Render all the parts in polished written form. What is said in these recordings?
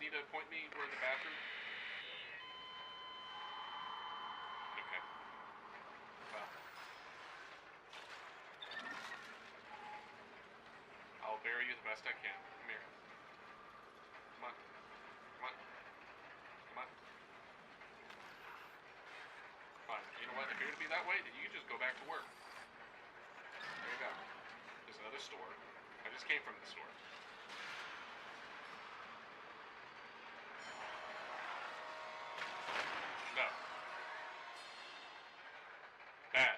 need to point me where the bathroom? Okay. Well, I'll bury you the best I can. Come here. Come on. Come on. Come on. Fine. You know what? If you're gonna be that way, then you can just go back to work. There you go. There's another store. I just came from the store. No. Bad.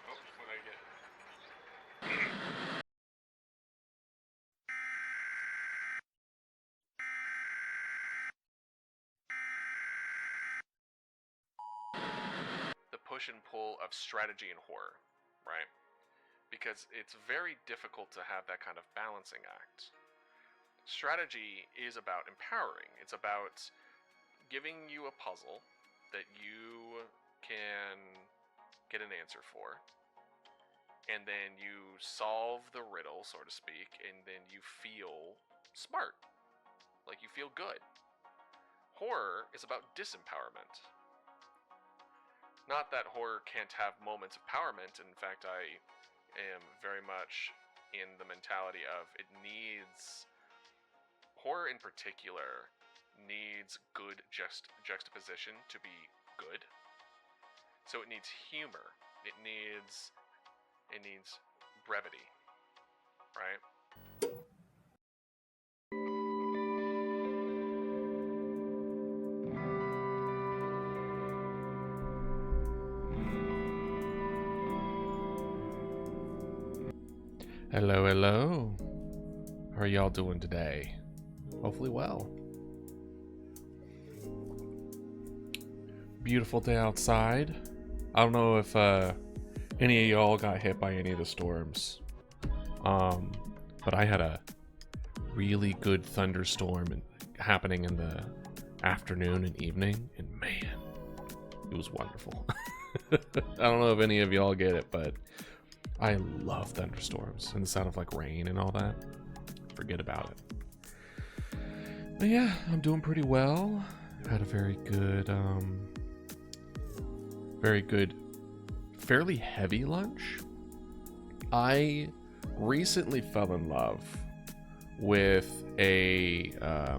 Oh, what did I get? The push and pull of strategy and horror, right? Because it's very difficult to have that kind of balancing act. Strategy is about empowering. It's about giving you a puzzle that you can get an answer for, and then you solve the riddle, so to speak, and then you feel smart, like you feel good. Horror is about disempowerment. Not that horror can't have moments of empowerment. In fact, I am very much in the mentality of it needs, horror in particular needs good juxtaposition to be good. So it needs humor. It needs brevity, right? Hello, hello. How are y'all doing today? Hopefully well. Beautiful day outside. I don't know if any of y'all got hit by any of the storms. But I had a really good thunderstorm happening in the afternoon and evening, and man, it was wonderful. I don't know if any of y'all get it, but I love thunderstorms and the sound of like rain and all that. Forget about it. But yeah, I'm doing pretty well. Had a very good, fairly heavy lunch. I recently fell in love with a, I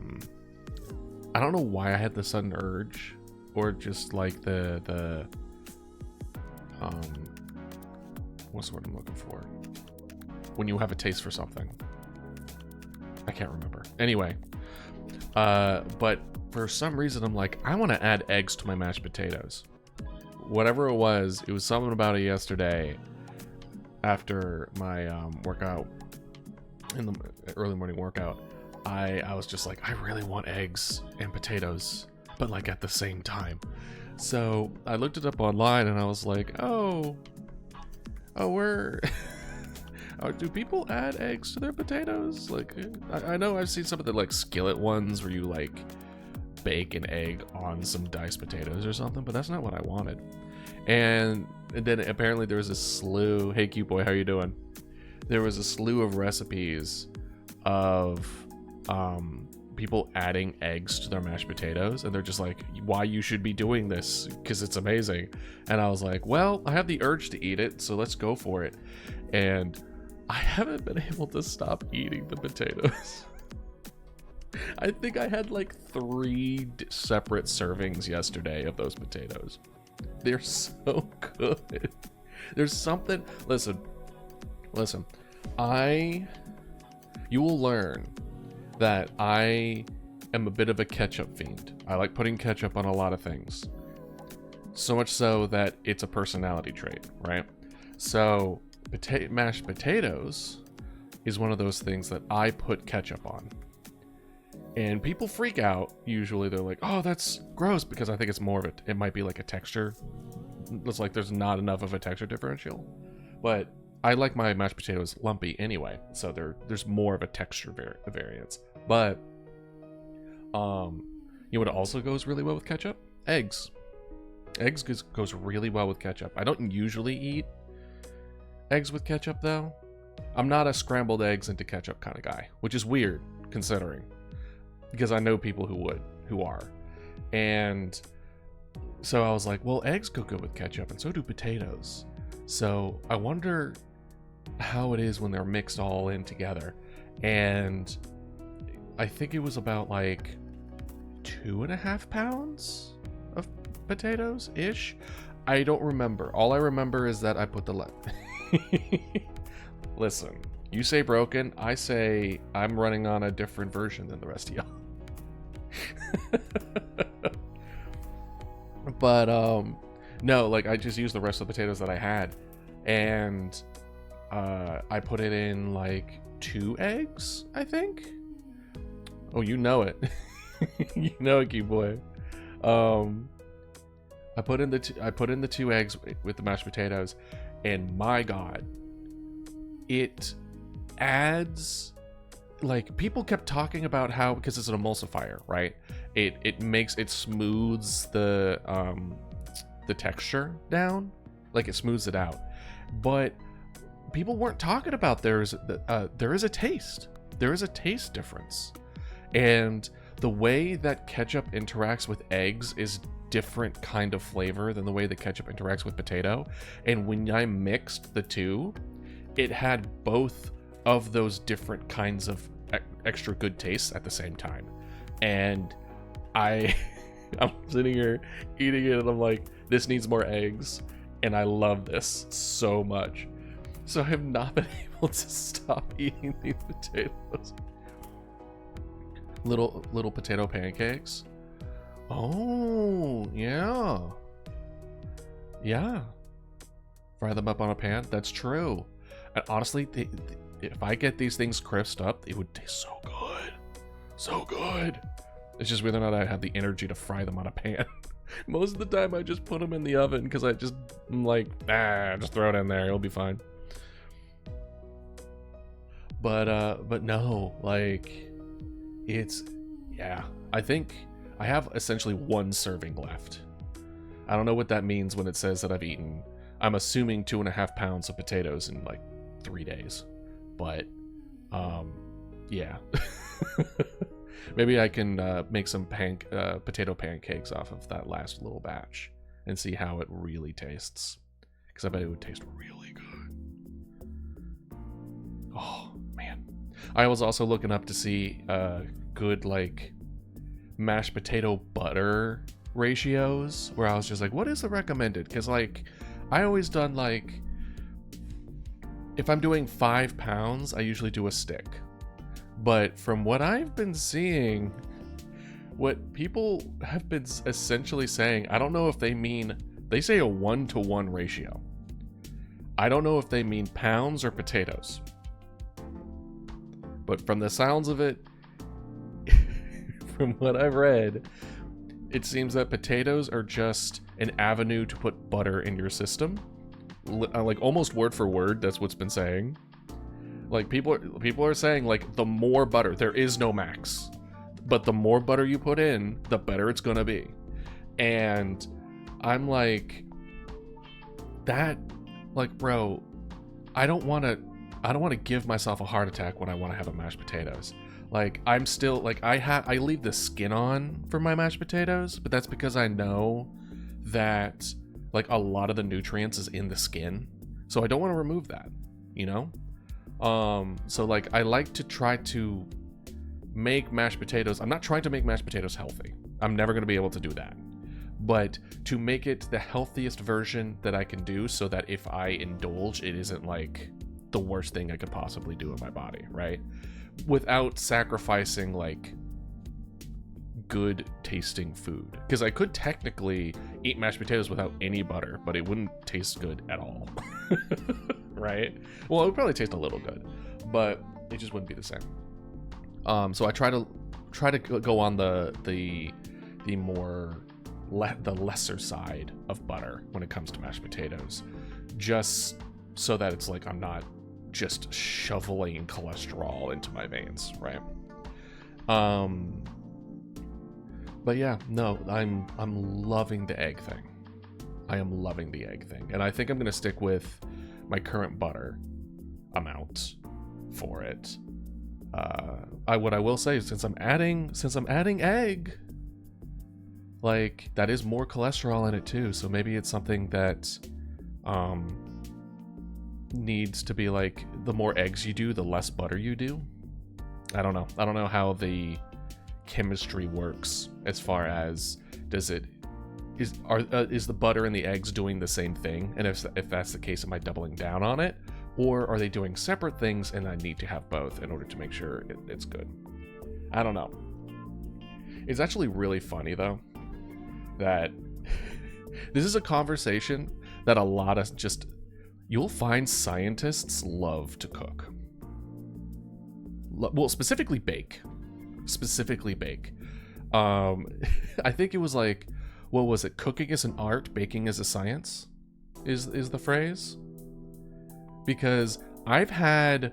don't know why I had the sudden urge, or just like the what's the word I'm looking for? When you have a taste for something. I can't remember. Anyway, but for some reason I'm like, I want to add eggs to my mashed potatoes. Whatever it was something about it yesterday after my workout, in the early morning workout. I was just like, I really want eggs and potatoes, but like at the same time. So I looked it up online and I was like, oh, we're do people add eggs to their potatoes? Like, I know I've seen some of the like skillet ones where you like bake an egg on some diced potatoes or something, but that's not what I wanted. And then apparently there was a slew. Hey, cute boy, how you doing? There was a slew of recipes of people adding eggs to their mashed potatoes, and they're just like, why you should be doing this, because it's amazing. And I was like, well, I have the urge to eat it, so let's go for it. And I haven't been able to stop eating the potatoes. I think I had like 3 separate servings yesterday of those potatoes. They're so good. There's something, listen, you will learn that I am a bit of a ketchup fiend. I like putting ketchup on a lot of things. So much so that it's a personality trait, right? So mashed potatoes is one of those things that I put ketchup on. And people freak out. Usually they're like, oh, that's gross, because I think it's more of it might be like a texture. It's like there's not enough of a texture differential. But I like my mashed potatoes lumpy anyway, so there's more of a texture variance. But You know what also goes really well with ketchup? Eggs. Eggs goes really well with ketchup. I don't usually eat eggs with ketchup, though. I'm not a scrambled eggs into ketchup kind of guy, which is weird, considering. Because I know people who are. And so I was like, well, eggs go good with ketchup, and so do potatoes. So I wonder how it is when they're mixed all in together. And I think it was about like 2.5 pounds of potatoes ish. I don't remember. All I remember is that I put the listen, you say broken, I say I'm running on a different version than the rest of y'all. But no, like I just used the rest of the potatoes that I had, and I put it in like 2 eggs, I think. Oh, you know it. You know it, key boy. I put in the 2 eggs with the mashed potatoes, and my god, it adds, like, people kept talking about how, because it's an emulsifier, right? It smooths the texture down, like it smooths it out. But people weren't talking about there is a taste. There is a taste difference, and the way that ketchup interacts with eggs is different kind of flavor than the way that ketchup interacts with potato. And when I mixed the two, it had both of those different kinds of extra good tastes at the same time. And I'm sitting here eating it, and I'm like, this needs more eggs, and I love this so much. So I have not been able to stop eating these potatoes. Little potato pancakes. Oh, yeah. Yeah. Fry them up on a pan. That's true. And honestly, if I get these things crisped up, it would taste so good. So good. It's just whether or not I have the energy to fry them on a pan. Most of the time, I just put them in the oven because I'm like, just throw it in there. It'll be fine. But no, like, I think I have essentially 1 serving left. I don't know what that means when it says that I'm assuming 2.5 pounds of potatoes in like 3 days. But, yeah. Maybe I can make some potato pancakes off of that last little batch and see how it really tastes. Because I bet it would taste really good. Oh, man. I was also looking up to see good, like, mashed potato butter ratios, where I was just like, what is the recommended? Because, like, I always done, like, if I'm doing 5 pounds, I usually do a stick. But from what I've been seeing, what people have been essentially saying, I don't know if they say a 1-to-1 ratio. I don't know if they mean pounds or potatoes. But from the sounds of it, from what I've read, it seems that potatoes are just an avenue to put butter in your system. Like, almost word for word, that's what's been saying. Like, people are saying, like, the more butter, there is no max, but the more butter you put in, the better it's gonna be. And I'm like, that, like, bro, I don't want to give myself a heart attack when I want to have a mashed potatoes. Like, I'm still, like, I leave the skin on for my mashed potatoes, but that's because I know that, like, a lot of the nutrients is in the skin. So I don't want to remove that, you know? So, like, I like to try to make mashed potatoes. I'm not trying to make mashed potatoes healthy. I'm never going to be able to do that. But to make it the healthiest version that I can do, so that if I indulge, it isn't, like, the worst thing I could possibly do in my body, right? Without sacrificing, like, good tasting food. Because I could technically eat mashed potatoes without any butter, but it wouldn't taste good at all. Right? Well, it would probably taste a little good, but it just wouldn't be the same. So I try to go on the lesser side of butter when it comes to mashed potatoes, just so that it's like I'm not just shoveling cholesterol into my veins, right? But yeah, no, I'm loving the egg thing. I am loving the egg thing, and I think I'm gonna stick with my current butter amount for it. What I will say is since I'm adding egg, like that is more cholesterol in it too. So maybe it's something that needs to be like the more eggs you do, the less butter you do. I don't know how the chemistry works as far as is the butter and the eggs doing the same thing, and if that's the case, am I doubling down on it, or are they doing separate things and I need to have both in order to make sure it's good? I don't know. It's actually really funny though that this is a conversation that a lot of you'll find scientists love to cook. Well, specifically bake. I think it was like, what was it? Cooking is an art, baking is a science, is the phrase. Because I've had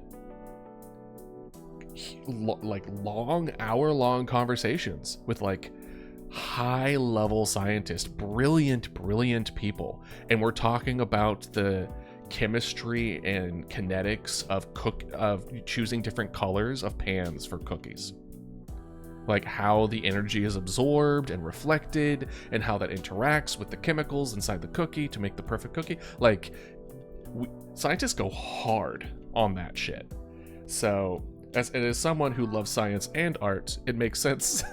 like long, hour-long conversations with like high-level scientists, brilliant people, and we're talking about the chemistry and kinetics of choosing different colors of pans for cookies. Like how the energy is absorbed and reflected, and how that interacts with the chemicals inside the cookie to make the perfect cookie. Like, scientists go hard on that shit. So, as someone who loves science and art, it makes sense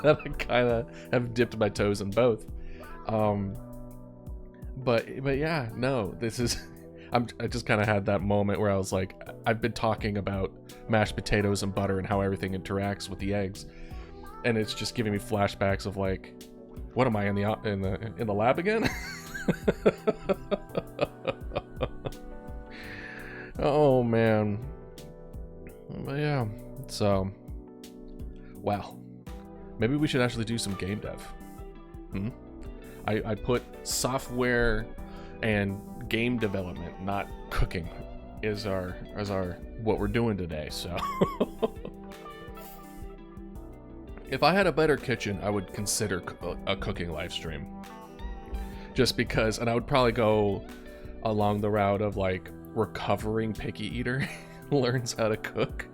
that I kind of have dipped my toes in both. But yeah, no, this is... I just kind of had that moment where I was like, I've been talking about mashed potatoes and butter and how everything interacts with the eggs, and it's just giving me flashbacks of like, what am I in the lab again? Oh man. But yeah, so wow, maybe we should actually do some game dev. I put software and game development, not cooking, is our what we're doing today. So if I had a better kitchen, I would consider a cooking live stream, just because, and I would probably go along the route of like recovering picky eater learns how to cook,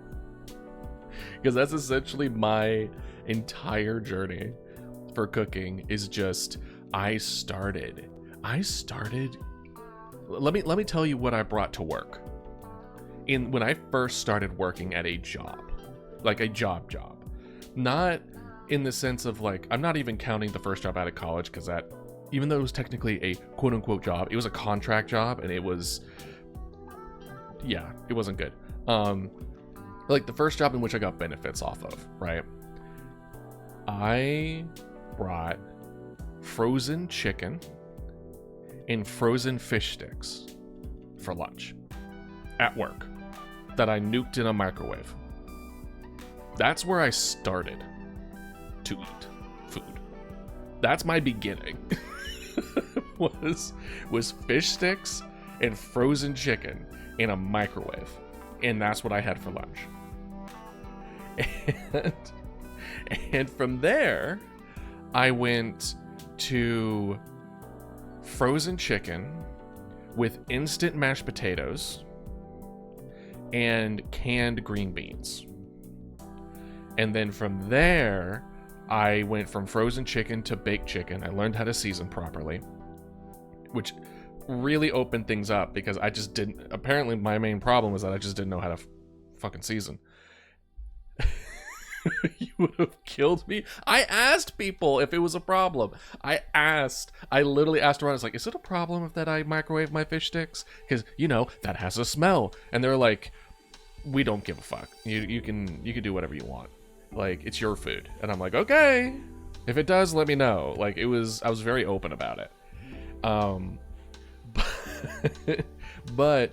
because that's essentially my entire journey for cooking. Is just I started let me tell you what I brought to work when I first started working at a job, like a job, not in the sense of like, I'm not even counting the first job out of college, because that, even though it was technically a quote unquote job, it was a contract job, and it wasn't good. Like the first job in which I got benefits off of, right? I brought frozen chicken and frozen fish sticks for lunch at work that I nuked in a microwave. That's where I started to eat food. That's my beginning. was fish sticks and frozen chicken in a microwave, and that's what I had for lunch. And from there, I went to frozen chicken with instant mashed potatoes and canned green beans. And then from there, I went from frozen chicken to baked chicken. I learned how to season properly, which really opened things up, because I just didn't. Apparently, my main problem was that I just didn't know how to fucking season. You would have killed me. I asked people if it was a problem. I literally asked around. I was like, is it a problem that I microwave my fish sticks? Because, that has a smell. And they're like, we don't give a fuck. You can do whatever you want. Like, it's your food. And I'm like, okay. If it does, let me know. Like, I was very open about it. But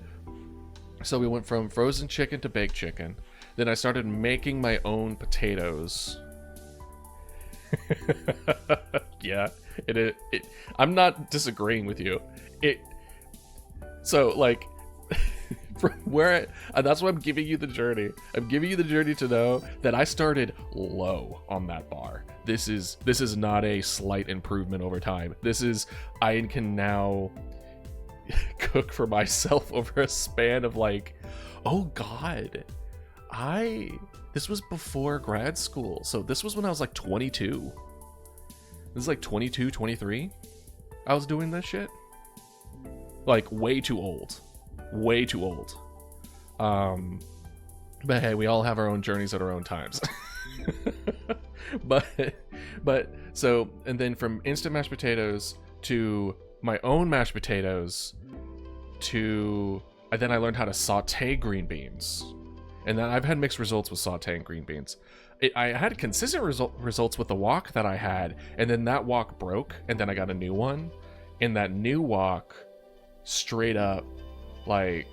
so we went from frozen chicken to baked chicken. Then I started making my own potatoes. Yeah, I'm not disagreeing with you. So like, From where that's why I'm giving you the journey. I'm giving you the journey to know that I started low on that bar. This is not a slight improvement over time. This is, I can now cook for myself over a span of like, oh god, this was before grad school, so this was when I was like 22. This is like 22, 23. I was doing this shit. Like way too old. Way too old. But hey, we all have our own journeys at our own times. but so, and then from instant mashed potatoes to my own mashed potatoes to, and then I learned how to saute green beans. And then I've had mixed results with sauteing green beans. I had consistent results with the wok that I had, and then that wok broke, and then I got a new one. And that new wok, straight up, like,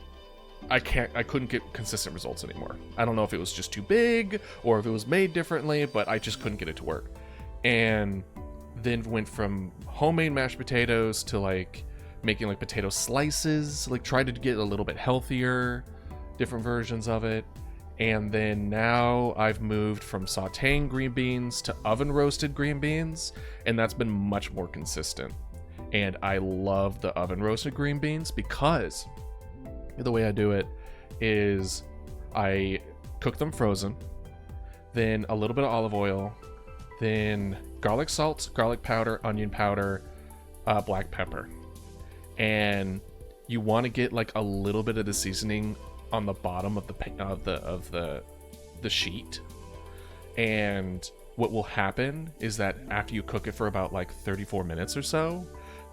I couldn't get consistent results anymore. I don't know if it was just too big or if it was made differently, but I just couldn't get it to work. And then went from homemade mashed potatoes to like making like potato slices, like tried to get a little bit healthier, different versions of it. And then now I've moved from sauteing green beans to oven roasted green beans, and that's been much more consistent. And I love the oven roasted green beans because the way I do it is I cook them frozen, then a little bit of olive oil, then garlic salt, garlic powder, onion powder, black pepper. And you want to get like a little bit of the seasoning on the bottom of the sheet. And what will happen is that after you cook it for about like 34 minutes or so,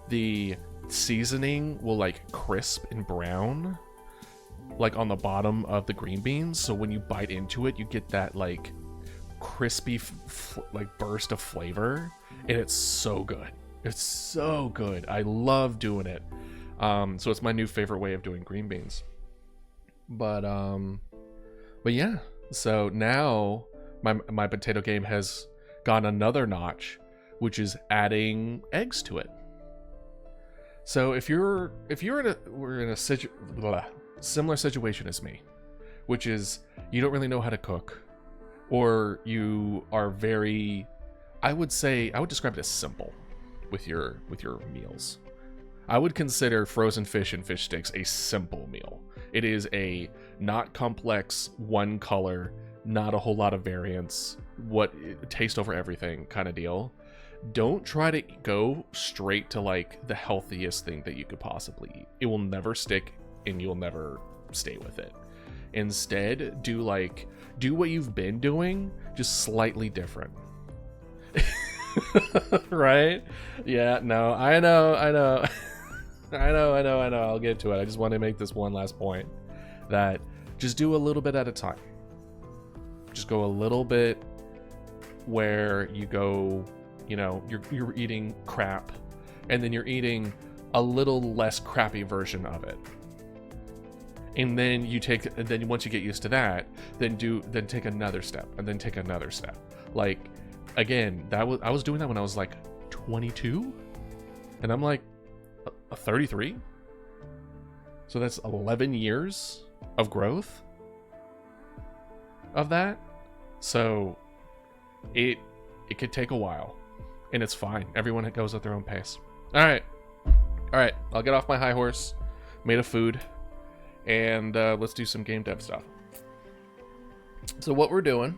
the seasoning will like crisp and brown like on the bottom of the green beans, so when you bite into it you get that like crispy like burst of flavor, and it's so good. It's so good. I love doing it. So it's my new favorite way of doing green beans. But yeah, so now my potato game has gone another notch, which is adding eggs to it. So if we're in a similar situation as me, which is you don't really know how to cook, or you are very, I would describe it as simple with your meals. I would consider frozen fish and fish sticks a simple meal. It is a not complex, one color, not a whole lot of variance, taste over everything kind of deal. Don't try to go straight to like the healthiest thing that you could possibly eat. It will never stick and you'll never stay with it. Instead, do what you've been doing, just slightly different. Right? Yeah, no, I know. I'll get to it. I just want to make this one last point that just do a little bit at a time. Just go a little bit where you go, you're eating crap, and then you're eating a little less crappy version of it. And then once you get used to that, then take another step, and then take another step. Like, again, I was doing that when I was like 22, and I'm like a 33. So that's 11 years of growth of that. So it could take a while, and it's fine. Everyone goes at their own pace. All right. I'll get off my high horse, made of food, and let's do some game dev stuff. So what we're doing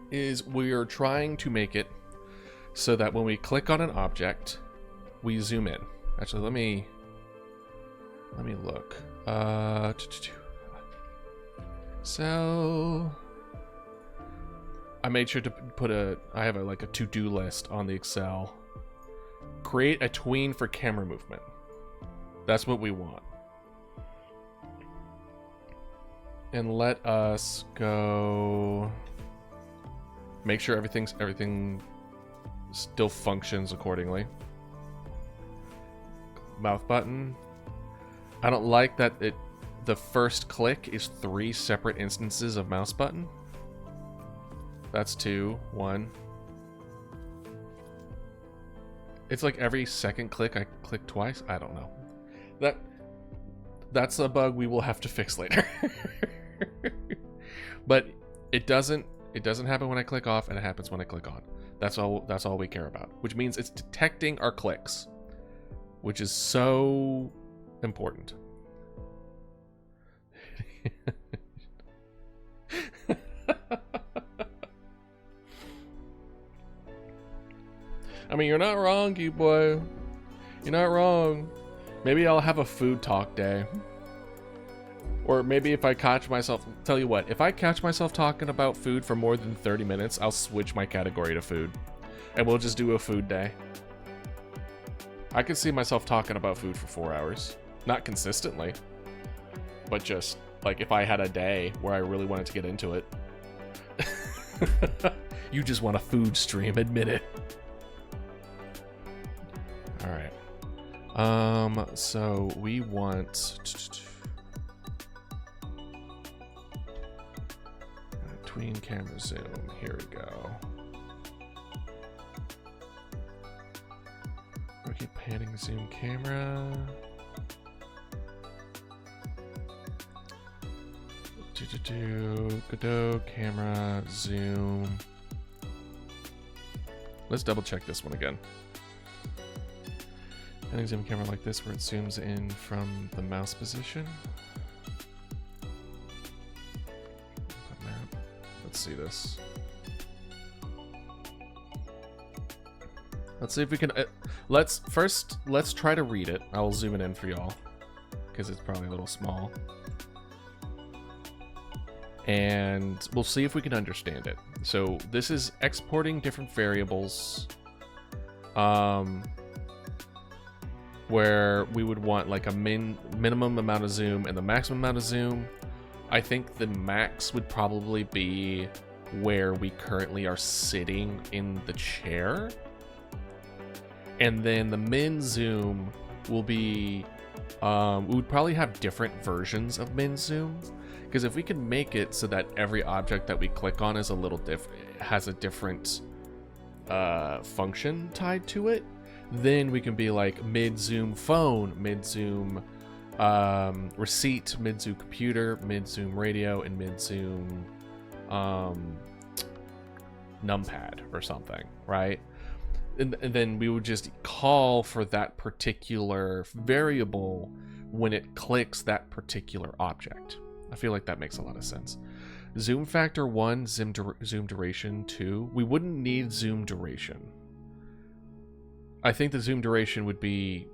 is we are trying to make it so that when we click on an object, we zoom in. Actually, let me look. So I made sure to put I have a to-do list on the Excel. Create a tween for camera movement. That's what we want. And let us go. Make sure everything still functions accordingly. Mouth button. I don't like that the first click is 3 separate instances of mouse button. That's 2, 1. It's like every second click I click twice. I don't know. That's a bug we will have to fix later. But it doesn't happen when I click off, and it happens when I click on. That's all we care about, which means it's detecting our clicks, which is so important. I mean, you're not wrong, Geek Boy. You're not wrong. Maybe I'll have a food talk day. Or maybe if I catch myself... Tell you what, if I catch myself talking about food for more than 30 minutes, I'll switch my category to food. And we'll just do a food day. I could see myself talking about food for 4 hours. Not consistently. But just, like, if I had a day where I really wanted to get into it. You just want a food stream, admit it. Alright. So we want... Tween camera zoom. Here we go. We keep panning zoom camera. Godot camera zoom. Let's double check this one again. Panning zoom camera like this where it zooms in from the mouse position. Let's see this. Let's see if we can... let's try to read it. I'll zoom it in for y'all, because it's probably a little small. And we'll see if we can understand it. So this is exporting different variables. Where we would want like a minimum amount of zoom and the maximum amount of zoom. I think the max would probably be where we currently are sitting in the chair. And then the min zoom will be, we would probably have different versions of min zoom. Because if we can make it so that every object that we click on is a little has a different function tied to it, then we can be like mid zoom phone, mid zoom receipt, mid zoom computer, mid zoom radio, and mid zoom numpad or something, right? And then we would just call for that particular variable when it clicks that particular object. I feel like that makes a lot of sense. Zoom factor 1, zoom duration 2. We wouldn't need zoom duration. I think the zoom duration would be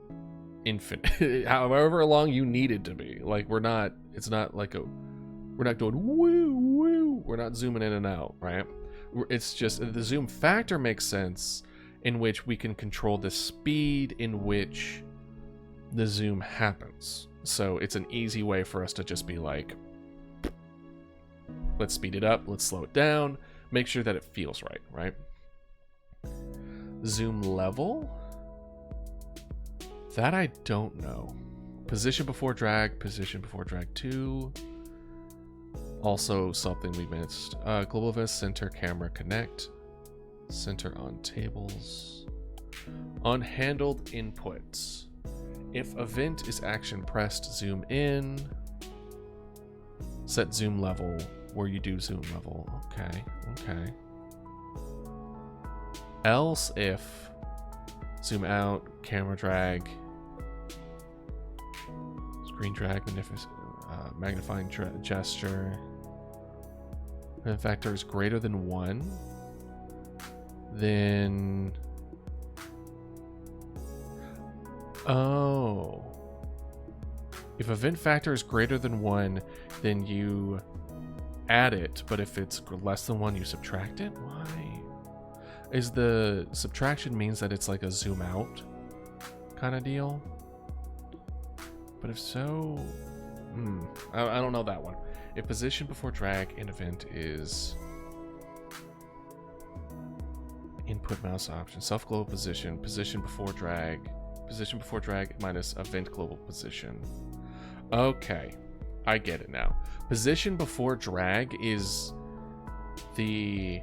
infinite, however long you need it to be. Like, it's not like we're not going woo woo. We're not zooming in and out, right? It's just the zoom factor makes sense, in which we can control the speed in which the zoom happens. So it's an easy way for us to just be like, let's speed it up, let's slow it down, make sure that it feels right, right? Zoom level? That I don't know. Position before drag 2. Also something we missed. Global Vest, center camera connect. Center on tables. Unhandled inputs. If event is action pressed, zoom in. Set zoom level where you do zoom level. Okay. Else if zoom out, camera drag, screen drag, magnifying gesture. If factor is greater than 1, then if event factor is greater than 1, then you add it, but if it's less than 1, you subtract it? Why? Is the subtraction means that it's like a zoom out kind of deal? But if so, I don't know that one. If position before drag in event is input mouse option, self global position before drag minus event global position. Okay, I get it now. Position before drag is the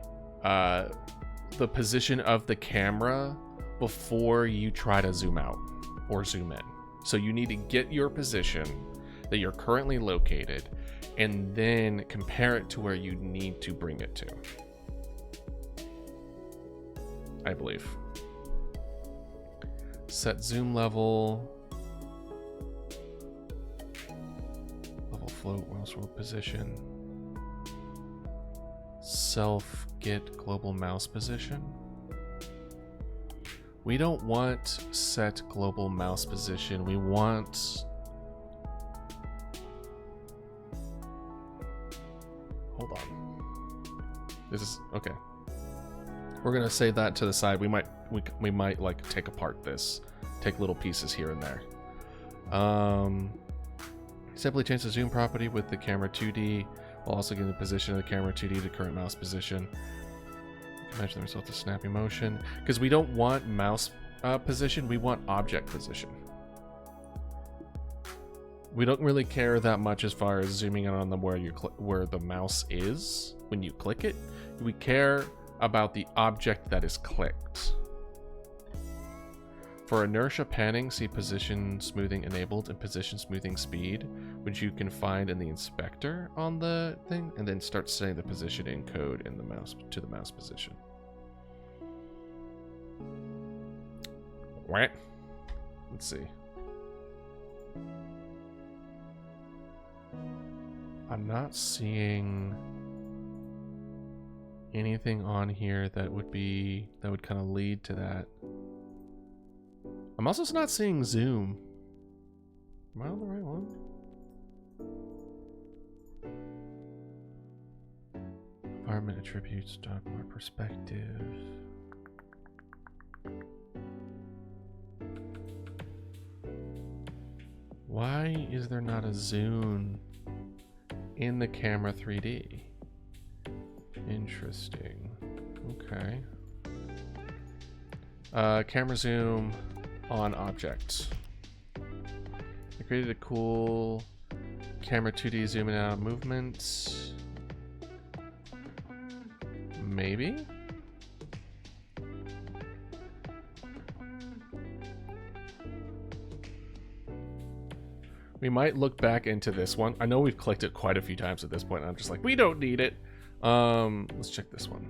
position of the camera before you try to zoom out or zoom in. So you need to get your position, that you're currently located, and then compare it to where you need to bring it to, I believe. Set zoom level. Level float, mouse wheel position. Self get global mouse position. We don't want set global mouse position. We want... Hold on. This is... Okay. We're going to save that to the side. We might like take apart this. Take little pieces here and there. Simply change the zoom property with the camera 2D while also getting the position of the camera 2D to current mouse position. Imagine the result of snappy motion. Because we don't want mouse position, we want object position. We don't really care that much as far as zooming in on them where the mouse is when you click it. We care about the object that is clicked. For inertia panning, see position smoothing enabled and position smoothing speed, which you can find in the inspector on the thing, and then start setting the position in code in the mouse to the mouse position. Right. Let's see. I'm not seeing anything on here that would kind of lead to that. I'm also not seeing zoom. Am I on the right one? Environment attributes, dogma perspective. Why is there not a zoom in the camera 3D? Interesting. Okay. Camera zoom on object. I created a cool camera 2D zoom in out movement. Maybe? We might look back into this one. I know we've clicked it quite a few times at this point, and I'm just like, we don't need it. Let's check this one.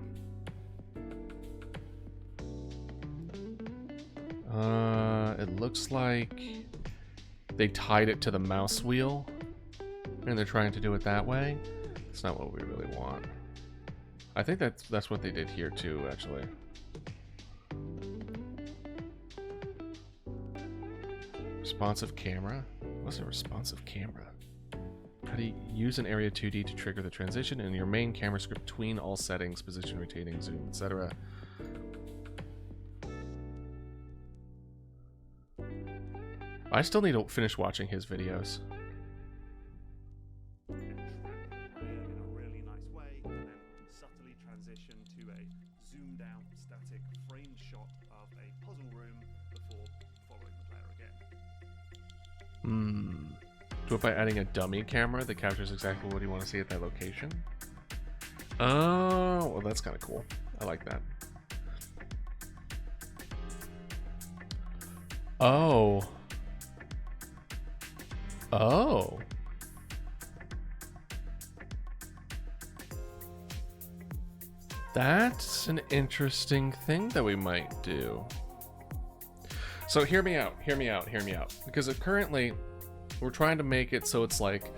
It looks like they tied it to the mouse wheel, and they're trying to do it that way. It's not what we really want. I think that's what they did here too, actually. Responsive camera? What's a responsive camera? How do you use an area 2D to trigger the transition in your main camera script between all settings, position, rotating, zoom, etc. I still need to finish watching his videos. In a really nice way, and then subtly transition to a zoomed out static frame shot of a puzzle room before following the player again. Do it by adding a dummy camera that captures exactly what you want to see at that location. Oh, well, that's kind of cool. I like that. Oh. Oh. That's an interesting thing that we might do. So hear me out, hear me out, hear me out. Because currently, we're trying to make it so it's like,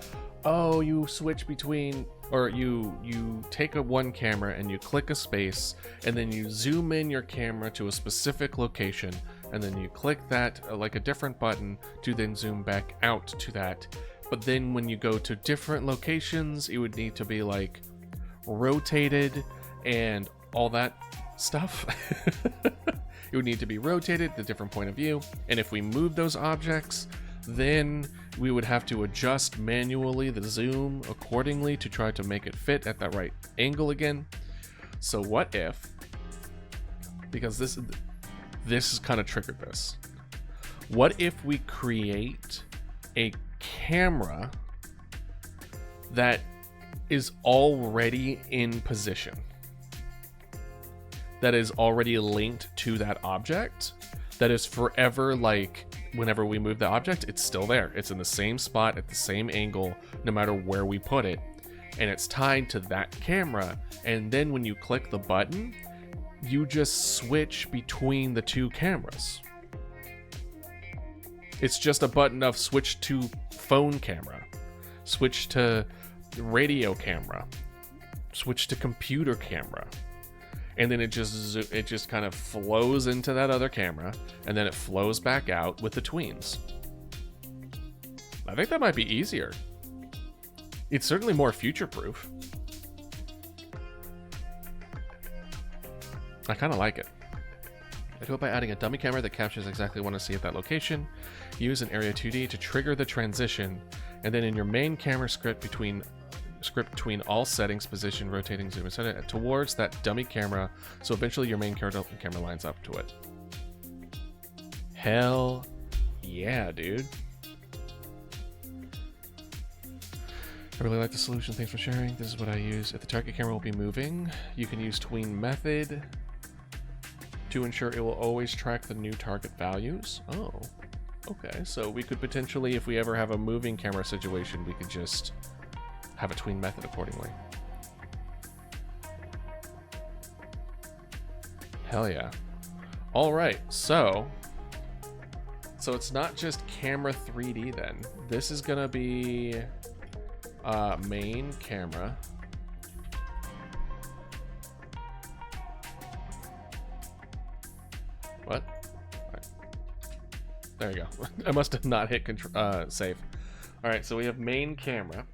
oh, you switch between, or you take one camera and you click a space, and then you zoom in your camera to a specific location, and then you click that, like a different button, to then zoom back out to that. But then when you go to different locations, it would need to be like rotated and all that stuff. It would need to be rotated to a different point of view. And if we move those objects, then we would have to adjust manually the zoom accordingly to try to make it fit at that right angle again. So what if, because this has kind of triggered this, what if we create a camera that is already in position, that is already linked to that object, that is forever like whenever we move the object, it's still there. It's in the same spot at the same angle, no matter where we put it. And it's tied to that camera. And then when you click the button, you just switch between the two cameras. It's just a button of switch to phone camera, switch to radio camera, switch to computer camera. And then it just kind of flows into that other camera, and then it flows back out with the tweens. I think that might be easier. It's certainly more future-proof. I kind of like it. I do it by adding a dummy camera that captures exactly what I want to see at that location. Use an Area 2D to trigger the transition, and then in your main camera script between all settings, position, rotating, zoom, etc. towards that dummy camera, so eventually your main camera lines up to it. Hell yeah, dude. I really like the solution. Thanks for sharing. This is what I use. If the target camera will be moving, you can use tween method to ensure it will always track the new target values. Oh, okay. So we could potentially, if we ever have a moving camera situation, we could just have a tween method accordingly. Hell yeah. All right, so it's not just camera 3D then. This is gonna be main camera. What? Right. There you go. I must have not hit save. All right, so we have main camera.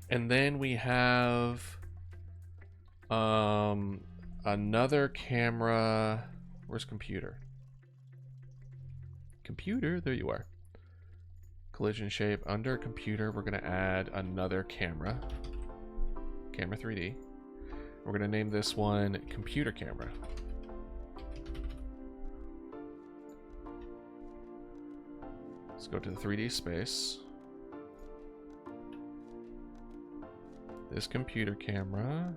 And then we have another camera. Where's computer? Computer, there you are. Collision shape. Under computer, we're going to add another camera. Camera 3D. We're going to name this one computer camera. Let's go to the 3D space. This computer camera.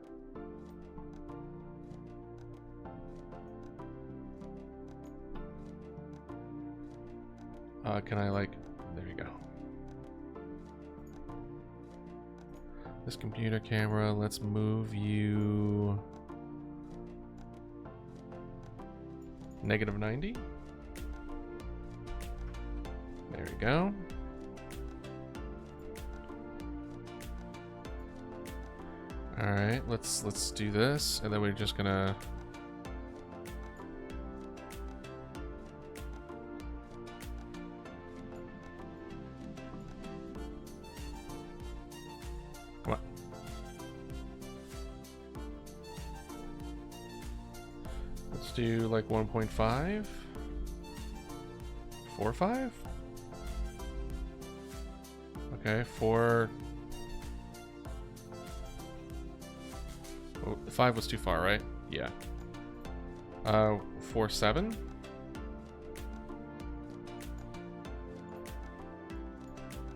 Can I like, there you go. This computer camera, let's move you -90. There we go. All right, let's do this, and then we're just gonna. Come on. Let's do like 1.5, 4.5. Okay, 4. 5 was too far, right? Yeah. 4.7.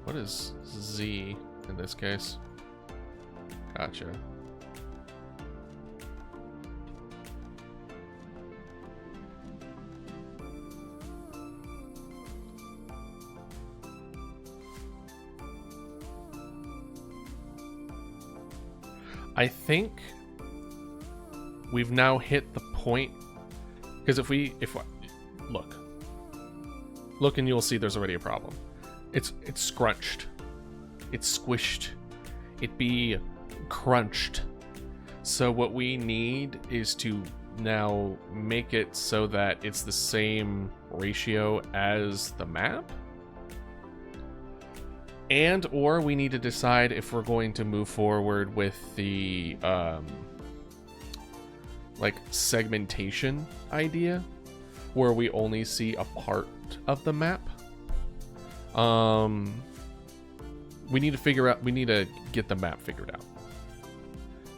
What is Z in this case? Gotcha. I think we've now hit the point, because if look and you'll see there's already a problem. It's scrunched, it's squished, it be crunched. So what we need is to now make it so that it's the same ratio as the map, and or we need to decide if we're going to move forward with the like segmentation idea, where we only see a part of the map. We need to get the map figured out,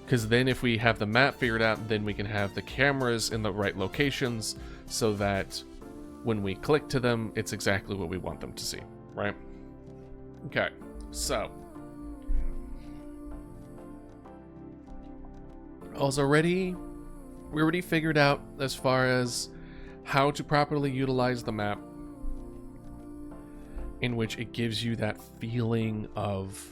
because then if we have the map figured out, then we can have the cameras in the right locations, so that when we click to them, it's exactly what we want them to see, right? Okay, so we already figured out as far as how to properly utilize the map. in which it gives you that feeling of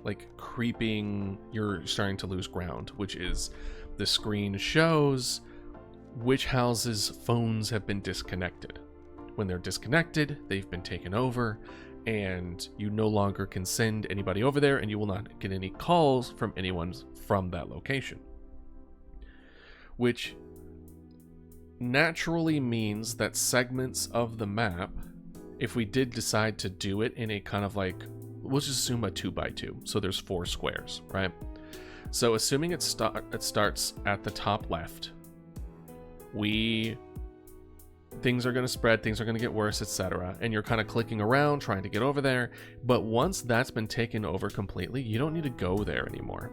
like creeping, you're starting to lose ground, which is the screen shows which houses' phones have been disconnected. When they're disconnected, they've been taken over, and you no longer can send anybody over there, and you will not get any calls from anyone from that location. Which naturally means that segments of the map, if we did decide to do it in a kind of like, we'll just assume a 2x2, so there's 4 squares, right? So assuming it starts at the top left, things are going to spread, things are going to get worse, etc. And you're kind of clicking around trying to get over there. But once that's been taken over completely, you don't need to go there anymore.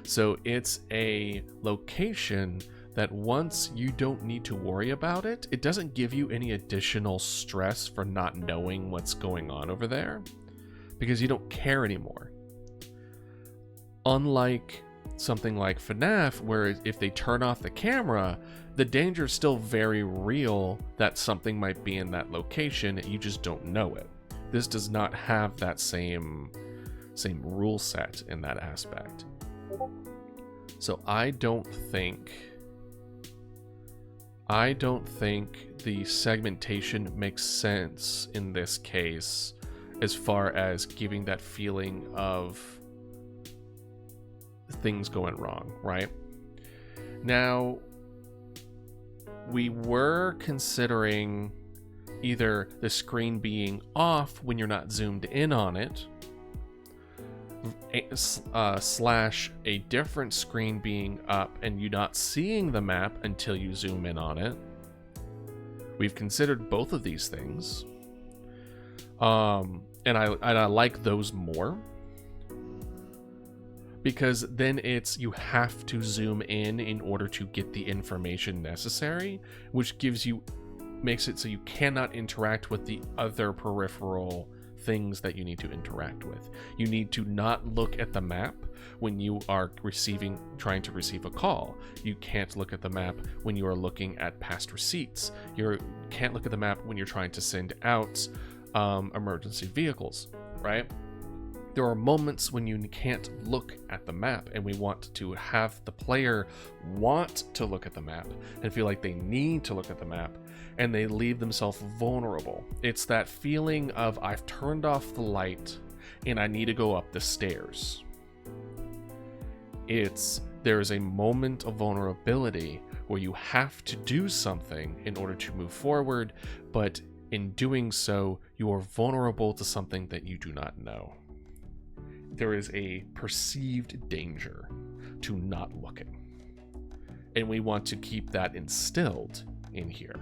So it's a location that once you don't need to worry about it, it doesn't give you any additional stress for not knowing what's going on over there because you don't care anymore. Unlike something like FNAF, where if they turn off the camera, the danger is still very real that something might be in that location, you just don't know it. This does not have that same rule set in that aspect. So I don't think the segmentation makes sense in this case as far as giving that feeling of things going wrong, right? Now, we were considering either the screen being off when you're not zoomed in on it, slash a different screen being up and you not seeing the map until you zoom in on it. We've considered both of these things, and I like those more, because then it's you have to zoom in order to get the information necessary, which makes it so you cannot interact with the other peripheral things that you need to interact with. You need to not look at the map when you are trying to receive a call. You can't look at the map when you are looking at past receipts. You can't look at the map when you're trying to send out emergency vehicles, right? There are moments when you can't look at the map, and we want to have the player want to look at the map and feel like they need to look at the map, and they leave themselves vulnerable. It's that feeling of, I've turned off the light and I need to go up the stairs. There is a moment of vulnerability where you have to do something in order to move forward, but in doing so, you are vulnerable to something that you do not know. There is a perceived danger to not looking. And we want to keep that instilled in here.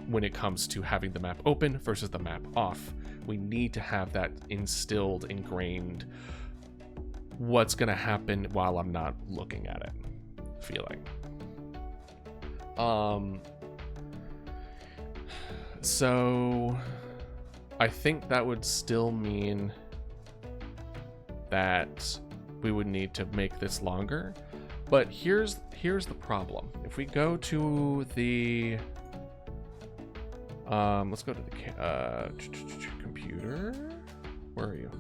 When it comes to having the map open versus the map off, we need to have that instilled, ingrained, what's going to happen while I'm not looking at it feeling. So I think that would still mean that we would need to make this longer, but here's the problem. If we go to the let's go to the computer. Where are you?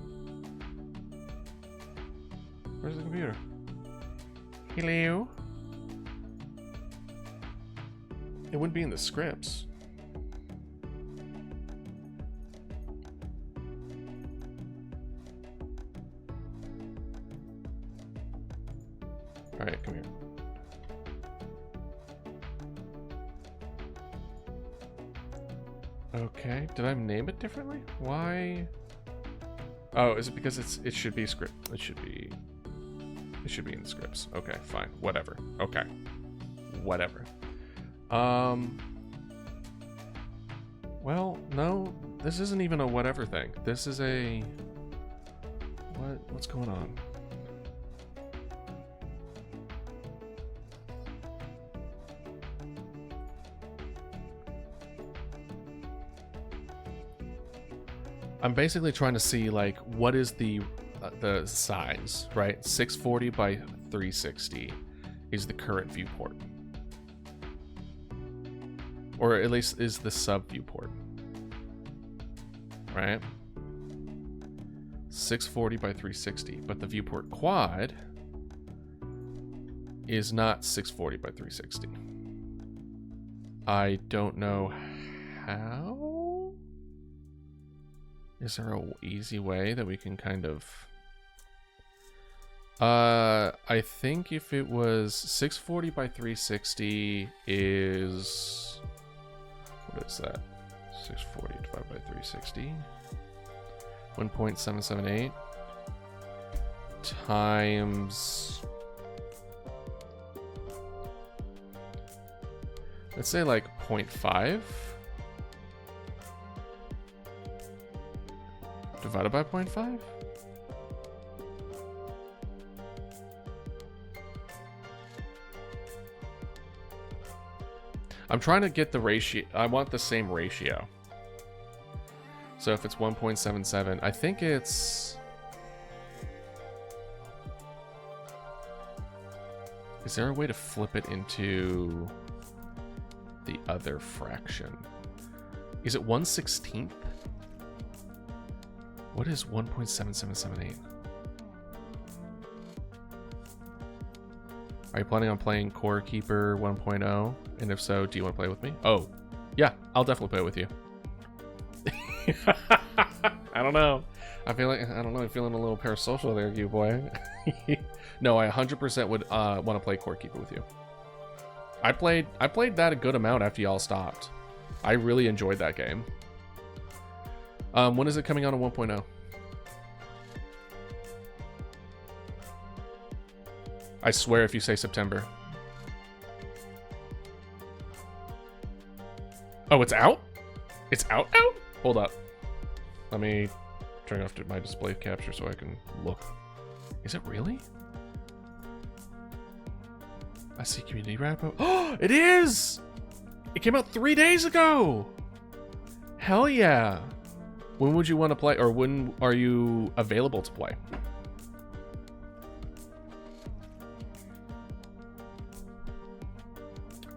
Where's the computer? Hello? It wouldn't be in the scripts. All right, come here. Okay, did I name it differently? Why? Oh, is it because it should be script? It should be in the scripts. Okay, fine, whatever. Okay, whatever. Well, no, this isn't even a whatever thing. This is a what's going on? I'm basically trying to see, like, what is the size, right? 640 by 360 is the current viewport, or at least is the sub viewport, right? 640 by 360, but the viewport quad is not 640 by 360. I don't know how. Is there a easy way that we can kind of... I think if it was 640 by 360 is... What is that? 640 divided by 360. 1.778 times... Let's say like 0.5 divided by 0.5. I'm trying to get the ratio. I want the same ratio. So if it's 1.77, I think it's... Is there a way to flip it into the other fraction? Is it 1/16? What is 1.7778? Are you planning on playing Core Keeper 1.0? And if so, do you want to play with me? Oh, yeah, I'll definitely play with you. I don't know. I feel like, I don't know, I'm feeling a little parasocial there, you boy. No, I 100% would want to play Core Keeper with you. I played that a good amount after y'all stopped. I really enjoyed that game. When is it coming out on 1.0? I swear if you say September. Oh, it's out? It's out? Hold up. Let me turn off my display capture so I can look. Is it really? I see community wrap up. Oh, it is! It came out 3 days ago! Hell yeah! When would you want to play, or when are you available to play?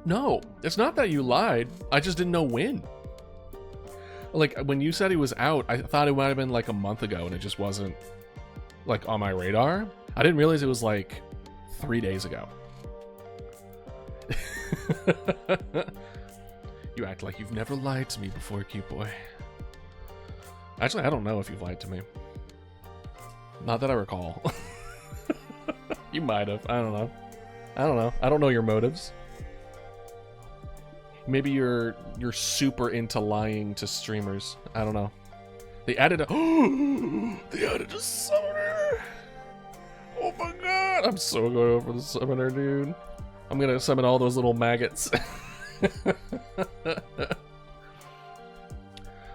No, it's not that you lied. I just didn't know when. Like, when you said it was out, I thought it might have been like a month ago, and it just wasn't, like, on my radar. I didn't realize it was, like, 3 days ago. You act like you've never lied to me before, cute boy. Actually, I don't know if you've lied to me. Not that I recall. You might have. I don't know. I don't know your motives. Maybe you're super into lying to streamers. I don't know. They added a they added a summoner. Oh my god! I'm so going for the summoner, dude. I'm gonna summon all those little maggots.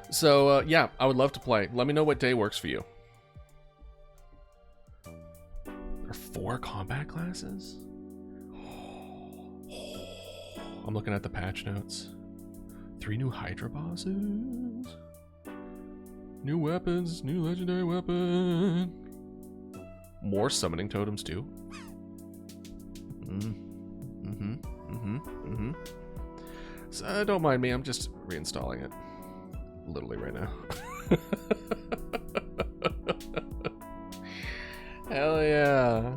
So yeah, I would love to play. Let me know what day works for you. There are 4 combat classes? I'm looking at the patch notes. 3 new Hydra bosses. New weapons, new legendary weapon. More summoning totems too. So don't mind me, I'm just reinstalling it. Literally right now. Hell yeah.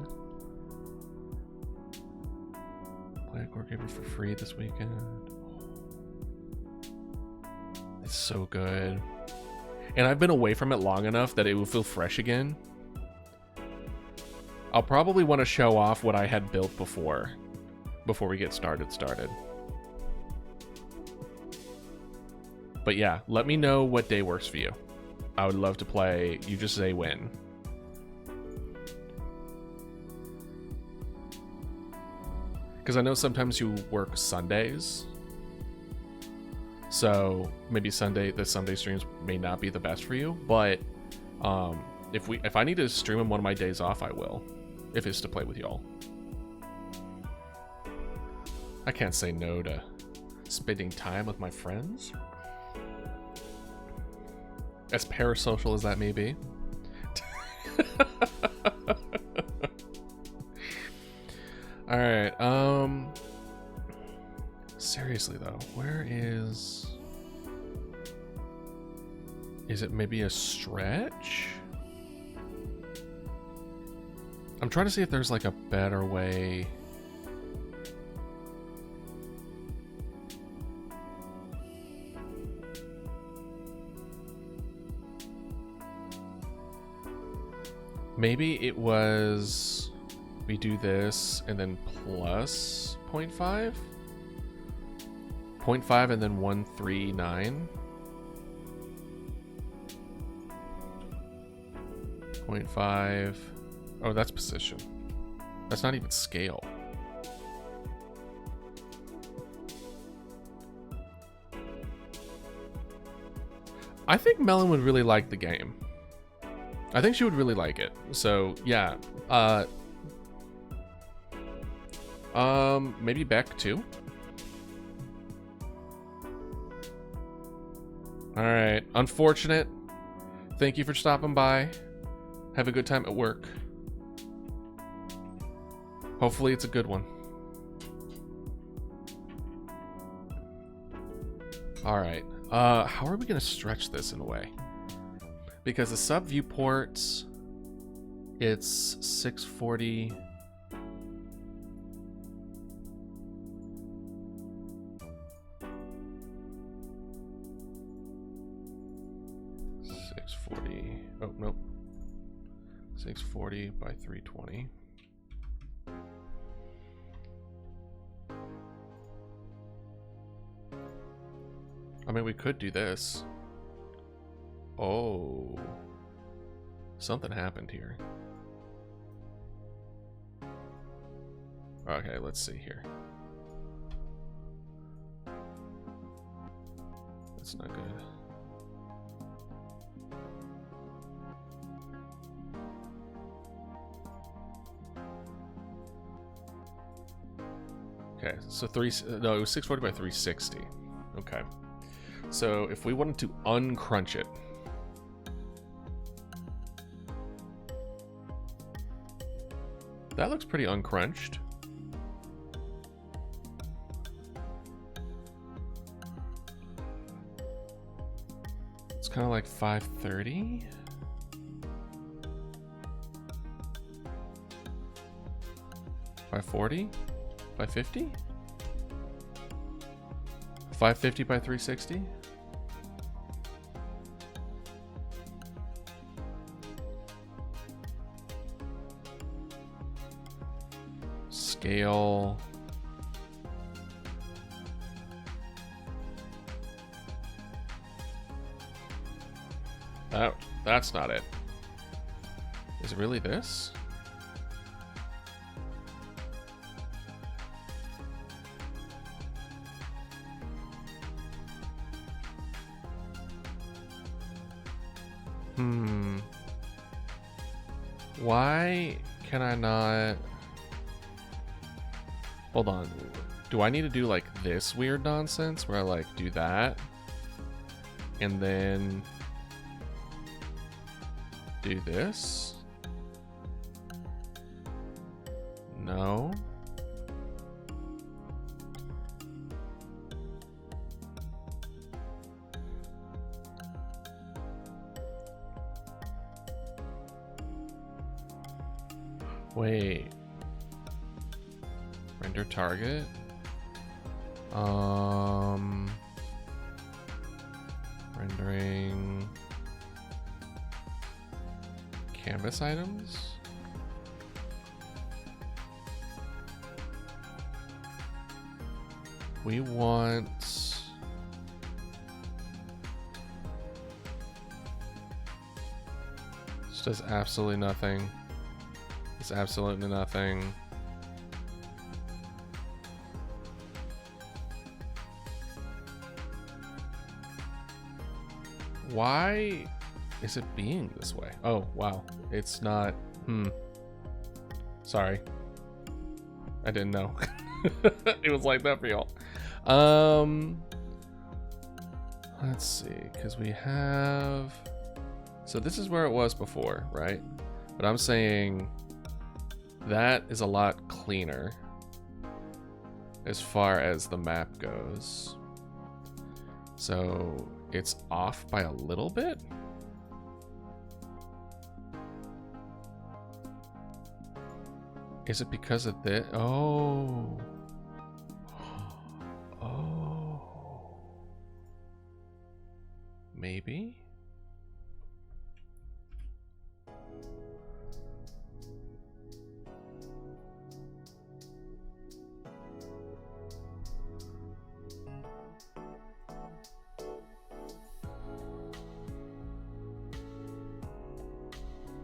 Play a Core Keeper for free this weekend. It's so good. And I've been away from it long enough that it will feel fresh again. I'll probably want to show off what I had built before we get started. But yeah, let me know what day works for you. I would love to play. You just say when. Because I know sometimes you work Sundays. So maybe the Sunday streams may not be the best for you. But if I need to stream on one of my days off, I will. If it's to play with y'all. I can't say no to spending time with my friends. As parasocial as that may be. Alright, seriously though, where is it maybe a stretch? I'm trying to see if there's like a better way. Maybe it was we do this and then plus 0.5? 0.5 and then 139. 0.5. Oh, that's position. That's not even scale. I think Melon would really like the game. I think she would really like it. So, yeah. Maybe Beck too? Alright. Unfortunate. Thank you for stopping by. Have a good time at work. Hopefully it's a good one. Alright. How are we going to stretch this in a way? Because the sub viewports, it's 640. Oh, nope. 640 by 320. I mean, we could do this. Oh. Something happened here. Okay, let's see here. That's not good. Okay, so no, it was 640 by 360. Okay. So if we wanted to uncrunch it, that looks pretty uncrunched. It's kind of like 530. $540? 550? 550 by 360? Scale. That's not it. Is it really this? Why can I not... Hold on. Do I need to do like this weird nonsense where I like do that and then do this? No. Wait. Render target. Rendering canvas items. We want this does absolutely nothing. It's absolutely nothing. Why is it being this way? Oh, wow. It's not... Sorry. I didn't know. It was like that for y'all. Let's see. Because we have... So this is where it was before, right? But I'm saying that is a lot cleaner as far as the map goes. So it's off by a little bit. Is it because of this? Oh. Oh. Maybe?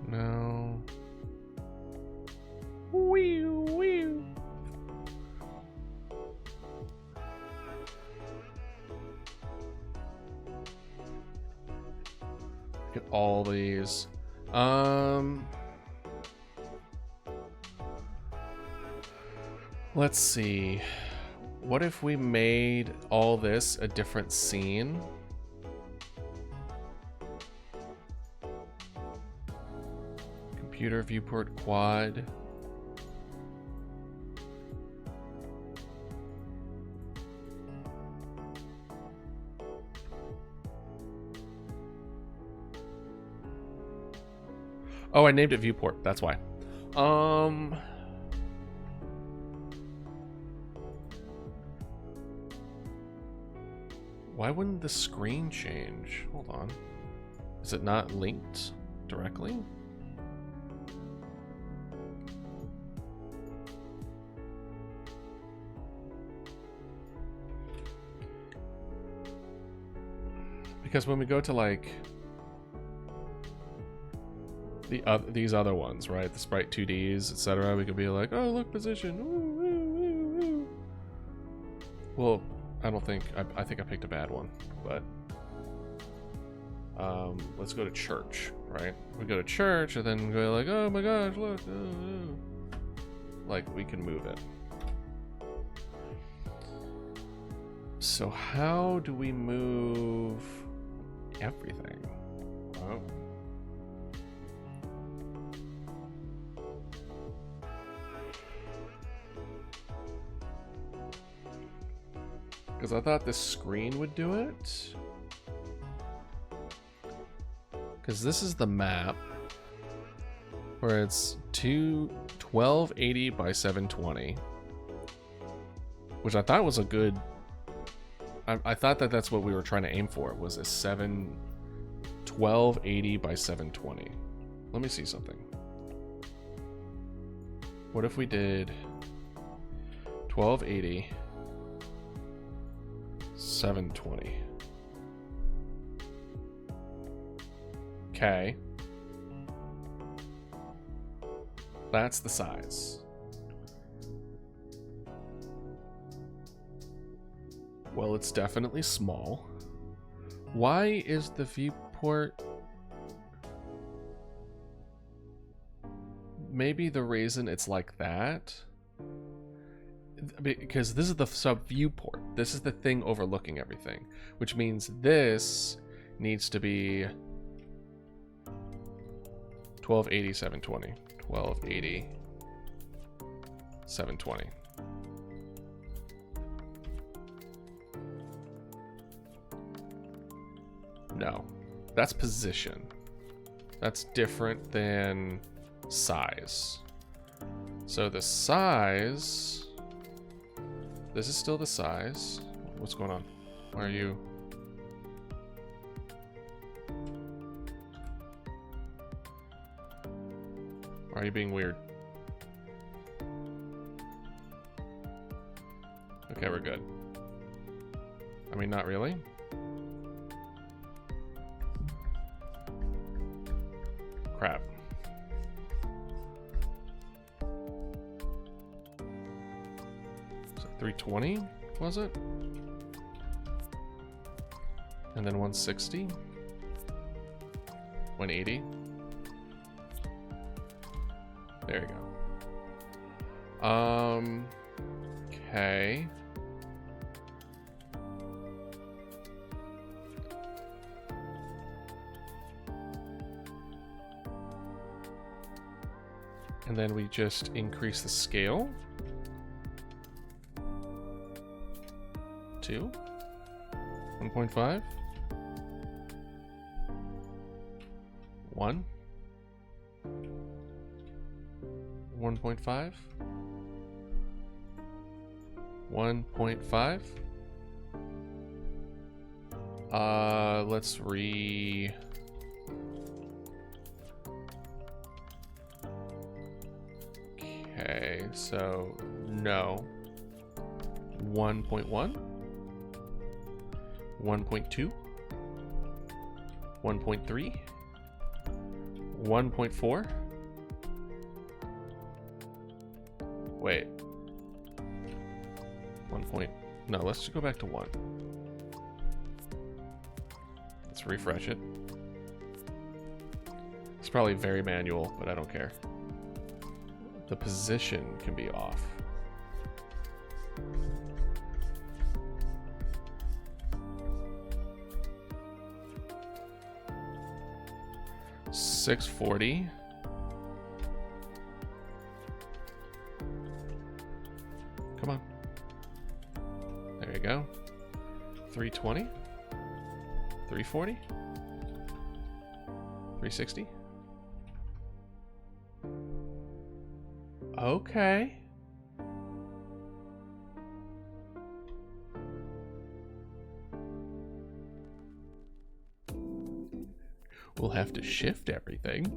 No. Wee wee. Look at all these. Let's see. What if we made all this a different scene? Computer viewport quad. Oh, I named it viewport. That's why. Why wouldn't the screen change? Hold on. Is it not linked directly? Because when we go to like these other ones, right? The Sprite 2Ds, etc., we could be like, oh, look, position. Ooh, ooh, ooh, ooh. Well, I don't think I think I picked a bad one, but let's go to church, right? We go to church and then go like, oh my gosh, look, like we can move it. So how do we move everything? Oh. Because I thought this screen would do it. Because this is the map where it's 1280 by 720, which I thought was a good. I thought that that's what we were trying to aim for. It was a 1280 by 720. Let me see something. What if we did 1280 720? Okay. That's the size. Well, it's definitely small. Why is the viewport? Maybe the reason it's like that, because this is the sub viewport. This is the thing overlooking everything, which means this needs to be 1280 720. 1280 720. No, that's position. That's different than size. So the size, this is still the size. What's going on? Why are you? Why are you being weird? Okay, we're good. I mean, not really. Crap. So 320, was it? And then 160? 180? There you go. Okay. And then we just increase the scale to 1.5, 1, 1.5. 1.5. Let's Okay, so no. 1.1. 1.2. 1.3. 1.4. Wait. 1 point. No, let's just go back to 1. Let's refresh it. It's probably very manual, but I don't care. The position can be off. $640. Come on. There you go. 320. 340. 360. Okay. We'll have to shift everything.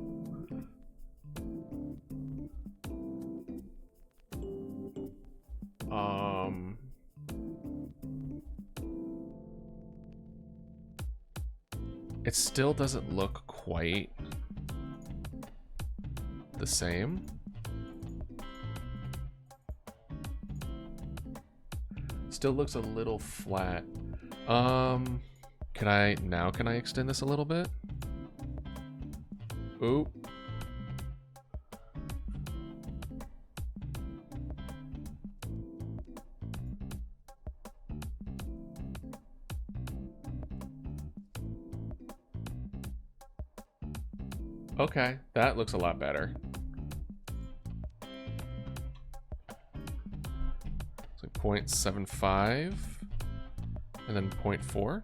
It still doesn't look quite the same. Still looks a little flat. Can I extend this a little bit? Ooh. Okay, that looks a lot better. So 0.75 and then 0.4.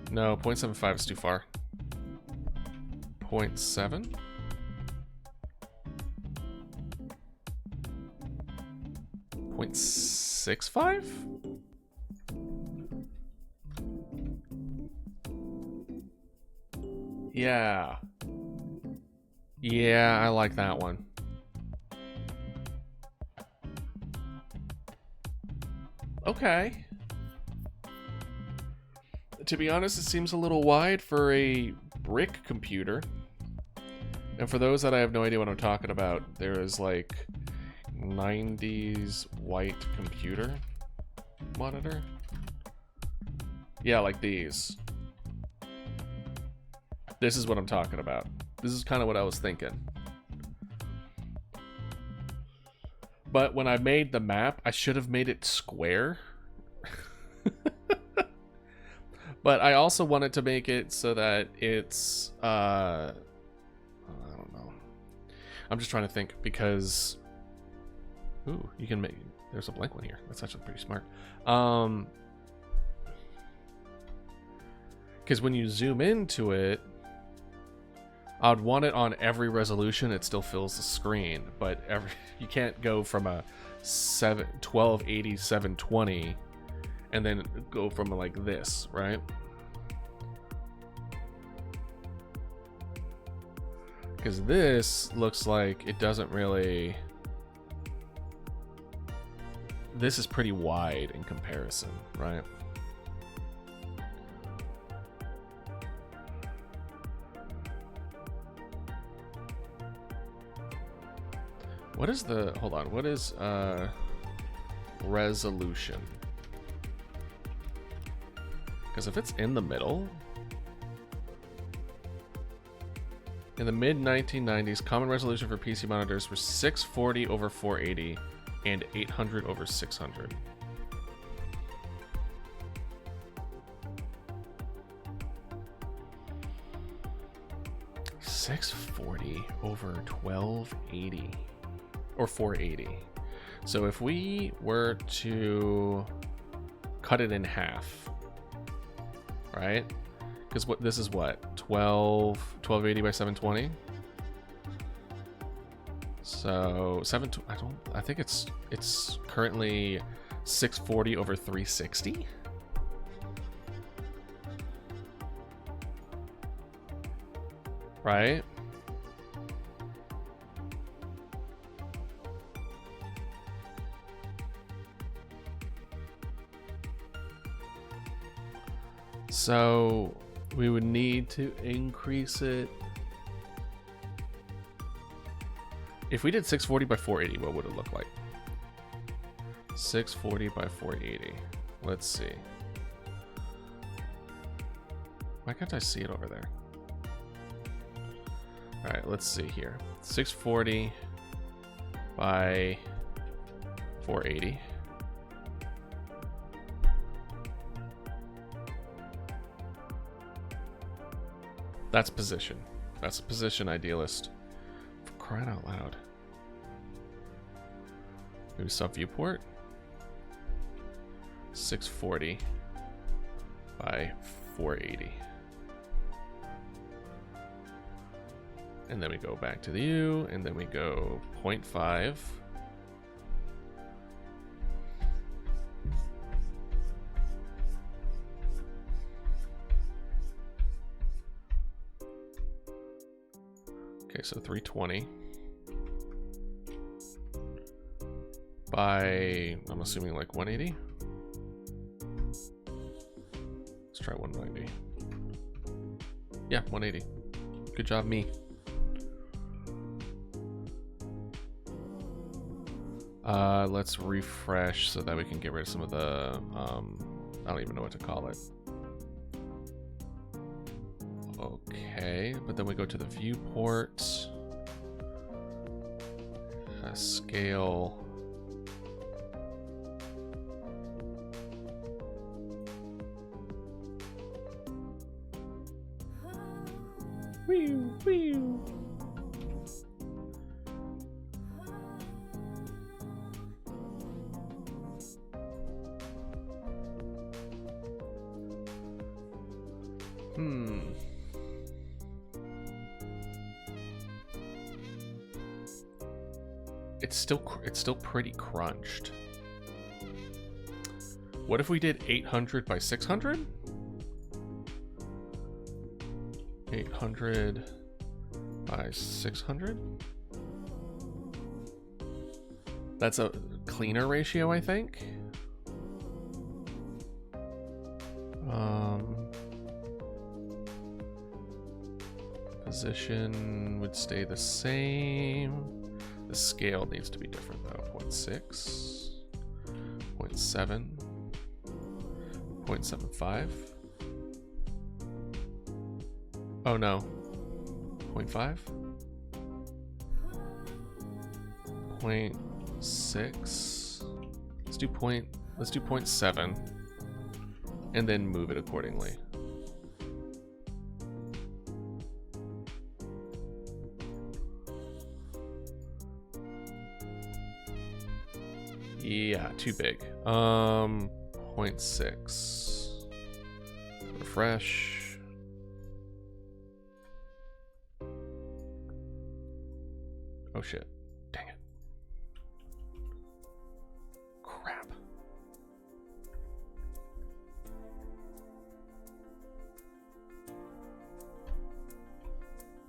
No, 0.75 is too far. 0.7. 0.65? Yeah. Yeah, I like that one. Okay. To be honest, it seems a little wide for a brick computer. And for those that I have no idea what I'm talking about, there is like 90s white computer monitor. Yeah, like these. This is what I'm talking about. This is kind of what I was thinking. But when I made the map, I should have made it square. But I also wanted to make it so that it's, I don't know. I'm just trying to think because, ooh, you can make, there's a blank one here. That's actually pretty smart. Because when you zoom into it, I'd want it on every resolution. It still fills the screen, but you can't go from a 1280 720 and then go from like this, right? Because this looks like it doesn't really... This is pretty wide in comparison, right? What is the... Hold on. What is resolution? Because if it's in the middle... In the mid-1990s, common resolution for PC monitors were 640 over 480 and 800 over 600. $640 over 1280 or 480. So if we were to cut it in half, right? Because what this is what 1280 by 720. So I think it's currently 640 over 360. Right? So we would need to increase it. If we did 640 by 480, what would it look like? 640 by 480. Let's see. Why can't I see it over there? All right, let's see here. 640 by 480. That's position. That's a position idealist. For crying out loud. Maybe sub viewport. 640 by 480. And then we go back to the U, and then we go 0.5. Okay, so 320 by, I'm assuming like 180. Let's try 190. Yeah, 180. Good job, me. Let's refresh so that we can get rid of some of the, I don't even know what to call it. Okay, but then we go to the viewport, scale. Wee, wee. It's still pretty crunched. What if we did 800 by 600? 800 by 600? That's a cleaner ratio, I think. Position would stay the same. The scale needs to be different though. 0.6, 0.7, 0.75. Oh no. 0.5, 0.6. Let's do 0.7 and then move it accordingly. Yeah, too big. 0.6. Refresh. Oh shit. Dang it. Crap.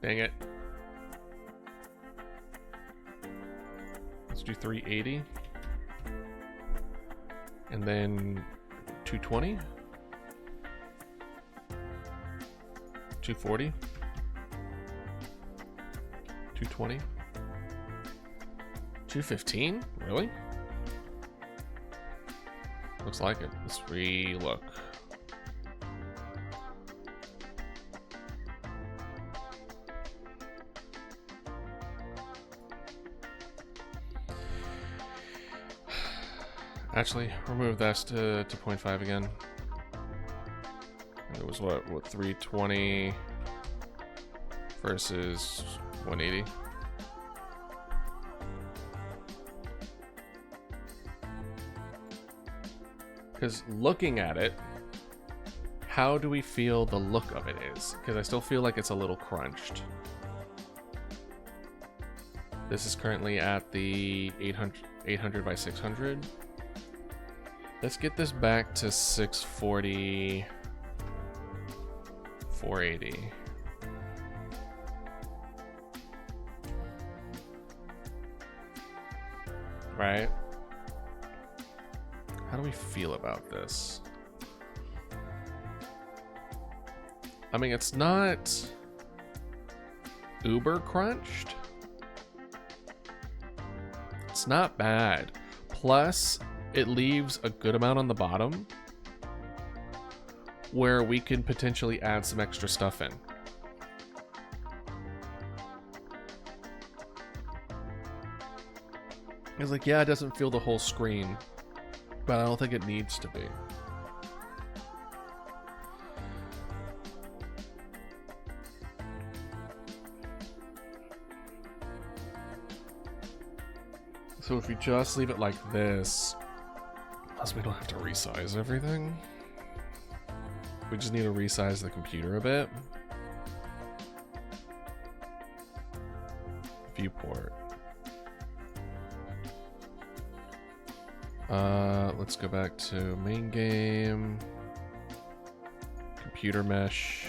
Dang it. Let's do 380. And then 220, 240, 220, 215, really? Looks like it. Let's re-look. Actually, remove that to 0.5 again. It was what 320 versus 180. Because looking at it, how do we feel the look of it is? Because I still feel like it's a little crunched. This is currently at the 800 by 600. Let's get this back to 640, 480. Right? How do we feel about this? I mean, it's not uber crunched. It's not bad. Plus, it leaves a good amount on the bottom where we can potentially add some extra stuff in. It's like, yeah, it doesn't fill the whole screen, but I don't think it needs to be. So if we just leave it like this, plus we don't have to resize everything. We just need to resize the computer a bit. Viewport. Let's go back to main game. Computer mesh.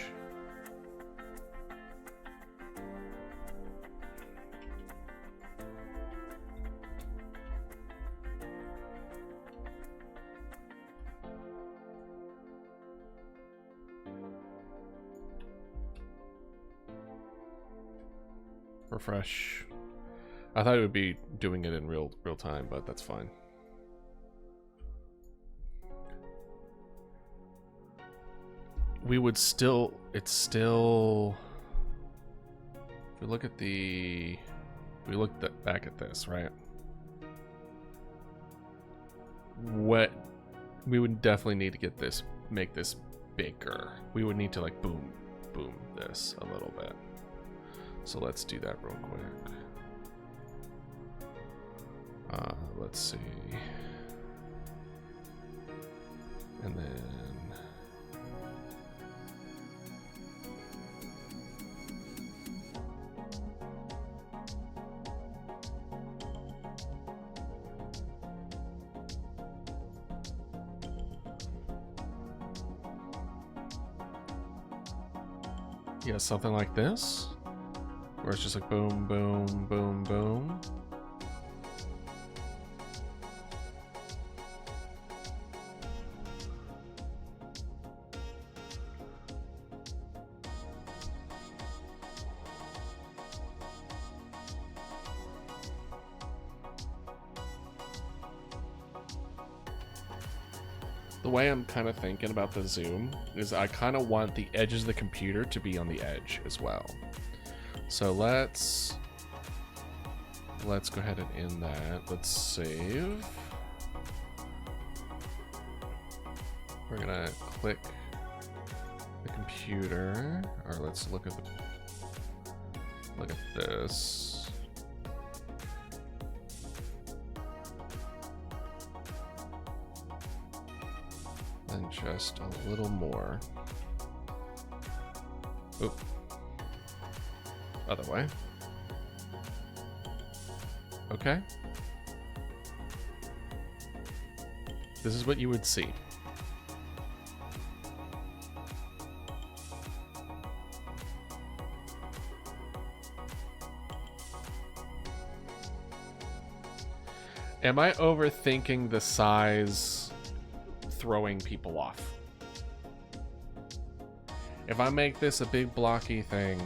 Refresh. I thought it would be doing it in real time, but that's fine. We would still, it's still, if we look at the, we looked back at this, right? What, we would definitely need to get this, make this bigger. We would need to like boom this a little bit. So let's do that real quick. Let's see. And then yeah, something like this. Where it's just like boom, boom, boom, boom. The way I'm kind of thinking about the zoom is I kind of want the edges of the computer to be on the edge as well. So let's go ahead and end that. Let's save. We're gonna click the computer, or let's look at this. And just a little more. Oop. Other way. Okay. This is what you would see. Am I overthinking the size throwing people off? If I make this a big blocky thing,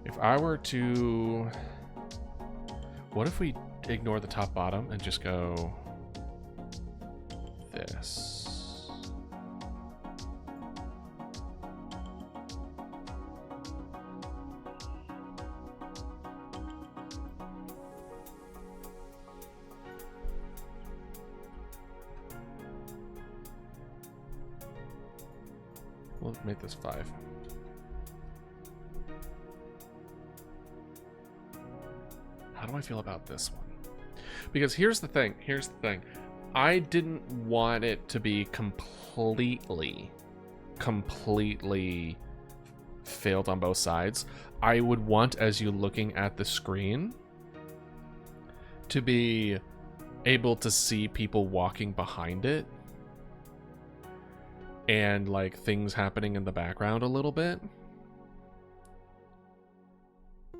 if I were to, what if we ignore the top bottom and just go this? We'll make this 5. How do I feel about this one? Because here's the thing. I didn't want it to be completely failed on both sides. I would want, as you looking at the screen, to be able to see people walking behind it and like things happening in the background a little bit.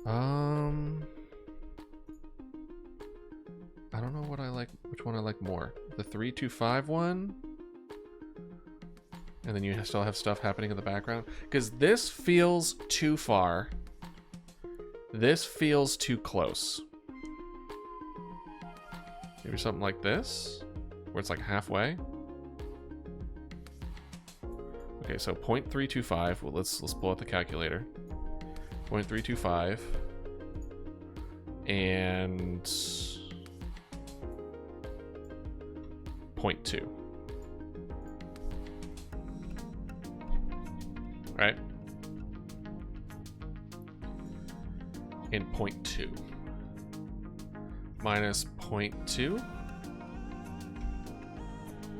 I don't know what I like, which one I like more. The 3-2-5 one? And then you still have stuff happening in the background? Because this feels too far. This feels too close. Maybe something like this, where it's like halfway. Okay, so 0.325. Well, let's pull out the calculator. 0.325 and 0.2. Right? And 0.2 minus 0.2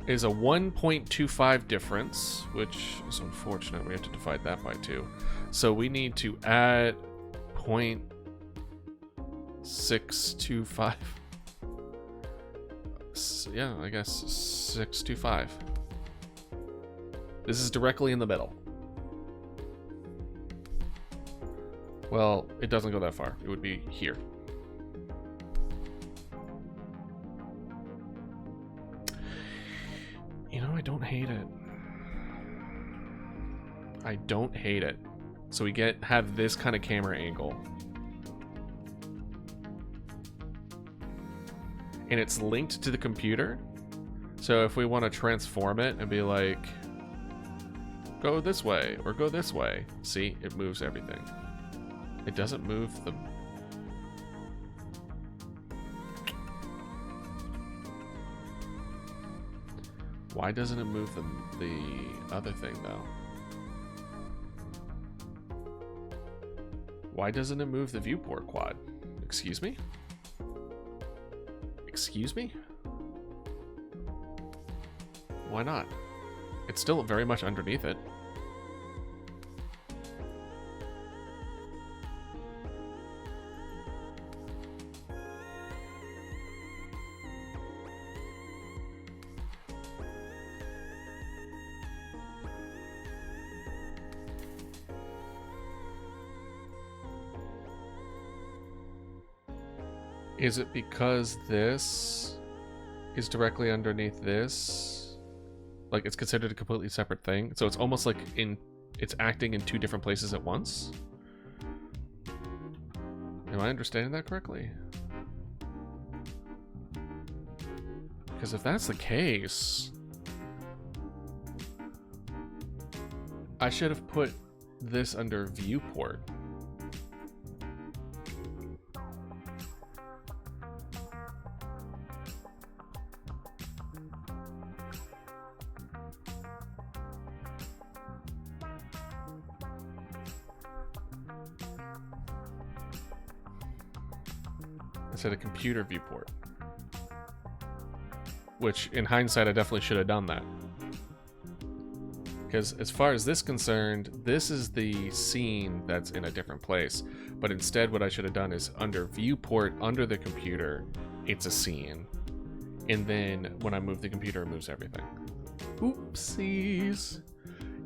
is a 1.25 difference, which is unfortunate. We have to divide that by 2. So we need to add 0.625. Yeah, I guess 625. This is directly in the middle. Well, it doesn't go that far. It would be here. You know, I don't hate it. I don't hate it. So we have this kind of camera angle. And it's linked to the computer. So if we want to transform it and be like, go this way or go this way. See, it moves everything. It doesn't move the... Why doesn't it move the other thing, though? Why doesn't it move the viewport quad? Excuse me? Excuse me? Why not? It's still very much underneath it. Is it because this is directly underneath this? Like it's considered a completely separate thing? So it's almost like it's acting in 2 different places at once? Am I understanding that correctly? Because if that's the case, I should have put this under viewport. Instead of computer viewport. Which, in hindsight, I definitely should have done that. Because as far as this is concerned, this is the scene that's in a different place. But instead, what I should have done is under viewport, under the computer, it's a scene. And then when I move the computer, it moves everything. Oopsies.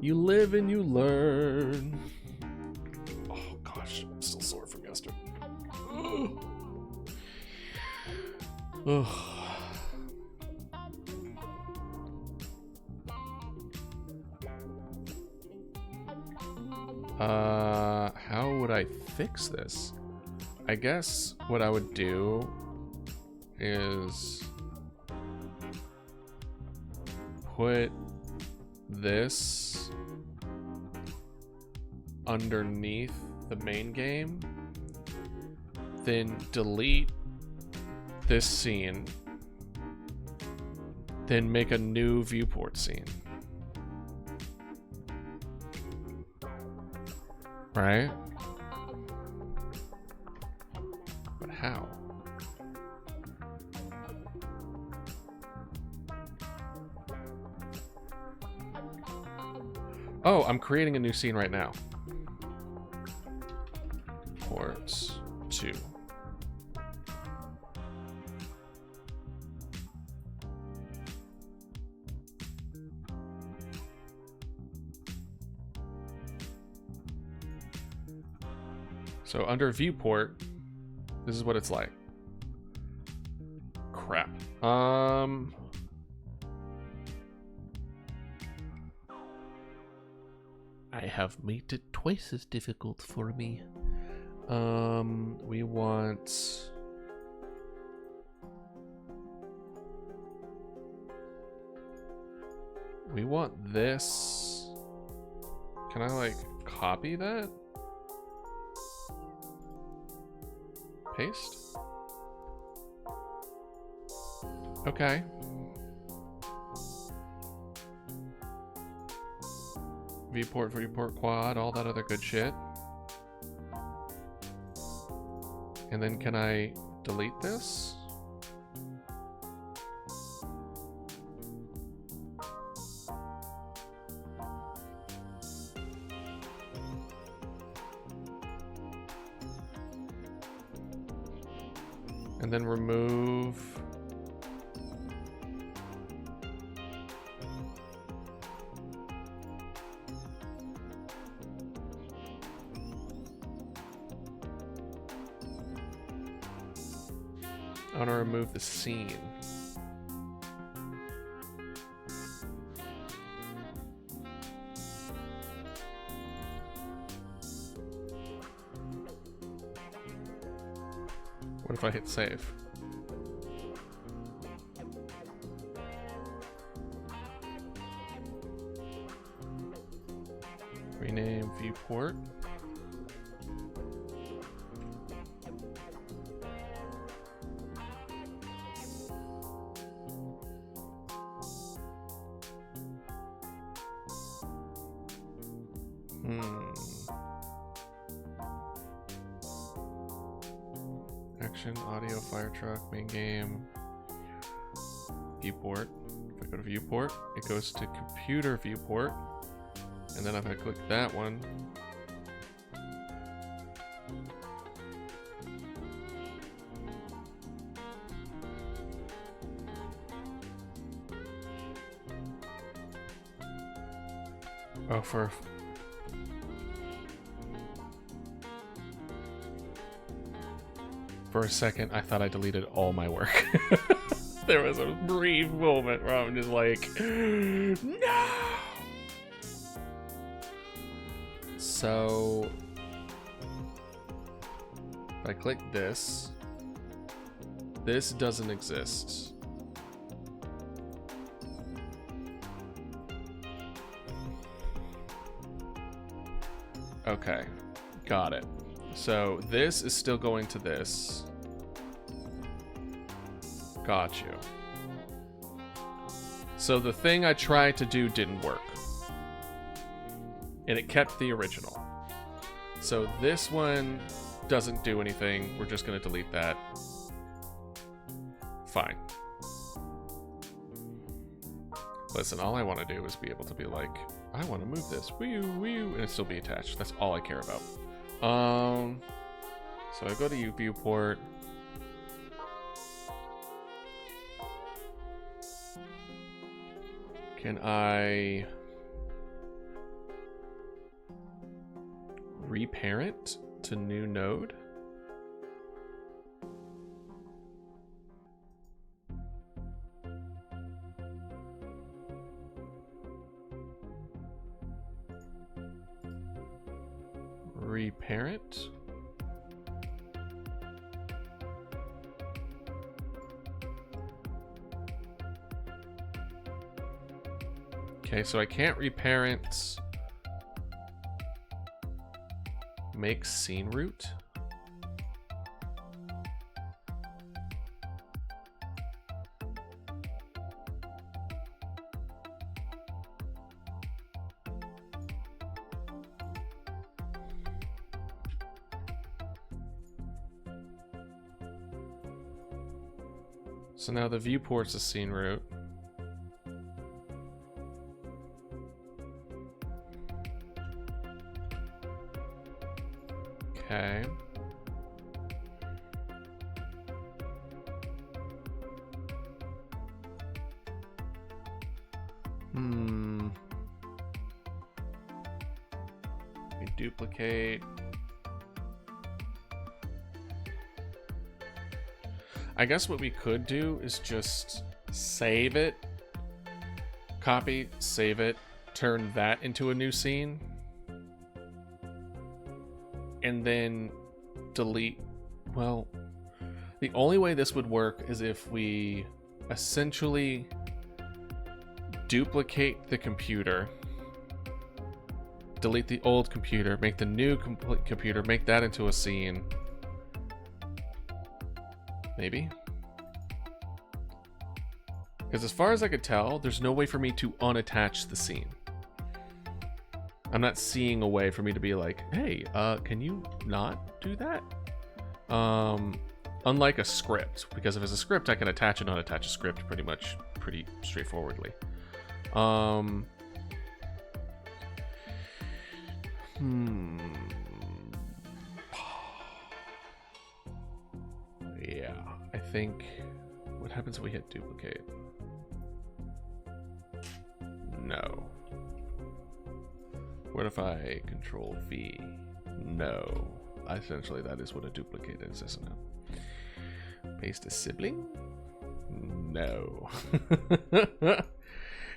You live and you learn. Oh gosh, I'm still sore from yesterday. Ugh. How would I fix this? I guess what I would do is put this underneath the main game, then delete this scene, then make a new viewport scene. Right? But how? Oh, I'm creating a new scene right now. Ports 2. So under viewport, this is what it's like. Crap. I have made it twice as difficult for me. We want... We want this. Can I, like, copy that? Paste? Okay. Viewport, viewport quad, all that other good shit. And then can I delete this? And then remove... I want to remove the scene. What if I hit save? Rename viewport. Action, audio, fire truck, main game, viewport. If I go to viewport, it goes to computer viewport. And then if I click that one, oh, for a second, I thought I deleted all my work. There was a brief moment where I'm just like, no! So, if I click this, this doesn't exist. Okay, got it. So this is still going to this. Got you. So the thing I tried to do didn't work. And it kept the original. So this one doesn't do anything. We're just going to delete that. Fine. Listen, all I want to do is be able to be like, I want to move this. Wee-oo, wee-oo, and it still be attached. That's all I care about. So I go to viewport. Can I reparent to new node? Reparent. Okay, so I can't reparent. Make scene root. So now the viewport's a scene root. Okay. We duplicate. I guess what we could do is just save it, copy, save it, turn that into a new scene, and then delete. Well, the only way this would work is if we essentially duplicate the computer, delete the old computer, make the new computer, make that into a scene. Maybe? Because as far as I could tell, there's no way for me to unattach the scene. I'm not seeing a way for me to be like, hey, can you not do that? Unlike a script, because if it's a script, I can attach and unattach a script pretty straightforwardly. Yeah, I think... What happens if we hit duplicate? No. What if I control V? No. Essentially, that is what a duplicate is, isn't it? Paste a sibling? No.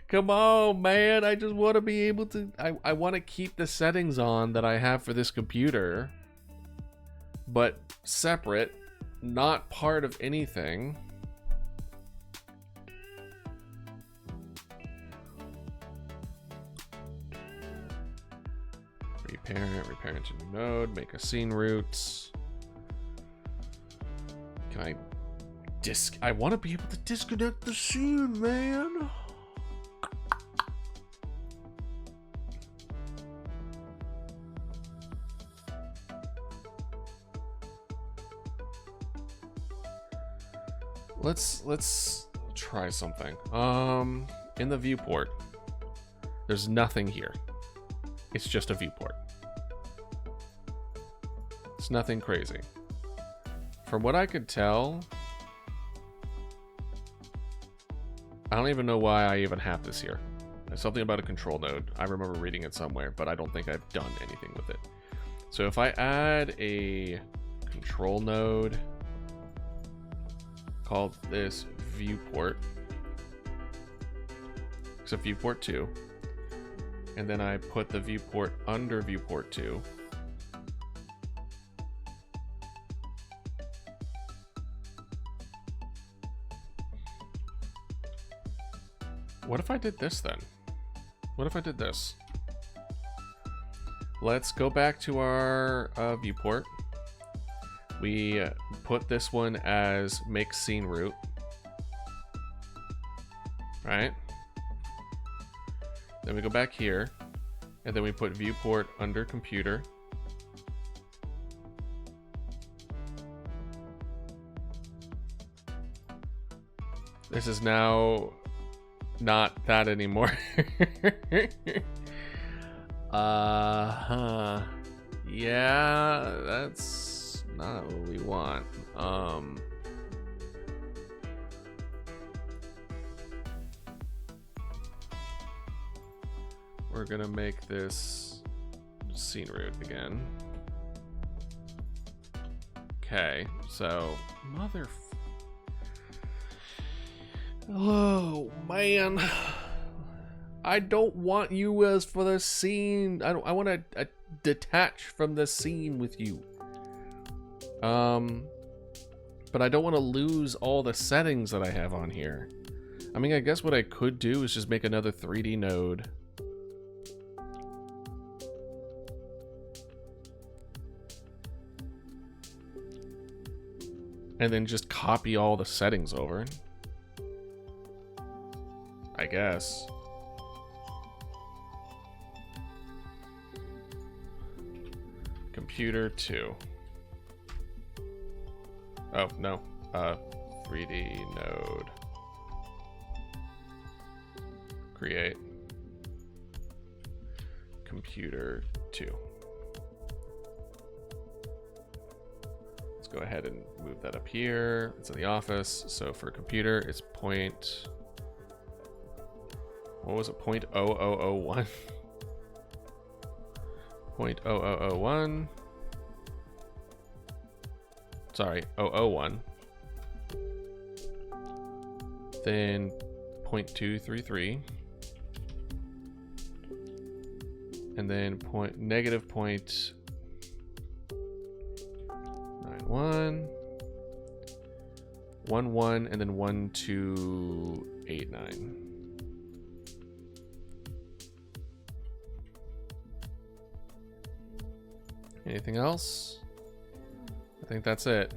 Come on, man. I just want to be able to... I want to keep the settings on that I have for this computer, but separate, not part of anything. Reparent to new node, make a scene root. Can I I want to be able to disconnect the scene, man. Let's try something. In the viewport, there's nothing here. It's just a viewport. It's nothing crazy. From what I could tell, I don't even know why I even have this here. There's something about a control node. I remember reading it somewhere, but I don't think I've done anything with it. So if I add a control node, call this viewport, except viewport 2, and then I put the viewport under viewport 2. What if I did this then? What if I did this? Let's go back to our viewport. We put this one as make scene root. Right? Then we go back here, and then we put viewport under computer. This is now not that anymore. Yeah, that's not what we want. We're gonna make this scene root again. Okay, so oh man, I don't want you as for the scene. I want to detach from the scene with you. But I don't want to lose all the settings that I have on here. I mean, I guess what I could do is just make another 3D node. And then just copy all the settings over. I guess. Computer 2. Oh, no. 3D node. Create. Computer 2. go ahead and move that up here. It's in the office. So for a computer, it's point. What was it? 0.0001. 0.0001. Sorry, 001. Then 0.233. And then negative 0.91. 11 and then 1289. Anything else? I think that's it.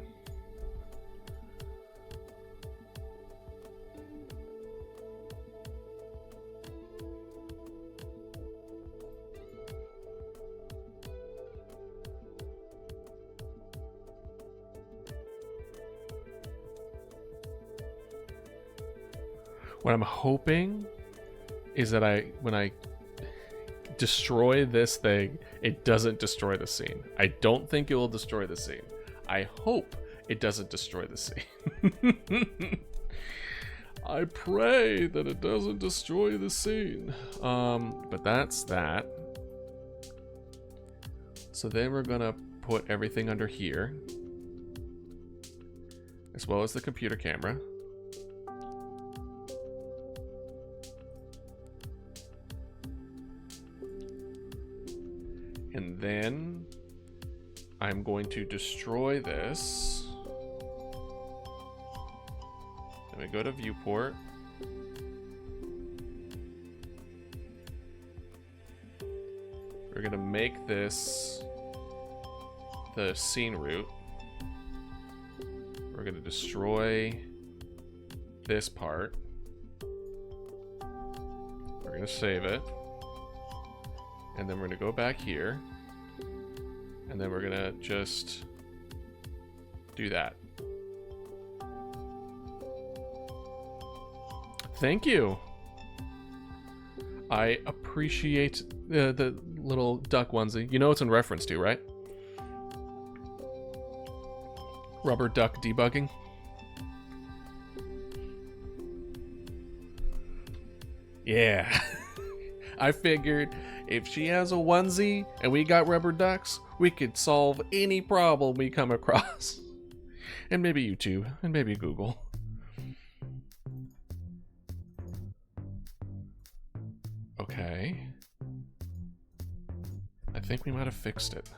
What I'm hoping is that when I destroy this thing, it doesn't destroy the scene. I don't think it will destroy the scene. I hope it doesn't destroy the scene. I pray that it doesn't destroy the scene. But that's that. So then we're gonna put everything under here, as well as the computer camera. And then I'm going to destroy this. Then we go to viewport. We're going to make this the scene root. We're going to destroy this part. We're going to save it. And then we're going to go back here. And then we're going to just do that. Thank you. I appreciate the little duck onesie. You know it's in reference to, right? Rubber duck debugging. Yeah. I figured if she has a onesie and we got rubber ducks, we could solve any problem we come across. And maybe YouTube, and maybe Google. Okay. I think we might have fixed it.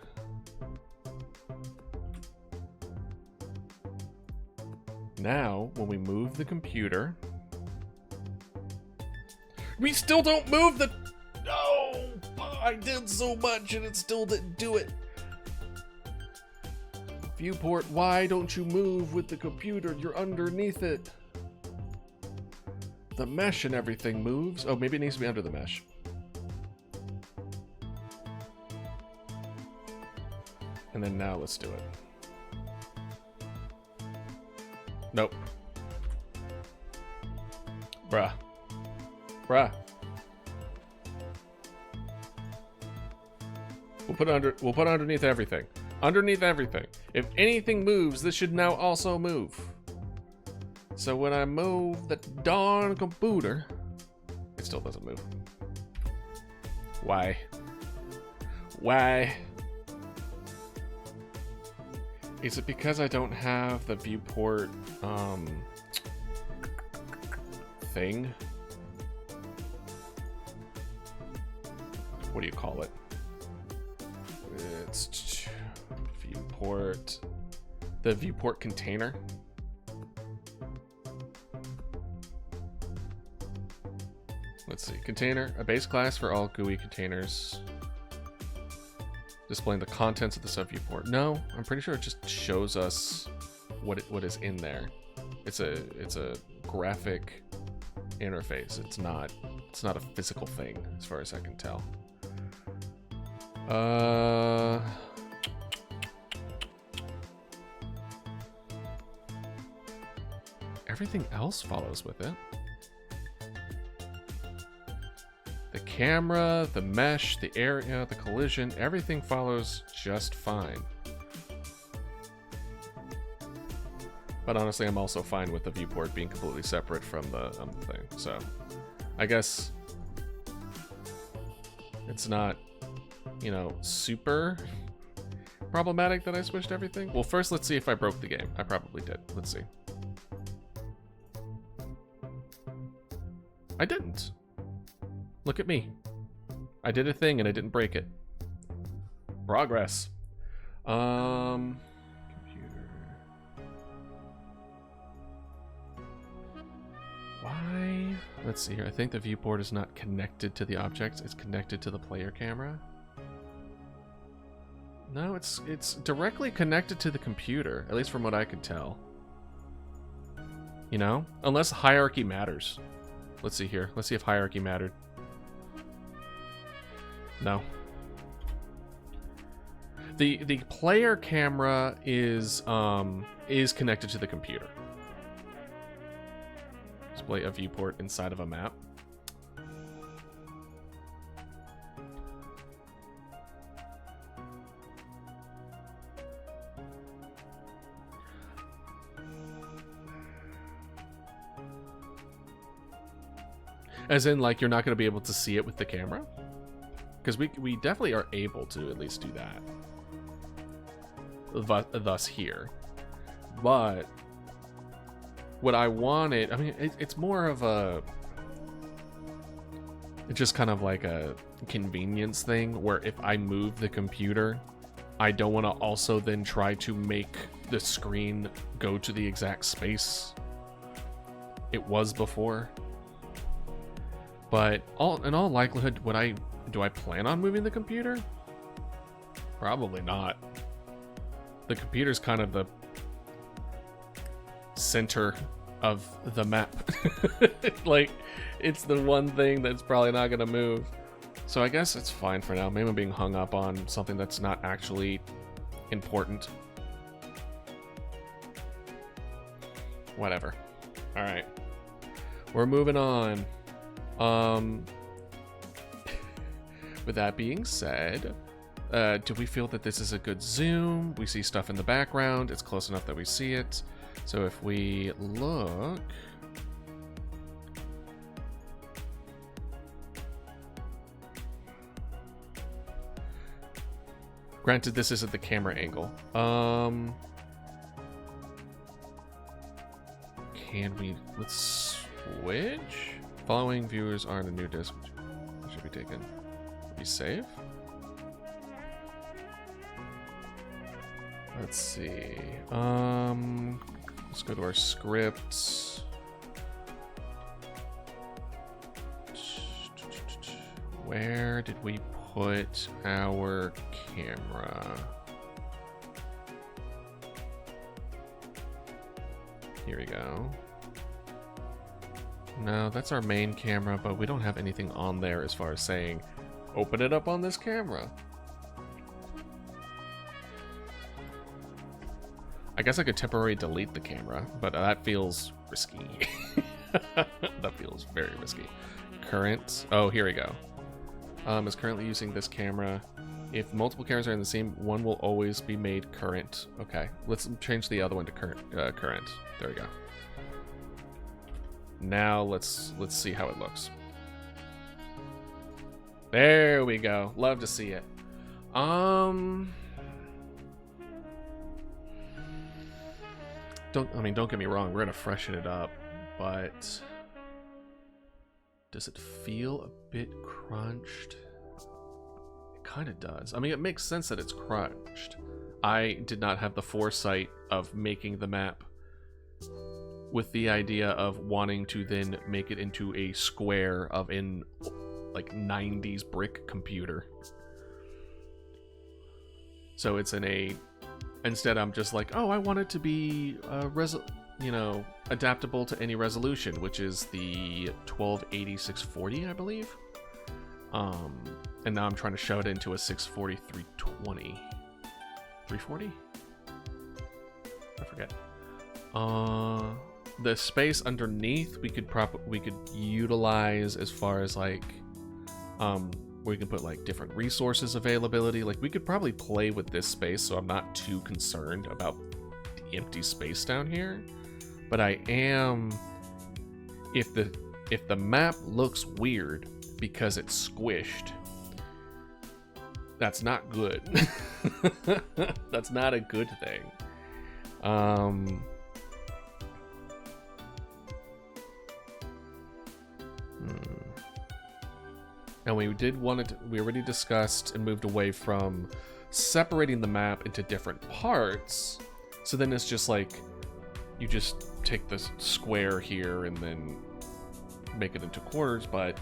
Now, when we move the computer, we still don't move the... No! I did so much and it still didn't do it. Viewport, why don't you move with the computer? You're underneath it. The mesh and everything moves. Oh, maybe it needs to be under the mesh. And then now let's do it. Nope. Bruh. Bruh. We'll put it underneath everything. Underneath everything. If anything moves, this should now also move. So when I move the darn computer, it still doesn't move. Why? Why? Is it because I don't have the viewport thing? What do you call it? It's viewport. The viewport container. Let's see. Container, a base class for all GUI containers. Displaying the contents of the sub-viewport. No, I'm pretty sure it just shows us what is in there. It's a graphic interface. It's not a physical thing as far as I can tell. Everything else follows with it. The camera, the mesh, the area, the collision, everything follows just fine. But honestly, I'm also fine with the viewport being completely separate from the thing. So I guess it's not, you know, super problematic that I switched everything. Well, first, let's see if I broke the game. I probably did. Let's see. I didn't. Look at me. I did a thing and I didn't break it. Progress. Computer. Why? Let's see here. I think the viewport is not connected to the object. It's connected to the player camera. No, it's directly connected to the computer, at least from what I could tell. You know? Unless hierarchy matters. Let's see here. Let's see if hierarchy mattered. No. The player camera is connected to the computer. Display a viewport inside of a map. As in, like, you're not going to be able to see it with the camera? Because we definitely are able to at least do that. Thus here. But what I wanted, I mean, it's more of a... It's just kind of like a convenience thing, where if I move the computer, I don't want to also then try to make the screen go to the exact space it was before. But in all likelihood, do I plan on moving the computer? Probably not. The computer's kind of the center of the map. Like, it's the one thing that's probably not gonna move. So I guess it's fine for now. Maybe I'm being hung up on something that's not actually important. Whatever. Alright. We're moving on. With that being said, do we feel that this is a good zoom? We see stuff in the background. It's close enough that we see it. So if we look... Granted, this isn't the camera angle. Can we... Let's switch? Following viewers are on a new disc. Which should be taken. We save? Let's see. Let's go to our scripts. Where did we put our camera? Here we go. No, that's our main camera, but we don't have anything on there as far as saying, open it up on this camera. I guess I could temporarily delete the camera, but that feels risky. That feels very risky. Current. Oh, here we go. Is currently using this camera. If multiple cameras are in the same, one will always be made current. Okay, let's change the other one to current. There we go. Now let's see how it looks. There we go. Love to see it. Don't get me wrong, we're gonna freshen it up, but does it feel a bit crunched? It kind of does. I mean, it makes sense that it's crunched. I did not have the foresight of making the map with the idea of wanting to then make it into a square of in like 90s brick computer. So it's in a... Instead, I'm just like, oh, I want it to be adaptable to any resolution, which is the 1280-640, I believe. And now I'm trying to shove it into a 640-320. 340? I forget. The space underneath we could utilize as far as like where you can put like different resources availability. Like we could probably play with this space, so I'm not too concerned about empty space down here, but I am, if the map looks weird because it's squished, that's not good. That's not a good thing. And we already discussed and moved away from separating the map into different parts. So then it's just like, you just take this square here and then make it into quarters, but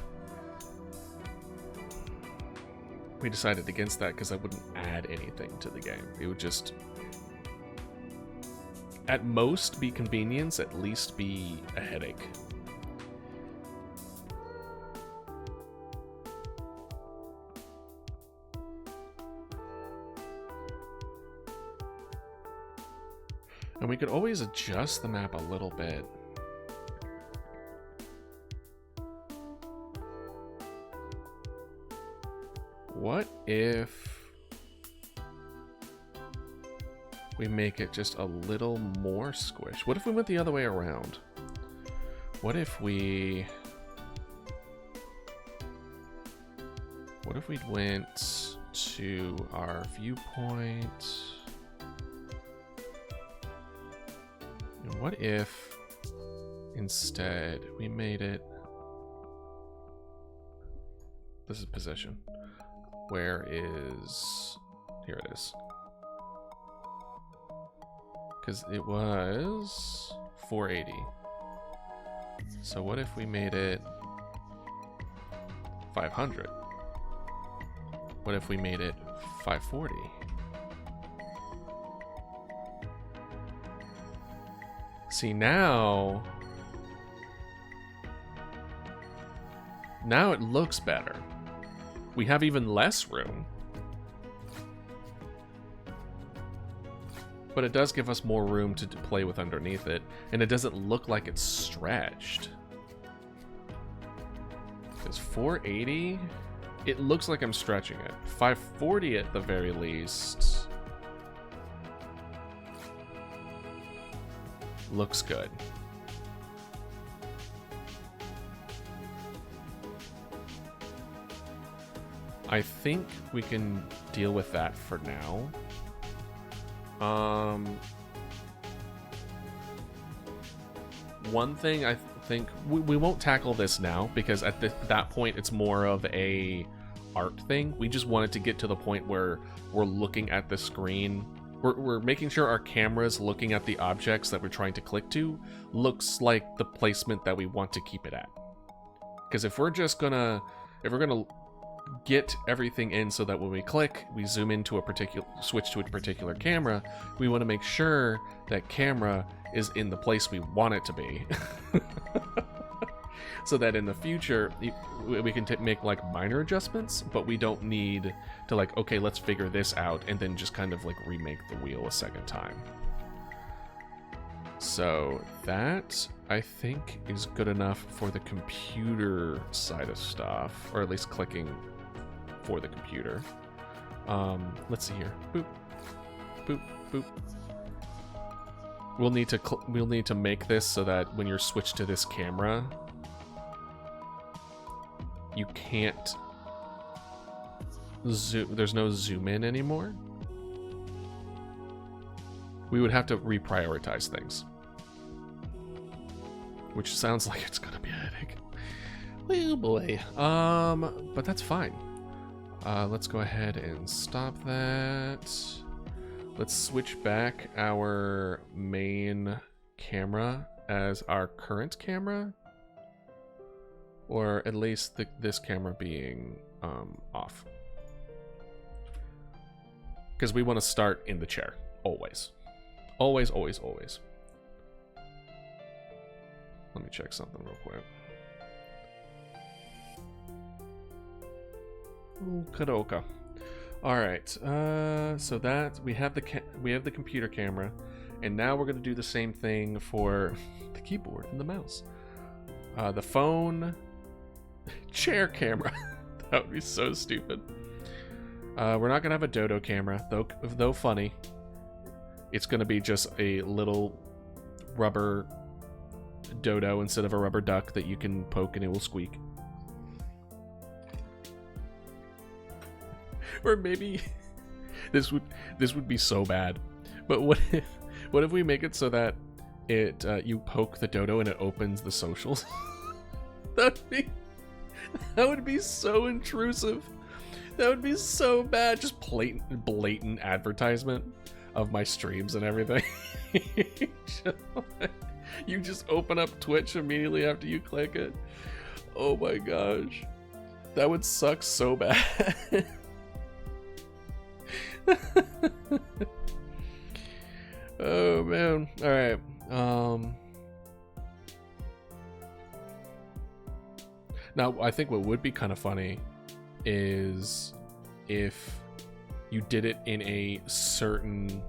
we decided against that because that wouldn't add anything to the game. It would just, at most, be convenience, at least be a headache. And we could always adjust the map a little bit. What if we make it just a little more squish? What if we went the other way around? What if we went to our viewpoint? And what if instead we made it, this is position. Where is, here it is. Because it was 480. So what if we made it 500? What if we made it 540? See, now it looks better. We have even less room. But it does give us more room to play with underneath it, and it doesn't look like it's stretched. Because 480, it looks like I'm stretching it. 540 at the very least looks good. I think we can deal with that for now. One thing I think we won't tackle this now because at that point it's more of a art thing. We just wanted to get to the point where we're looking at the screen. We're making sure our camera's looking at the objects that we're trying to click to looks like the placement that we want to keep it at. Because if we're gonna get everything in so that when we click, we zoom into a particular, switch to a particular camera, we want to make sure that camera is in the place we want it to be. So that in the future, we can make like minor adjustments, but we don't need to like, okay, let's figure this out and then just kind of like remake the wheel a second time. So that, I think, is good enough for the computer side of stuff, or at least clicking for the computer. Let's see here. Boop, boop, boop. We'll need to make this so that when you're switched to this camera, you can't zoom. There's no zoom in anymore. We would have to reprioritize things, which sounds like it's gonna be a headache. Oh boy. But that's fine. Let's go ahead and stop that. Let's switch back our main camera as our current camera, or at least this camera being off, because we want to start in the chair always. Always, always, always. Let me check something real quick. Ooh, Kadoka. All right. So that we have the computer camera, and now we're gonna do the same thing for the keyboard and the mouse. The phone, chair camera. That would be so stupid. We're not gonna have a dodo camera, though funny. It's going to be just a little rubber dodo instead of a rubber duck that you can poke and it will squeak. Or maybe this would be so bad. But what if we make it so that it you poke the dodo and it opens the socials? that would be so intrusive. That would be so bad. Just blatant advertisement of my streams and everything. You just open up Twitch immediately after you click it. Oh my gosh. That would suck so bad. Oh man. Alright. Now I think what would be kind of funny is if you did it in a certain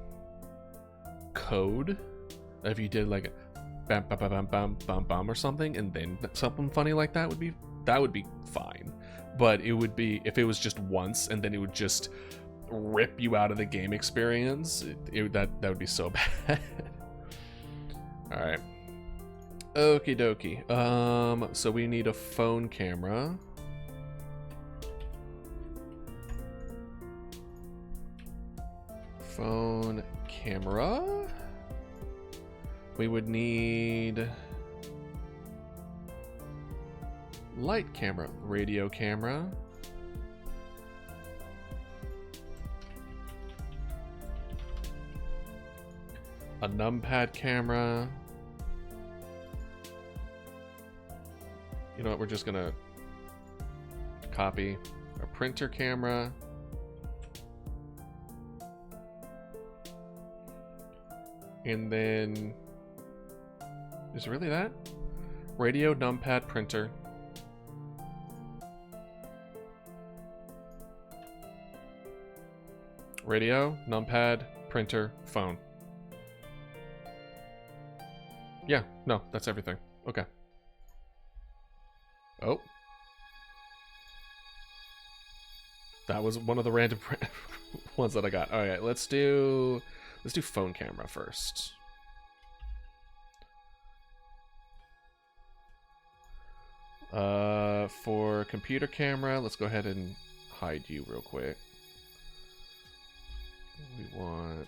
code. If you did like bam bam bam bam bam bam or something, and then something funny like that would be fine. But it would be if it was just once and then it would just rip you out of the game experience. That would be so bad. All right. Okie dokie. So we need a phone camera. Phone camera. We would need light camera, radio camera. A numpad camera. You know what, we're just gonna copy a printer camera. And then, is it really that? Radio, numpad, printer. Radio, numpad, printer, phone. Yeah, no, that's everything. Okay. Oh. That was one of the random ones that I got. All right, let's do phone camera first. For computer camera, let's go ahead and hide you real quick. We want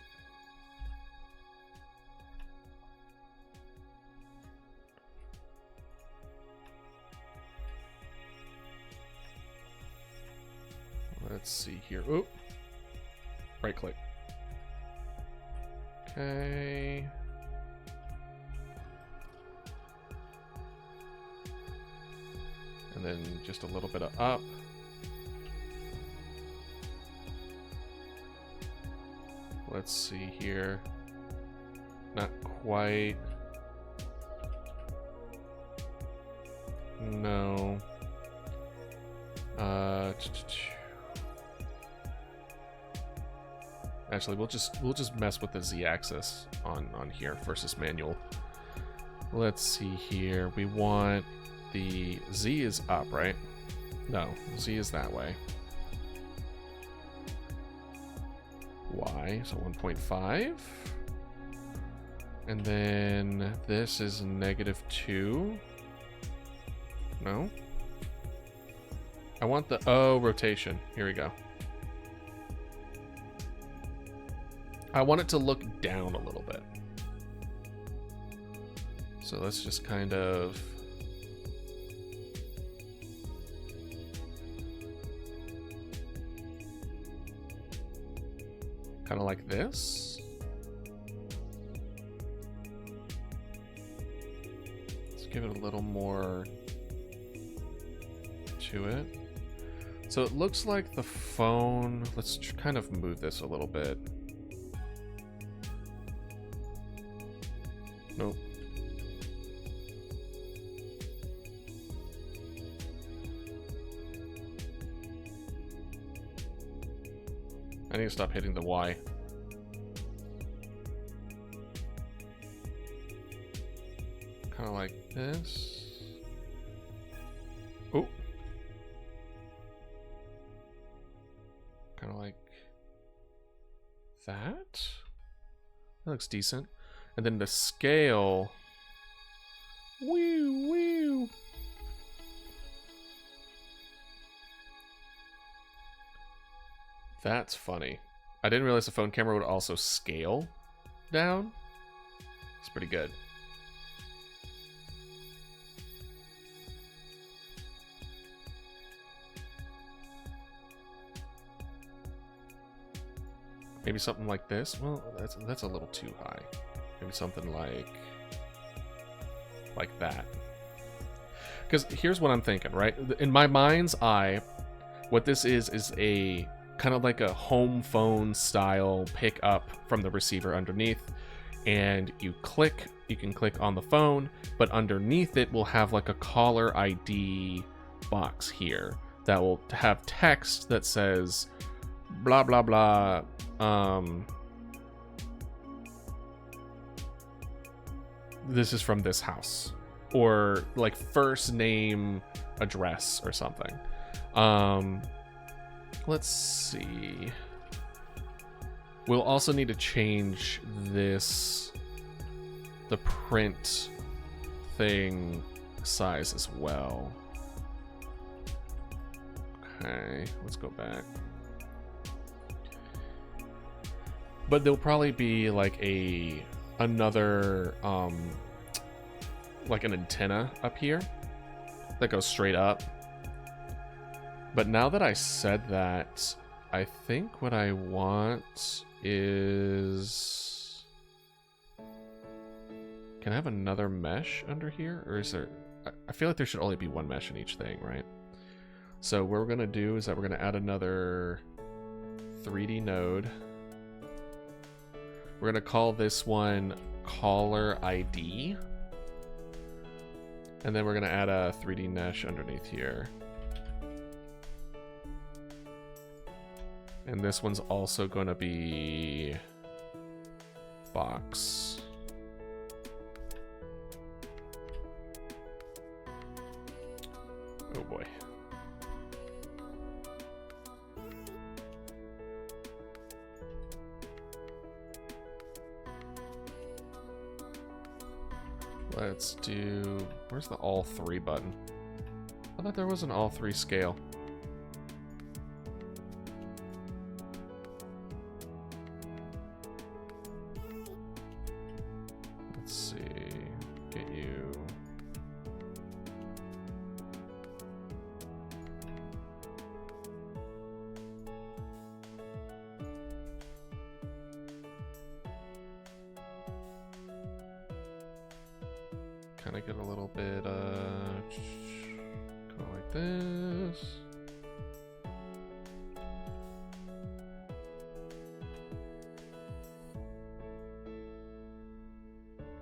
let's see here. Oh, right click. Okay. And then just a little bit of up. Let's see here. Not quite. No. Actually, we'll just mess with the Z-axis on here versus manual. Let's see here. We want the Z is up, right? No, Z is that way. Y, so 1.5. And then this is -2. No. I want the rotation. Here we go. I want it to look down a little bit. So let's just kind of like this. Let's give it a little more to it. So it looks like the phone, let's kind of move this a little bit. Nope. I need to stop hitting the Y. Kind of like this. Oh. Kind of like that. That looks decent. And then the scale. Woo, woo. That's funny. I didn't realize the phone camera would also scale down. It's pretty good. Maybe something like this. Well, that's a little too high. Maybe something like that. Because here's what I'm thinking, right? In my mind's eye, what this is a kind of like a home phone style pick up from the receiver underneath, and you can click on the phone, but underneath it will have like a caller ID box here that will have text that says blah blah blah. This is from this house, or like first name, address, or something. Let's see. We'll also need to change this, the print thing size as well. Okay, let's go back. But there'll probably be like another like an antenna up here that goes straight up. But now that I said that, I think what I want is, can I have another mesh under here? Or is there, I feel like there should only be one mesh in each thing, right? So what we're gonna do is that we're gonna add another 3D node. We're gonna call this one caller ID. And then we're gonna add a 3D mesh underneath here. And this one's also gonna be box. Oh boy. Let's do, where's the all three button? I thought there was an all three scale. Let's see, get you. Kind of get a little bit, kind of like this.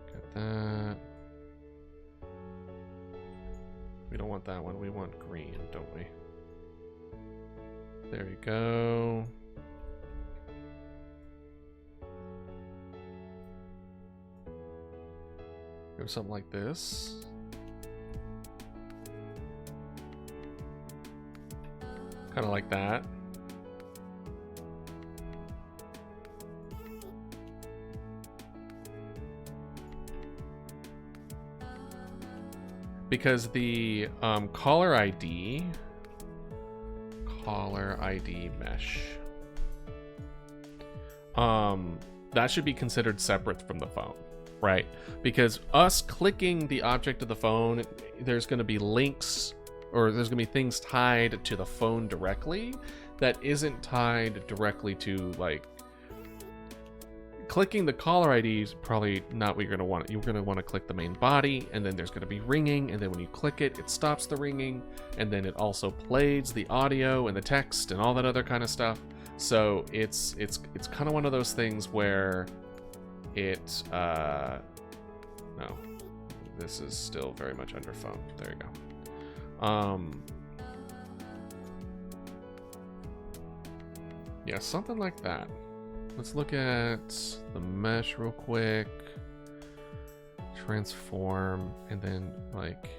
Get that. We don't want that one. We want green, don't we? There you go. Go something like this. Kind of like that. Because the caller ID mesh, that should be considered separate from the phone. Right, because us clicking the object of the phone, there's going to be links, or there's going to be things tied to the phone directly that isn't tied directly to, like, clicking the caller ID is probably not what you're going to want. You're going to want to click the main body, and then there's going to be ringing, and then when you click it, it stops the ringing, and then it also plays the audio and the text and all that other kind of stuff. So it's kind of one of those things where it no, this is still very much under phone. There you go. Yeah, something like that. Let's look at the mesh real quick. Transform, and then like,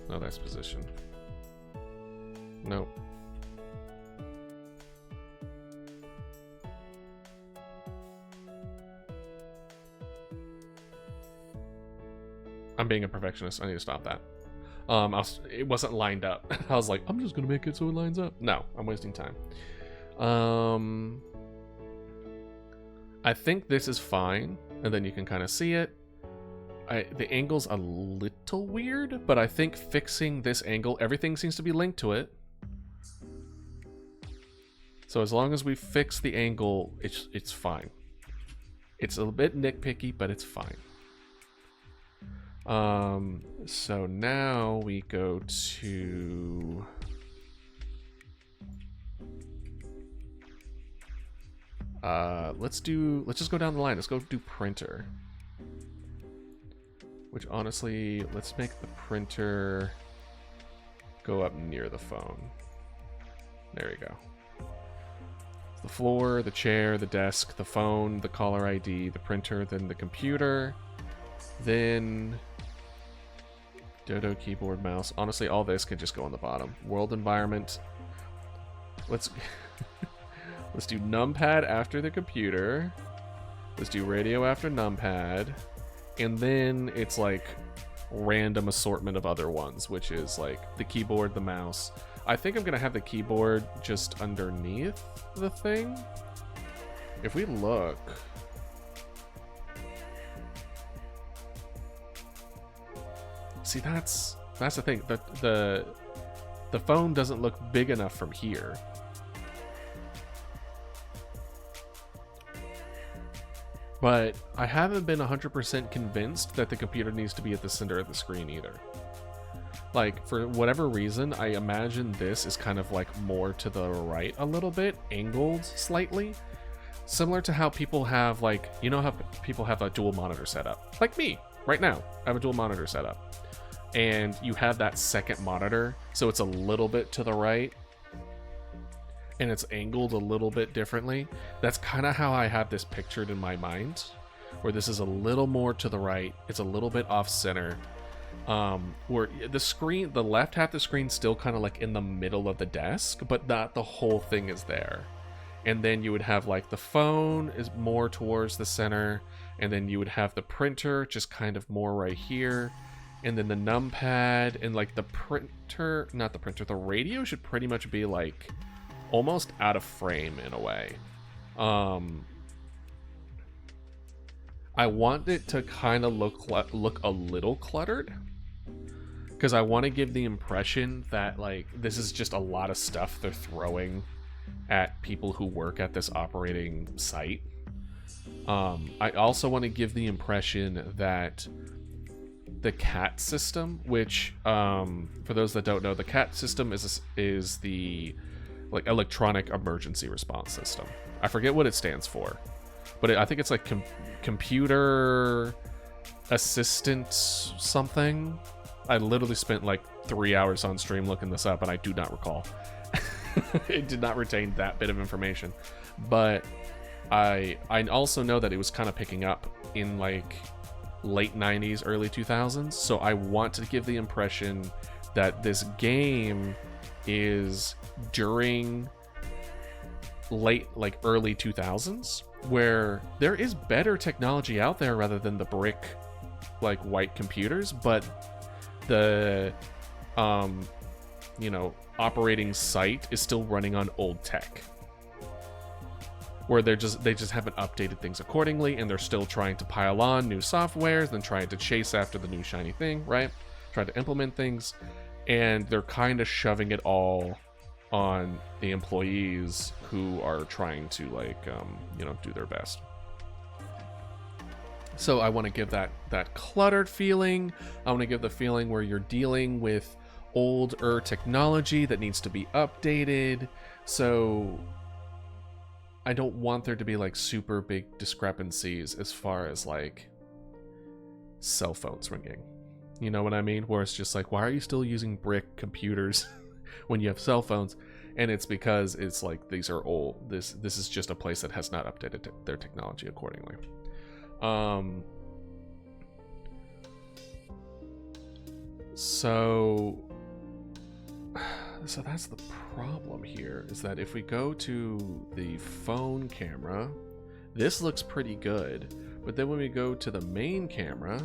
no, that's position. Nope. I'm being a perfectionist. I need to stop that. It wasn't lined up. I was like, I'm just gonna make it so it lines up. No, I'm wasting time. I think this is fine, and then you can kind of see it. The angle's a little weird, but I think fixing this angle, everything seems to be linked to it. So as long as we fix the angle, it's fine. It's a bit nitpicky, but it's fine. So now we go to let's just go down the line. Let's go do printer. Which honestly, let's make the printer go up near the phone. There we go. The floor, the chair, the desk, the phone, the caller ID, the printer, then the computer, then Dodo, keyboard, mouse. Honestly, all this could just go on the bottom. World environment. Let's let's do numpad after the computer. Let's do radio after numpad. And then it's like random assortment of other ones, which is like the keyboard, the mouse. I think I'm gonna have the keyboard just underneath the thing. If we look, see, that's the thing. The phone doesn't look big enough from here. But I haven't been 100% convinced that the computer needs to be at the center of the screen either. Like, for whatever reason, I imagine this is kind of like more to the right a little bit, angled slightly. Similar to how people have, like, you know how people have a dual monitor setup? Like me, right now, I have a dual monitor setup. And you have that second monitor, so it's a little bit to the right. And it's angled a little bit differently. That's kind of how I have this pictured in my mind, where this is a little more to the right. It's a little bit off center. Where the screen, the left half of the screen still kind of like in the middle of the desk, but not the whole thing is there. And then you would have like the phone is more towards the center, and then you would have the printer just kind of more right here, and then the numpad, and like the printer, not the printer, the radio should pretty much be like almost out of frame in a way. I want it to kind of look a little cluttered, because I want to give the impression that like this is just a lot of stuff they're throwing at people who work at this operating site. I also want to give the impression that the CAT system, which for those that don't know, the CAT system is the like electronic emergency response system. I forget what it stands for, but I think it's like computer assistant something. I literally spent like 3 hours on stream looking this up, and I do not recall. It did not retain that bit of information, but I also know that it was kind of picking up in like late 90s, early 2000s. So I want to give the impression that this game is during late, like early 2000s, where there is better technology out there rather than the brick, like white computers, but the you know, operating site is still running on old tech, where they just haven't updated things accordingly, and they're still trying to pile on new softwares, then trying to chase after the new shiny thing, right? Trying to implement things, and they're kind of shoving it all on the employees who are trying to like you know, do their best. So I want to give that cluttered feeling. I want to give the feeling where you're dealing with older technology that needs to be updated. So I don't want there to be like super big discrepancies as far as like cell phones ringing. You know what I mean? Where it's just like, why are you still using brick computers when you have cell phones? And it's because it's like, these are old. This is just a place that has not updated their technology accordingly. So that's the problem here, is that if we go to the phone camera, this looks pretty good, but then when we go to the main camera,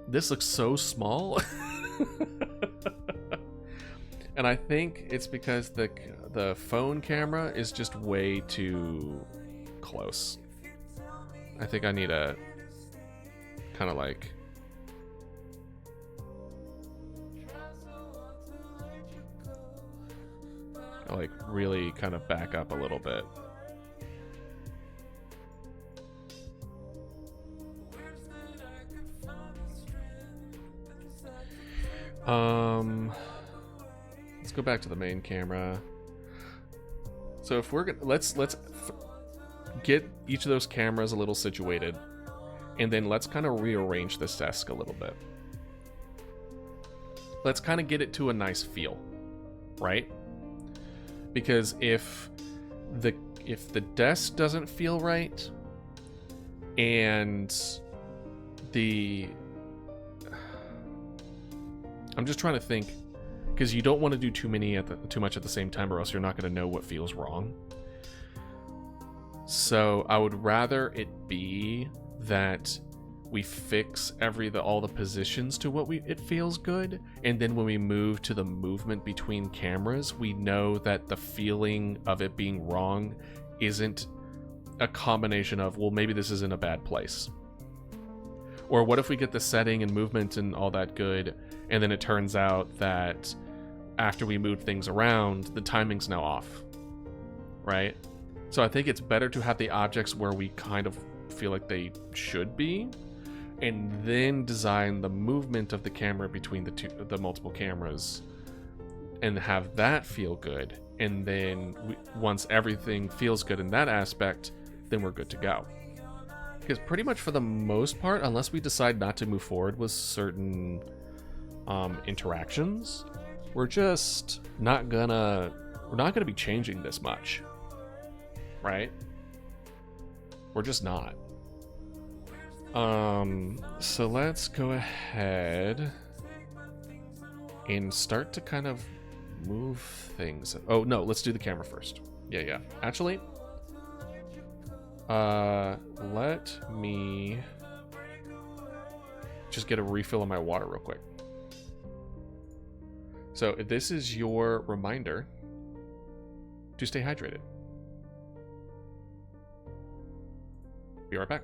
This looks so small. And I think it's because the phone camera is just way too close. I think I need a kind of like really kind of back up a little bit. Let's go back to the main camera. So if we're gonna let's get each of those cameras a little situated, and then let's kind of rearrange this desk a little bit. Let's kind of get it to a nice feel, right? Because if the desk doesn't feel right, and I'm just trying to think, because you don't want to do too much at the same time, or else you're not going to know what feels wrong. So I would rather it be that we fix all the positions to what it feels good, and then when we move to the movement between cameras, we know that the feeling of it being wrong isn't a combination of, well, maybe this is in a bad place. Or what if we get the setting and movement and all that good, and then it turns out that after we move things around, the timing's now off, right? So I think it's better to have the objects where we kind of feel like they should be, and then design the movement of the camera between the multiple cameras, and have that feel good. And then once everything feels good in that aspect, then we're good to go. Because pretty much for the most part, unless we decide not to move forward with certain interactions, we're just not gonna be changing this much, right? We're just not. So let's go ahead and start to kind of move things. Oh no, let's do the camera first. Yeah. Actually, let me just get a refill of my water real quick. So this is your reminder to stay hydrated. Be right back.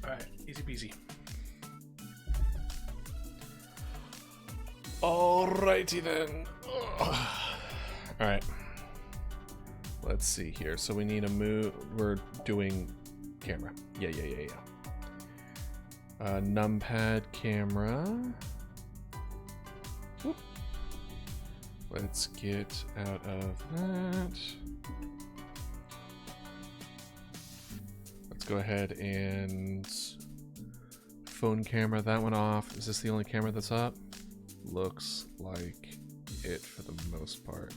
Alright, easy peasy. Alrighty then. Alright. Let's see here. So we need to move. We're doing camera. Yeah. Numpad camera. Whoop. Let's get out of that. Go ahead and phone camera that one off. Is this the only camera that's up? Looks like it for the most part.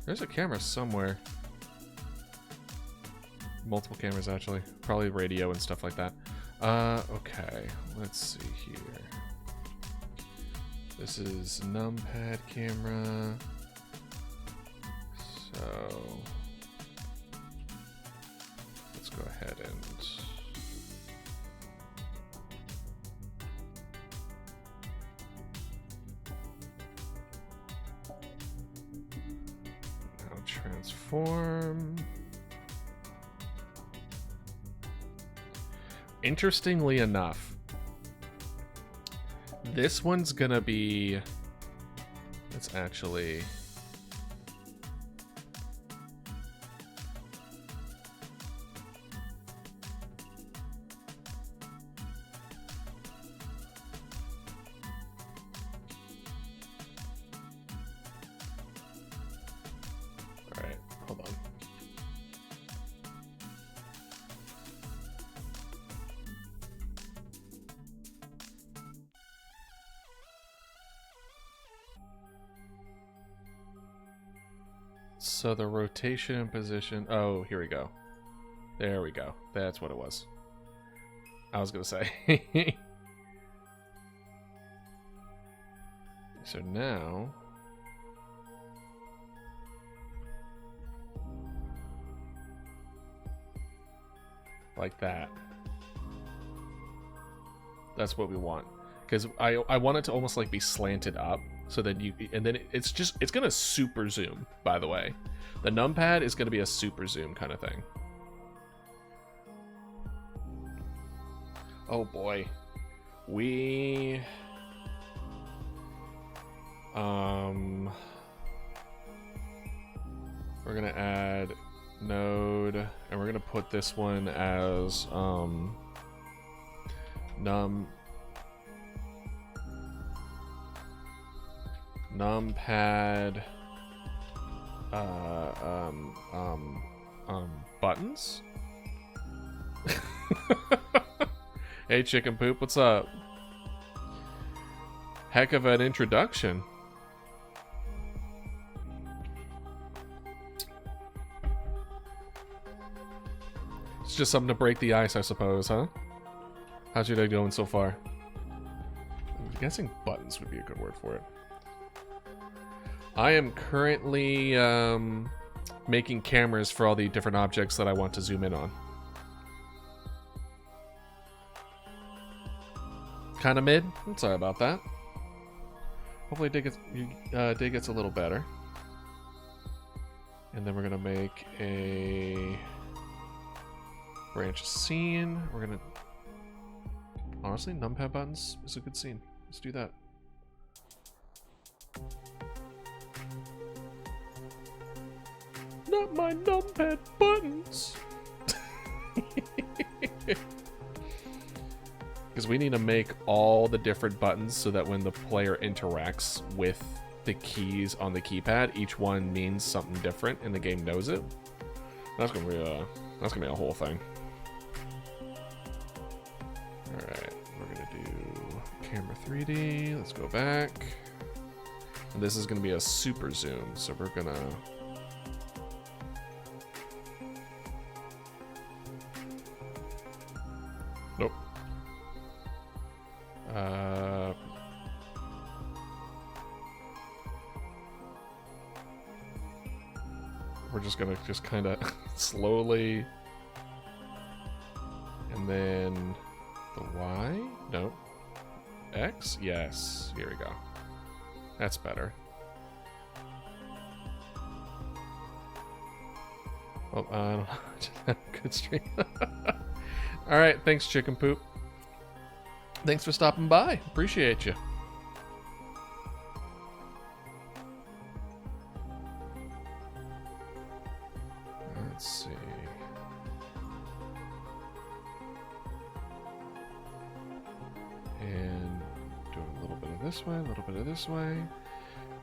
There's a camera somewhere. Multiple cameras actually. Probably radio and stuff like that. Okay, let's see here. This is numpad camera. So go ahead and Transform. Interestingly enough, this one's gonna be... Let's actually... Alright, hold on. So the rotation and position... Oh, here we go. There we go. That's what it was. I was going to say. So now... Like that. That's what we want. Because I want it to almost like be slanted up. So that you, and then it's gonna super zoom, by the way. The numpad is gonna be a super zoom kind of thing. Oh boy. We're gonna add node, and we're gonna put this one as numpad buttons. Hey chicken poop, what's up? Heck of an introduction. It's just something to break the ice, I suppose, huh? How's your day going so far? I'm guessing buttons would be a good word for it. I am currently making cameras for all the different objects that I want to zoom in on. Kind of mid. I'm sorry about that. Hopefully day gets a little better. And then we're gonna make a branch scene. We're gonna... Honestly, numpad buttons is a good scene. Let's do that. Not my numpad buttons! Because we need to make all the different buttons so that when the player interacts with the keys on the keypad, each one means something different and the game knows it. That's gonna be a whole thing. Alright, we're gonna do camera 3D. Let's go back. And this is gonna be a super zoom, so we're gonna... Nope. We're just gonna kind of slowly, and then the Y? No. X? Yes. Here we go. That's better. Oh, I don't know. Good stream. Alright, thanks, chicken poop. Thanks for stopping by. Appreciate you. Let's see. And doing a little bit of this way, a little bit of this way.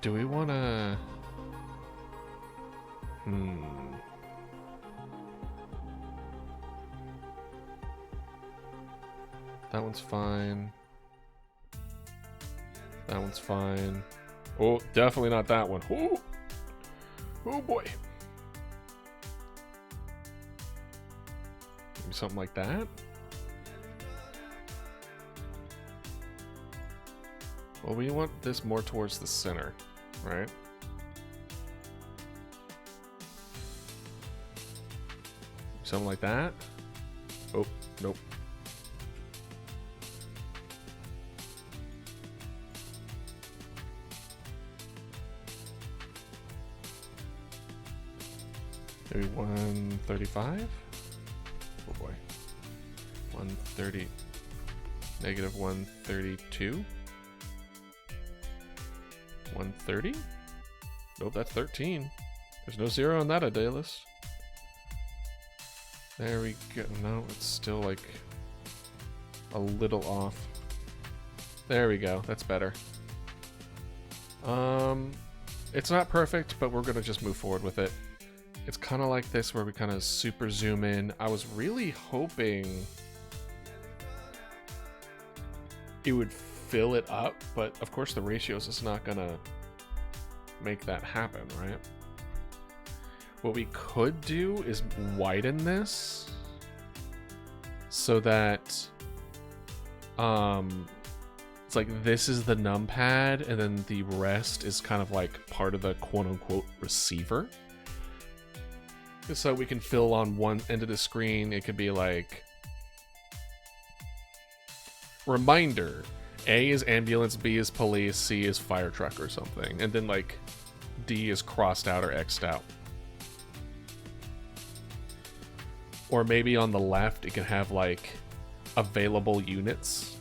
Do we want to... That one's fine. That one's fine. Oh, definitely not that one. Oh, oh boy. Maybe something like that. Well, we want this more towards the center, right? Something like that. Oh, nope. Maybe 135? Oh boy. 130. Negative 132? 130? Nope, that's 13. There's no 0 on that Adelis. There we go. No, it's still like a little off. There we go. That's better. It's not perfect, but we're gonna just move forward with it. It's kind of like this where we kind of super zoom in. I was really hoping it would fill it up, but of course the ratios is not gonna make that happen, right? What we could do is widen this so that it's like this is the numpad and then the rest is kind of like part of the quote-unquote receiver. So we can fill on one end of the screen. It could be like reminder, A is ambulance, B is police, C is fire truck or something, and then like D is crossed out or X'd out. Or maybe on the left it can have like available units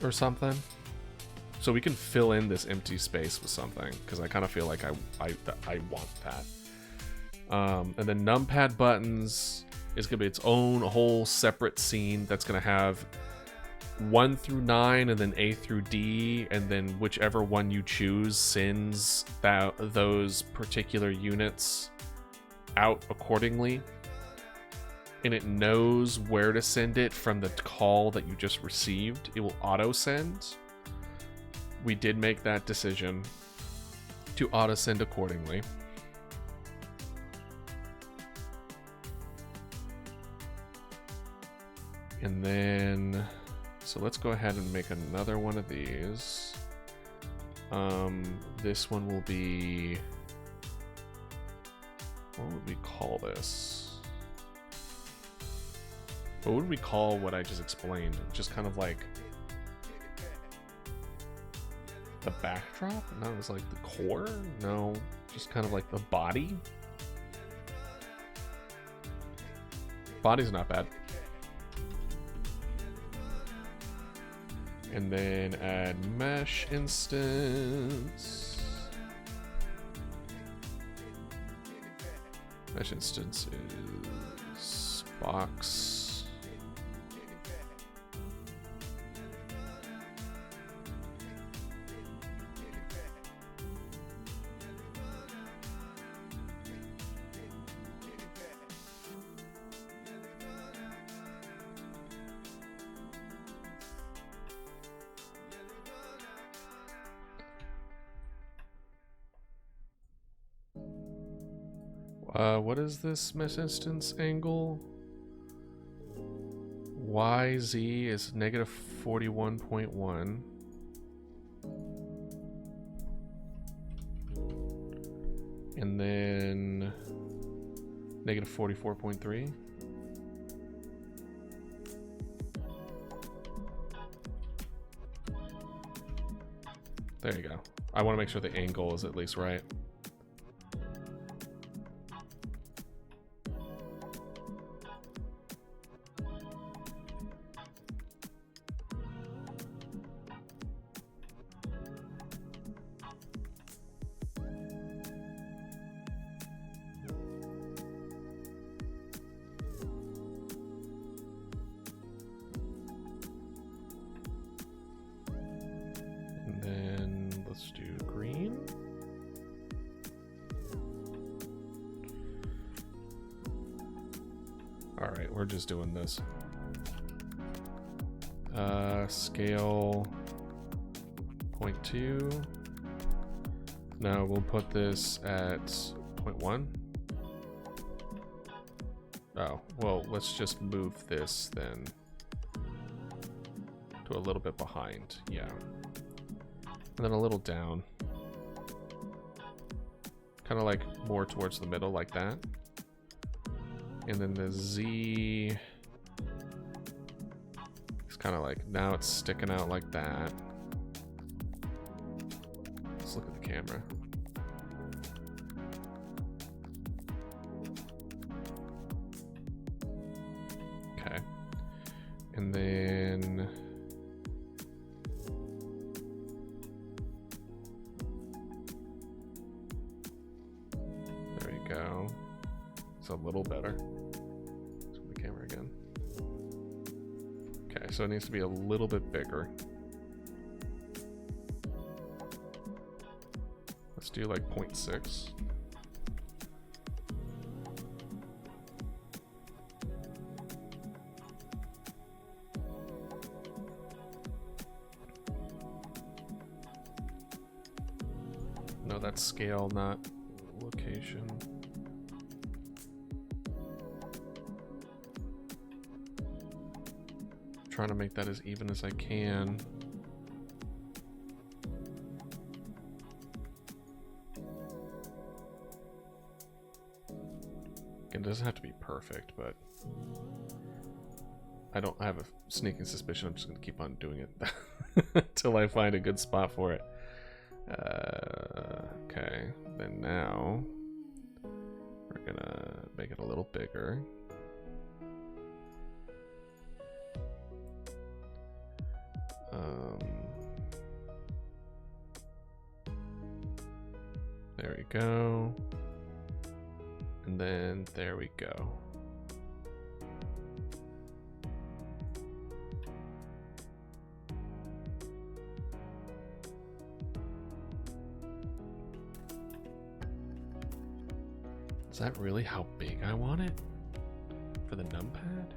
or something. So we can fill in this empty space with something, because I kind of feel like I want that. And then numpad buttons is going to be its own whole separate scene that's going to have 1 through 9 and then A through D, and then whichever one you choose sends those particular units out accordingly. And it knows where to send it from the call that you just received. It will auto send. We did make that decision to auto send accordingly. And then, so let's go ahead and make another one of these. This one will be, what would we call this? What would we call what I just explained? Just kind of like the backdrop? No, it was like the core? No, just kind of like the body. Body's not bad. And then add mesh instance. Mesh instance is box. What is this mesh instance angle? YZ is negative 41.1. And then negative 44.3. There you go. I want to make sure the angle is at least right. Alright, we're just doing this. Scale 0.2. No, we'll put this at 0.1. Oh, well, let's just move this then to a little bit behind. Yeah. And then a little down. Kind of like more towards the middle, like that. And then the Z is kind of like, now it's sticking out like that. Let's look at the camera. And then there you go. It's a little better. Zoom the camera again. Okay, so it needs to be a little bit bigger. Let's do like 0.6. No, that's scale, not location. Trying to make that as even as I can. It doesn't have to be perfect, but I have a sneaking suspicion I'm just going to keep on doing it until I find a good spot for it. Okay, then now we're gonna make it a little bigger. There we go. And then there we go. Is that really how big I want it for the numpad?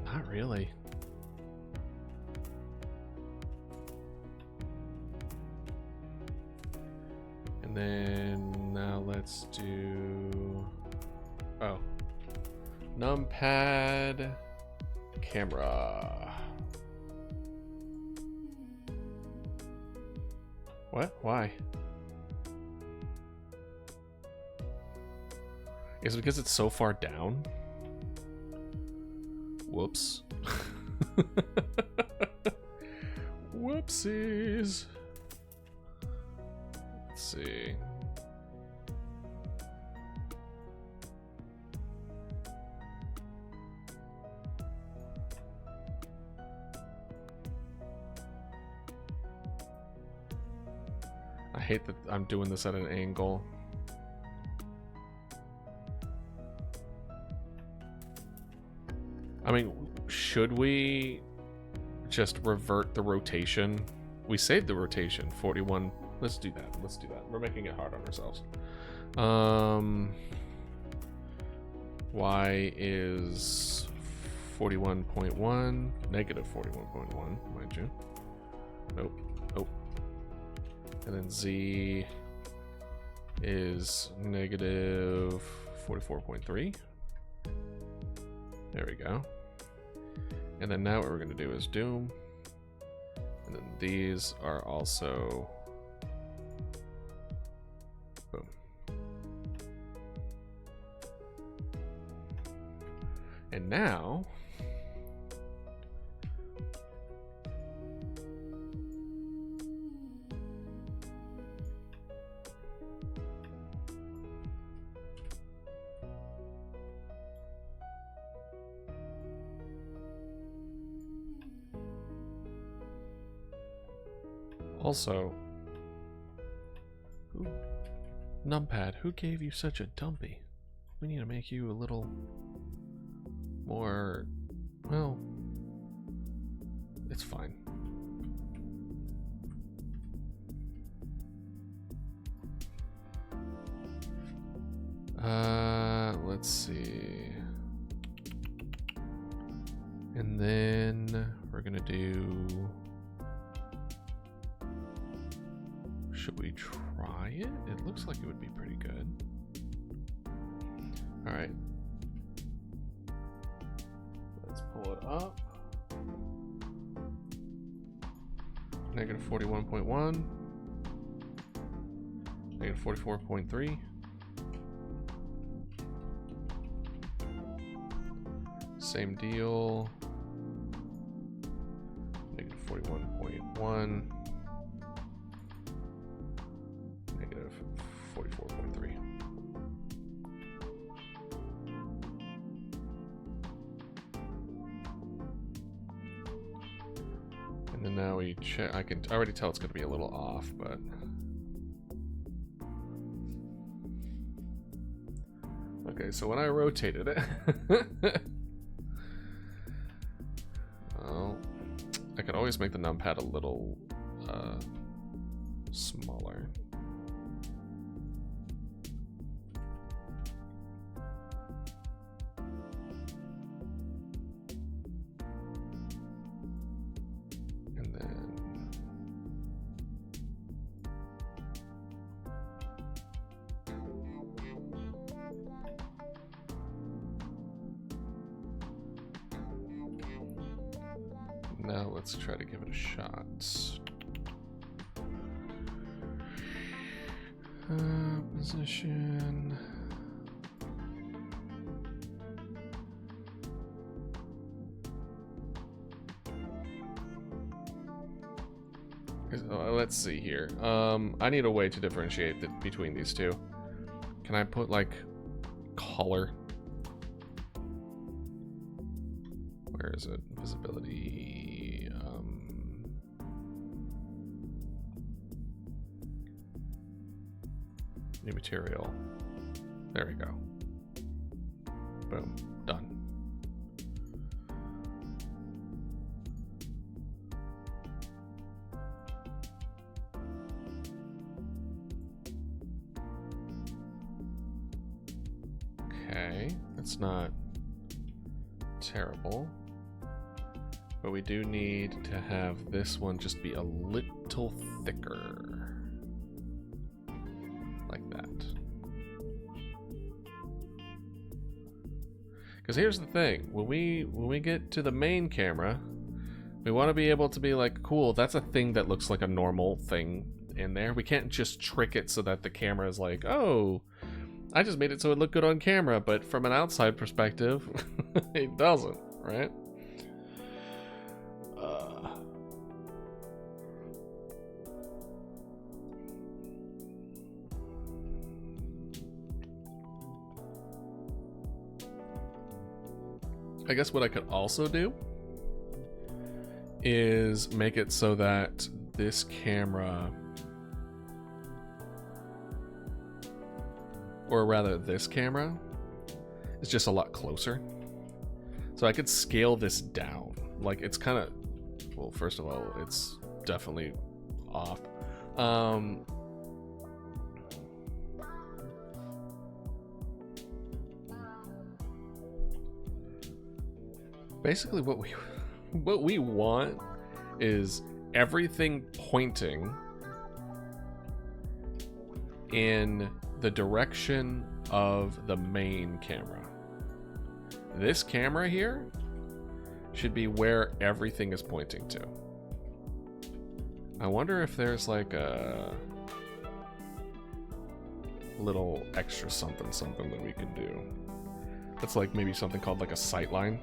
Not really. And then now let's do, oh, numpad camera. What? Why? Is it because it's so far down? Whoops. Whoopsies. Let's see. I hate that I'm doing this at an angle. I mean, should we just revert the rotation? We saved the rotation, 41. Let's do that. Let's do that. We're making it hard on ourselves. Y is 41.1, negative 41.1, mind you. Nope. Oh. And then Z is negative 44.3. There we go. And then now what we're going to do is doom. And then these are also boom. And now also, numpad, who gave you such a dumpy? We need to make you a little more, well, it's fine. Let's see. And then we're gonna do, should we try it? It looks like it would be pretty good. All right. Let's pull it up. Negative 41.1. Negative 44.3. Same deal. Negative 41.1. Negative 44.3. And then now we check. I can already tell it's going to be a little off, but okay. So when I rotated it, well, I could always make the numpad a little smaller. Now let's try to give it a shot. Position. Let's see here. I need a way to differentiate between these two. Can I put like color? Where is it? Visibility. New material. There we go. Boom. Done. Okay. That's not terrible. But we do need to have this one just be a little thicker. Like that. Because here's the thing. When we get to the main camera, we want to be able to be like, cool, that's a thing that looks like a normal thing in there. We can't just trick it so that the camera is like, oh, I just made it so it looked good on camera, but from an outside perspective, it doesn't, right? I guess what I could also do is make it so that this camera, or rather this camera, is just a lot closer. So I could scale this down. Like it's kind of, well, first of all, it's definitely off. Basically what we want is everything pointing in the direction of the main camera. This camera here should be where everything is pointing to. I wonder if there's like a little extra something that we can do. That's like maybe something called like a sight line.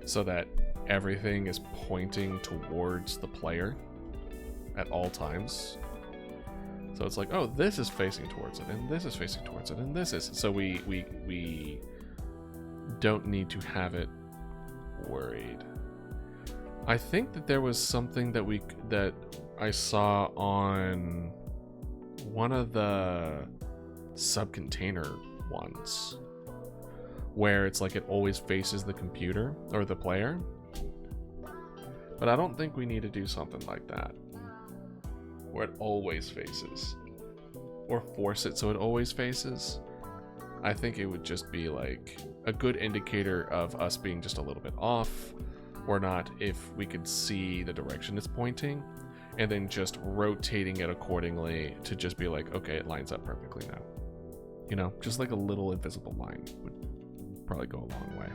So that everything is pointing towards the player at all times. So it's like, oh, this is facing towards it, and this is facing towards it, and this is. So we don't need to have it worried. I think that there was something that I saw on one of the sub-container ones, where it's like it always faces the computer or the player. But I don't think we need to do something like that, where it always faces, or force it so it always faces. I think it would just be like a good indicator of us being just a little bit off or not if we could see the direction it's pointing, and then just rotating it accordingly to just be like, okay, it lines up perfectly now. You know, just like a little invisible line would probably go a long way.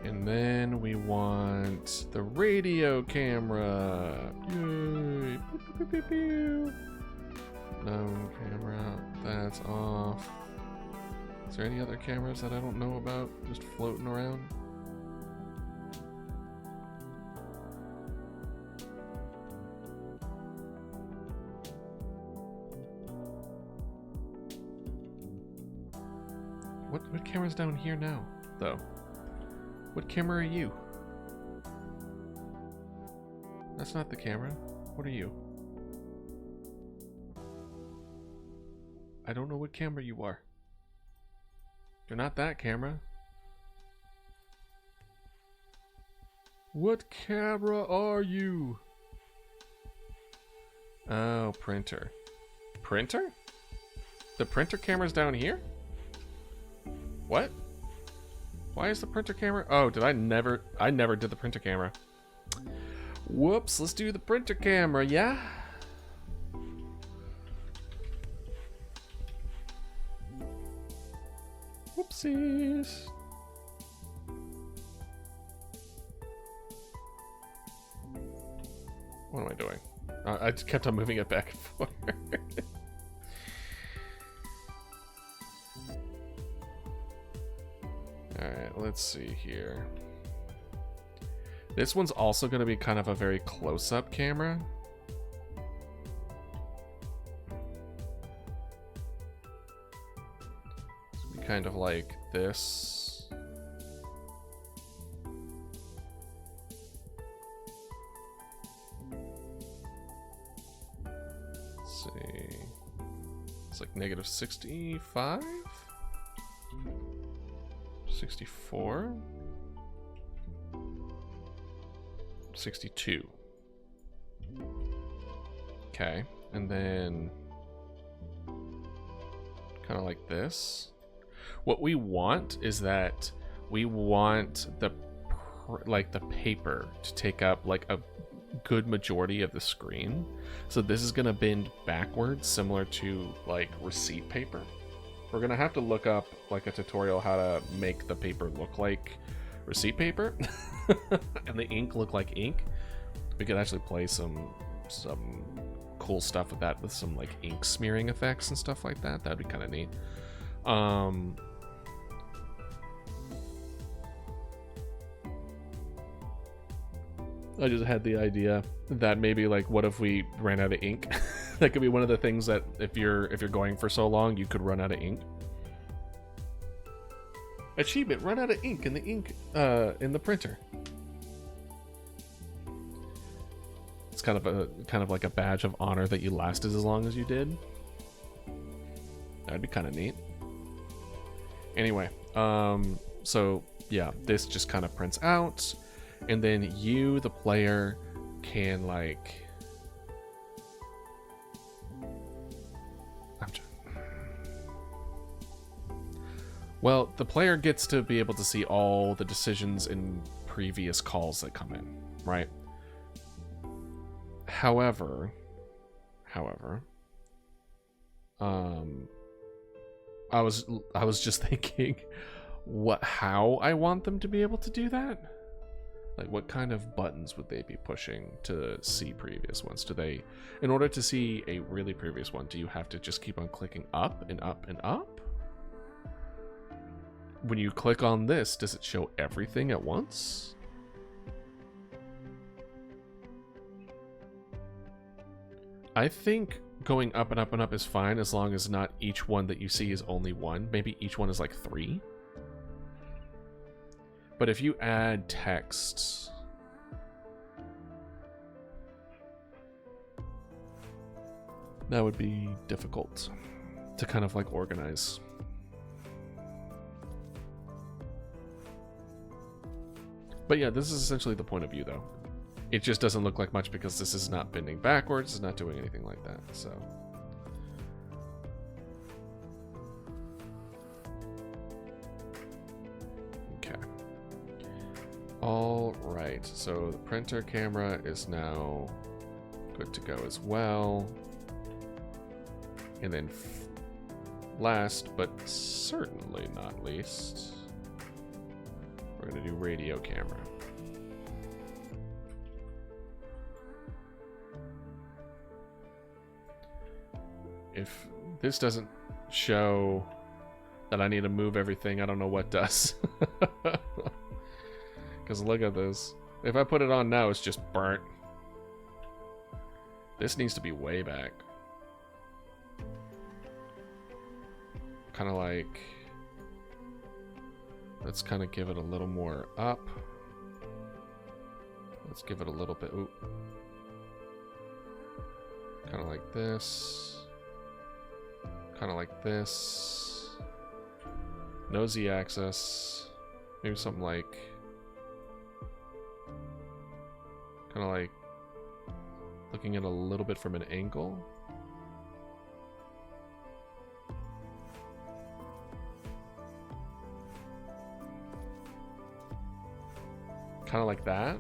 And then we want the radio camera. Yay! Pew, pew, pew, pew. No camera, that's off. Is there any other cameras that I don't know about just floating around? What camera's down here now, though? What camera are you? That's not the camera. What are you? I don't know what camera you are. You're not that camera. What camera are you? Oh, printer. Printer? The printer camera's down here? What? Why is the printer camera? Oh, I never did the printer camera. Whoops, let's do the printer camera, yeah? Whoopsies. What am I doing? I just kept on moving it back and forth. Alright, let's see here. This one's also going to be kind of a very close-up camera. It's gonna be kind of like this. Let's see. It's like negative 65? 64? 62. Okay, and then kind of like this. What we want is that we want the paper to take up like a good majority of the screen. So this is going to bend backwards, similar to like receipt paper. We're going to have to look up like a tutorial how to make the paper look like receipt paper and the ink look like ink. We could actually play some cool stuff with that, with some like ink smearing effects and stuff like that. That'd be kind of neat. I just had the idea that maybe like, what if we ran out of ink? That could be one of the things that if you're going for so long, you could run out of ink. Achievement: run out of ink in the in the printer. It's kind of like a badge of honor that you lasted as long as you did. That'd be kind of neat. Anyway, so yeah, this just kind of prints out, and then you, the player, can like. Well, the player gets to be able to see all the decisions in previous calls that come in, right? However, I was just thinking how I want them to be able to do that. Like, what kind of buttons would they be pushing to see previous ones? Do they, in order to see a really previous one, do you have to just keep on clicking up and up and up? When you click on this, does it show everything at once? I think going up and up and up is fine as long as not each one that you see is only one. Maybe each one is like 3. But if you add text, that would be difficult to kind of like organize. But yeah, this is essentially the point of view, though. It just doesn't look like much because this is not bending backwards, it's not doing anything like that, so. Okay. All right, so the printer camera is now good to go as well. And then last, but certainly not least, we're going to do radio camera. If this doesn't show that I need to move everything, I don't know what does. Because look at this. If I put it on now, it's just burnt. This needs to be way back. Kind of like Let's kind of give it a little more up. Let's give it a little bit. Ooh. Kind of like this. Kind of like this. No Z-axis. Maybe something like... kind of like looking at a little bit from an angle. Kind of like that.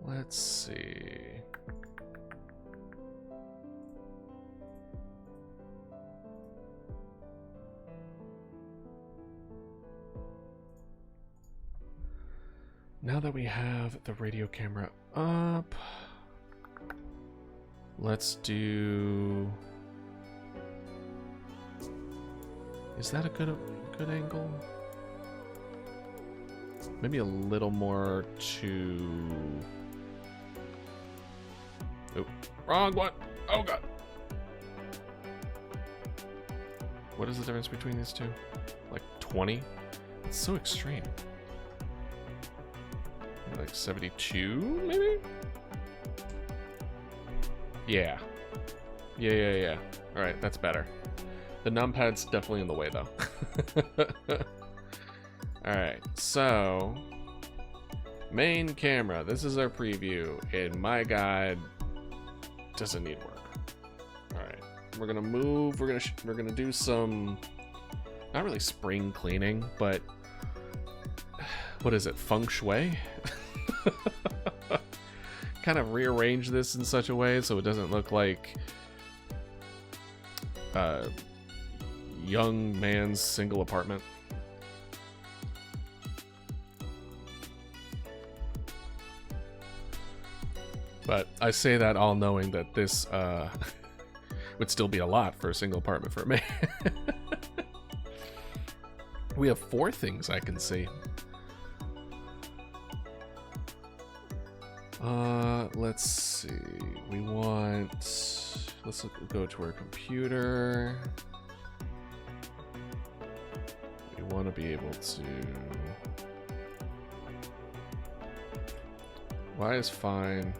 Let's see. Now that we have the radio camera up, let's do... Is that a good angle? Maybe a little more to... Oh, wrong one! Oh god! What is the difference between these two? Like 20? It's so extreme. Like 72, maybe? Yeah. Yeah. Alright, that's better. The numpad's definitely in the way, though. Alright, so... main camera. This is our preview. And my god... doesn't need work. Alright. We're gonna move. We're gonna do some... not really spring cleaning, but... what is it? Feng shui? Kind of rearrange this in such a way so it doesn't look like young man's single apartment. But I say that all knowing that this would still be a lot for a single apartment for me. We have 4 things I can see. Let's see. We want... let's go to our computer. We want to be able to... Y is fine.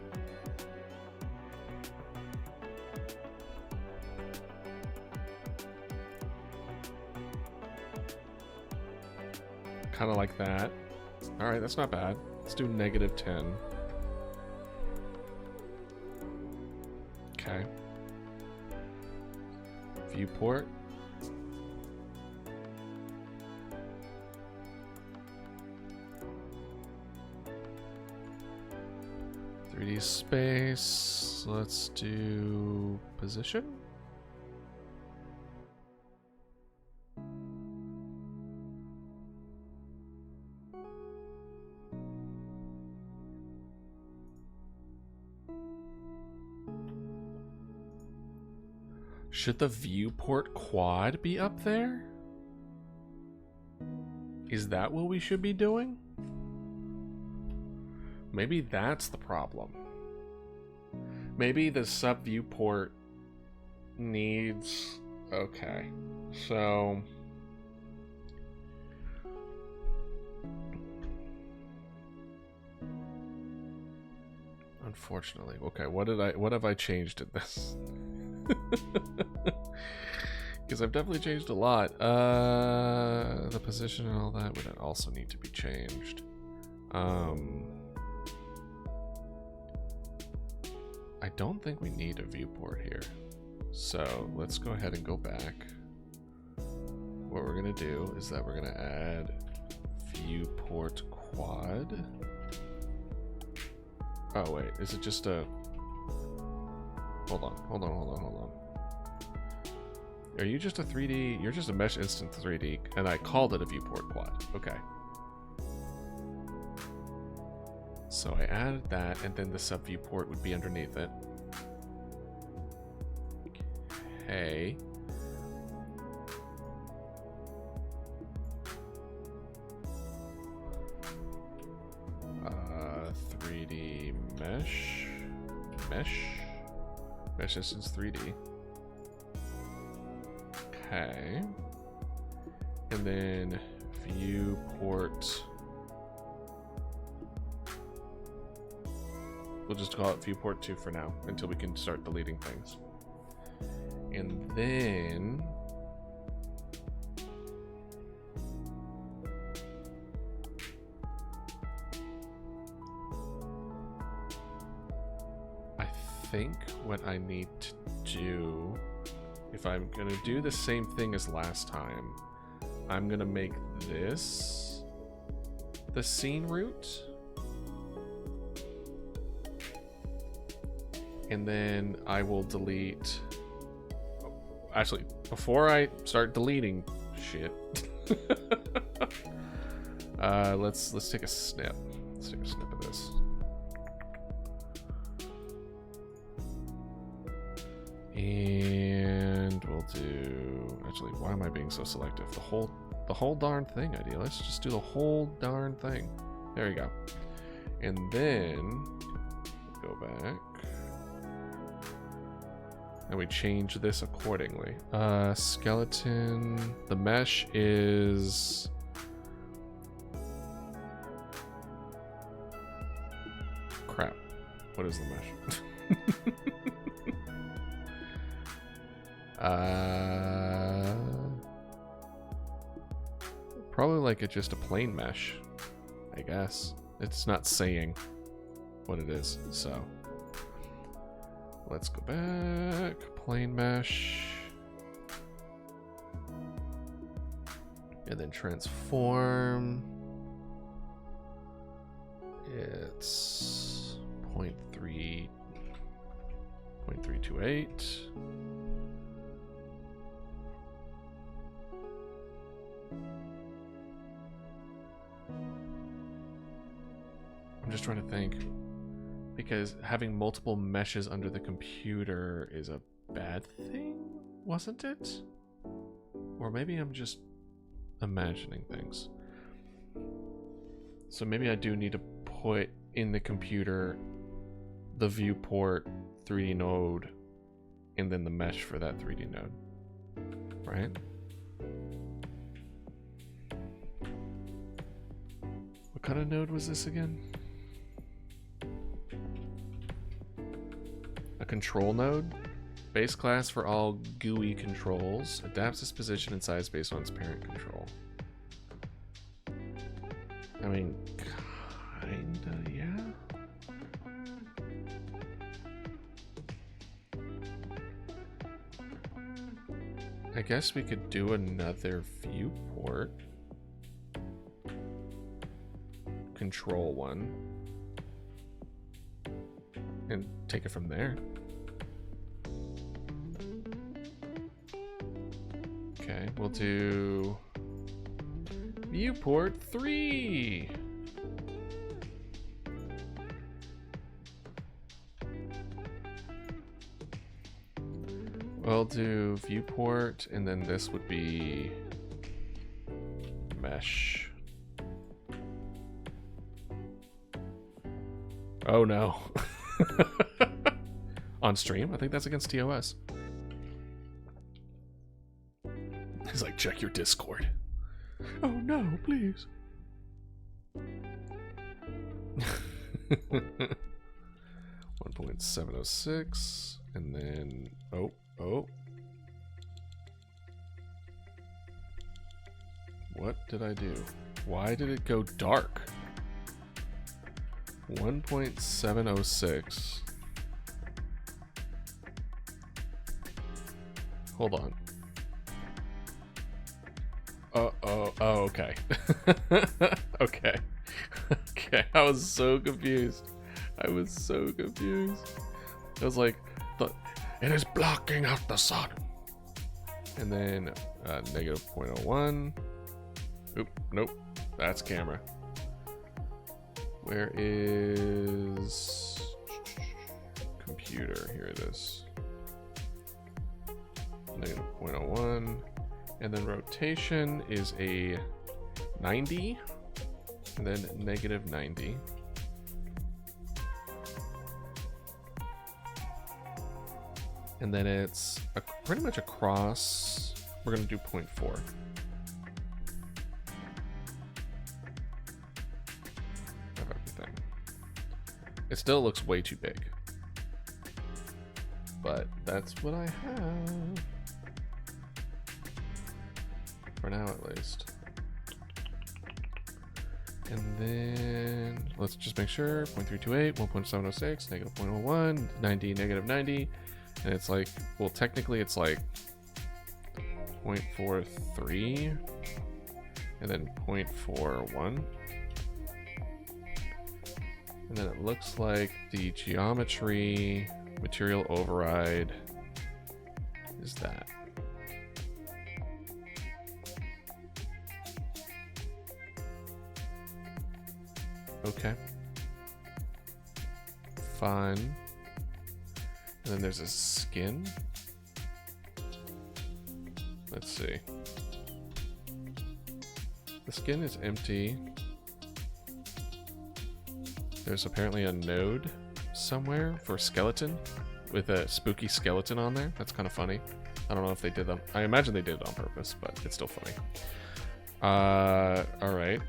Kind of like that. Alright, that's not bad. Let's do -10. Okay. Viewport. .3D space. Let's do position. Should the viewport quad be up there? Is that what we should be doing? Maybe that's the problem. Maybe the sub viewport needs... okay, so... unfortunately. Okay, what have I changed in this? Because I've definitely changed a lot. The position and all that would also need to be changed. I don't think we need a viewport here. So let's go ahead and go back. What we're gonna do is that we're gonna add viewport quad. Oh wait, is it just a... hold on. Are you just a 3D? You're just a mesh instant 3D, and I called it a viewport quad. Okay. So I added that, and then the sub viewport would be underneath it. Okay. 3D mesh. Mesh distance 3D. Okay. And then viewport. We'll just call it viewport 2 for now until we can start deleting things. And then I think what I need to do, if I'm gonna do the same thing as last time, I'm gonna make this the scene route. And then I will delete. Actually, before I start deleting shit, let's take a snip. Let's take a snip of this. And we'll do. Actually, why am I being so selective? The whole darn thing, idea. Let's just do the whole darn thing. There you go. And then go back. And we change this accordingly. Skeleton. The mesh is. Crap. What is the mesh? Probably like just a plain mesh, I guess. It's not saying what it is, so. Let's go back. Plain mesh. And then transform. It's 0.328. I'm just trying to think. Because having multiple meshes under the computer is a bad thing, wasn't it? Or maybe I'm just imagining things. So maybe I do need to put in the computer the viewport 3D node and then the mesh for that 3D node. Right? What kind of node was this again? Control node. Base class for all GUI controls. Adapts its position and size based on its parent control. I mean, kinda, yeah. I guess we could do another viewport. Control one. And take it from there. Okay, we'll do viewport 3. We'll do viewport, and then this would be mesh. Oh no. On stream? I think that's against TOS. He's like, check your Discord. Oh no, please. 1.706, and then oh. What did I do? Why did it go dark? 1.706. Hold on. Oh, okay. Okay. Okay, I was so confused. I was like, it is blocking out the sun. And then negative 0.01. Oop, nope. That's camera. Where is computer? Here it is. negative 0.01. And then rotation is a 90. And then negative 90. And then it's pretty much across. We're going to do 0.4. Of everything. It still looks way too big. But that's what I have. For now, at least. And then let's just make sure 0.328, 1.706, negative 0.01, 90, negative 90. And it's like, well, technically it's like 0.43 and then 0.41. And then it looks like the geometry material override is that. Okay. Fine. And then there's a skin. Let's see. The skin is empty. There's apparently a node somewhere for skeleton with a spooky skeleton on there. That's kind of funny. I don't know if they did them. I imagine they did it on purpose, but it's still funny. All right.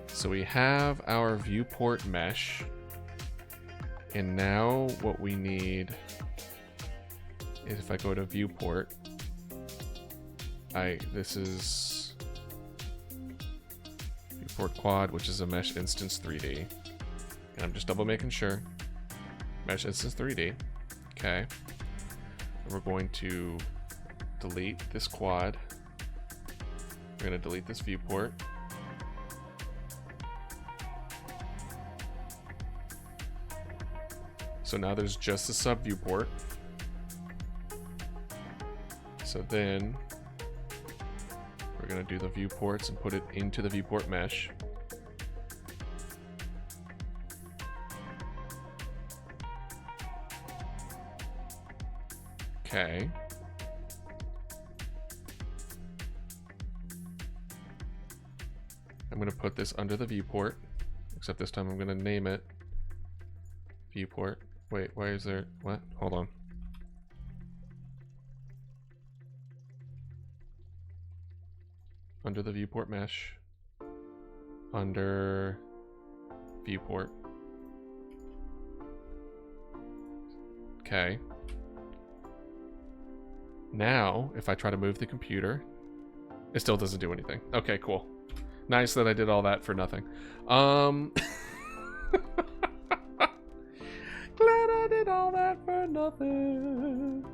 So we have our viewport mesh. And now what we need is, if I go to viewport, this is viewport quad, which is a mesh instance 3D. And I'm just double making sure. Mesh instance 3D. Okay. And we're going to delete this quad. We're going to delete this viewport. So now there's just a sub viewport. So then we're going to do the viewports and put it into the viewport mesh. Okay. I'm going to put this under the viewport, except this time I'm going to name it viewport. Wait, why is there, what? Hold on. Under the viewport mesh. Under viewport. Okay. Now, if I try to move the computer, it still doesn't do anything. Okay, cool. Nice that I did all that for nothing. Glad I did all that for nothing.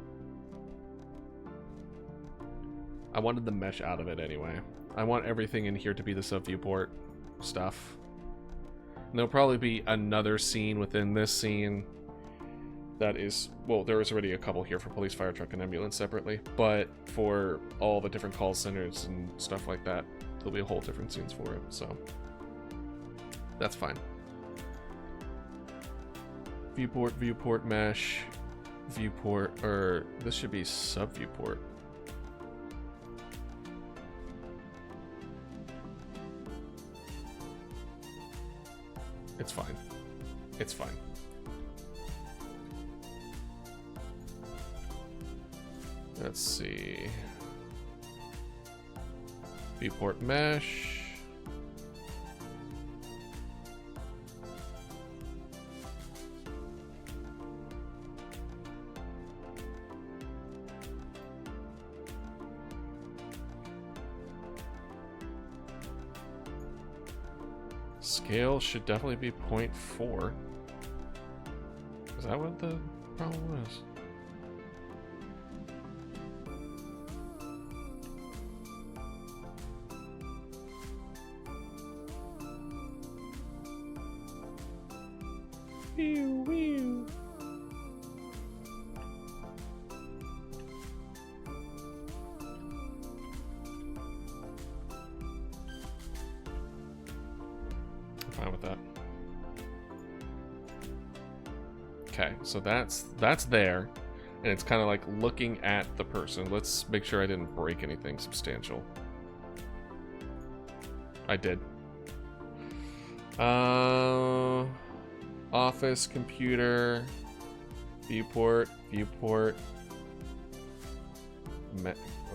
I wanted the mesh out of it anyway. I want everything in here to be the sub viewport stuff. And there'll probably be another scene within this scene that is, well, there was already a couple here for police, fire truck, and ambulance separately, but for all the different call centers and stuff like that, there'll be a whole different scenes for it, so that's fine. Viewport, viewport mesh, viewport, or this should be sub viewport. It's fine. It's fine. Let's see. Viewport mesh. Scale should definitely be 0.4. Is that what the problem is? Whew, whew. I'm fine with that. Okay, so that's there. And it's kind of like looking at the person. Let's make sure I didn't break anything substantial. I did. Office, computer, viewport.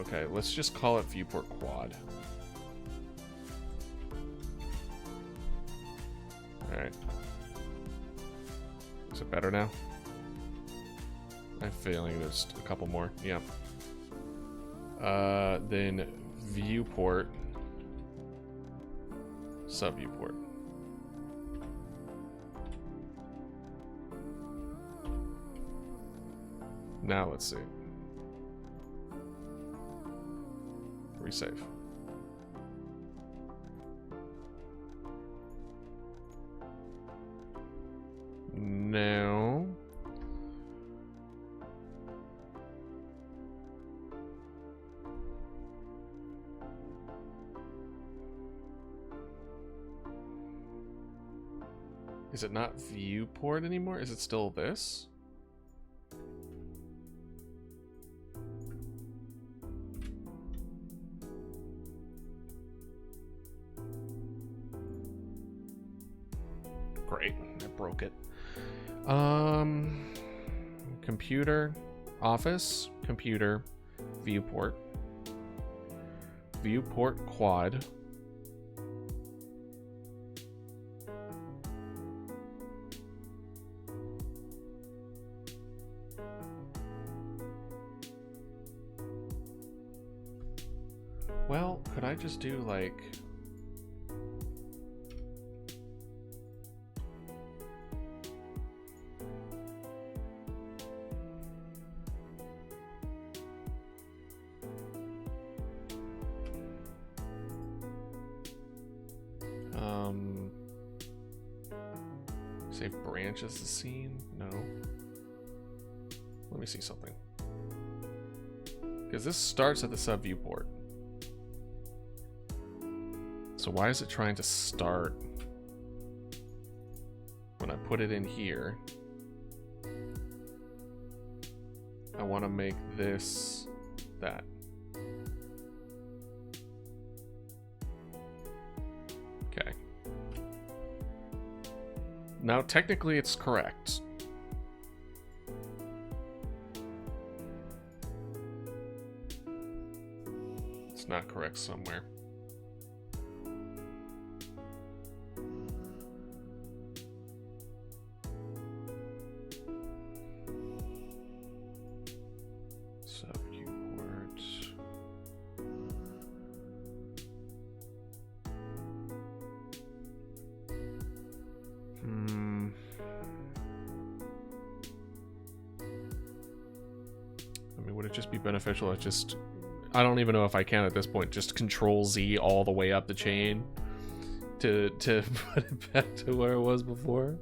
Okay, let's just call it viewport quad. Alright. Is it better now? I'm feeling there's a couple more. Yeah. Then viewport. Sub-viewport. Now let's see. Resave. Now is it not viewport anymore? Is it still this? Great, I broke it. Computer, office, computer, viewport, viewport quad, well, could I just do like save branch as the scene? No. Let me see something. Because this starts at the sub viewport. So why is it trying to start when I put it in here? I want to make this that. Okay. Now, technically, it's correct. It's not correct somewhere. Sub-viewport. I mean, would it just be beneficial? I don't even know if I can at this point. Just Control Z all the way up the chain to put it back to where it was before.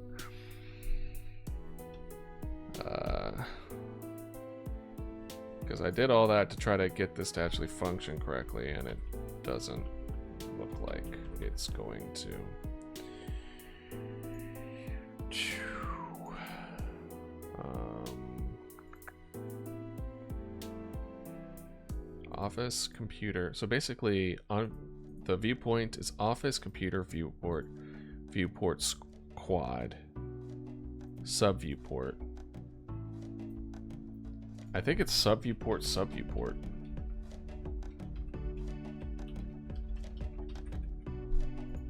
Because I did all that to try to get this to actually function correctly, and it doesn't look like it's going to. Office, computer. So basically, on the viewpoint is office, computer, viewport, viewport quad, sub viewport. I think it's sub viewport, sub viewport.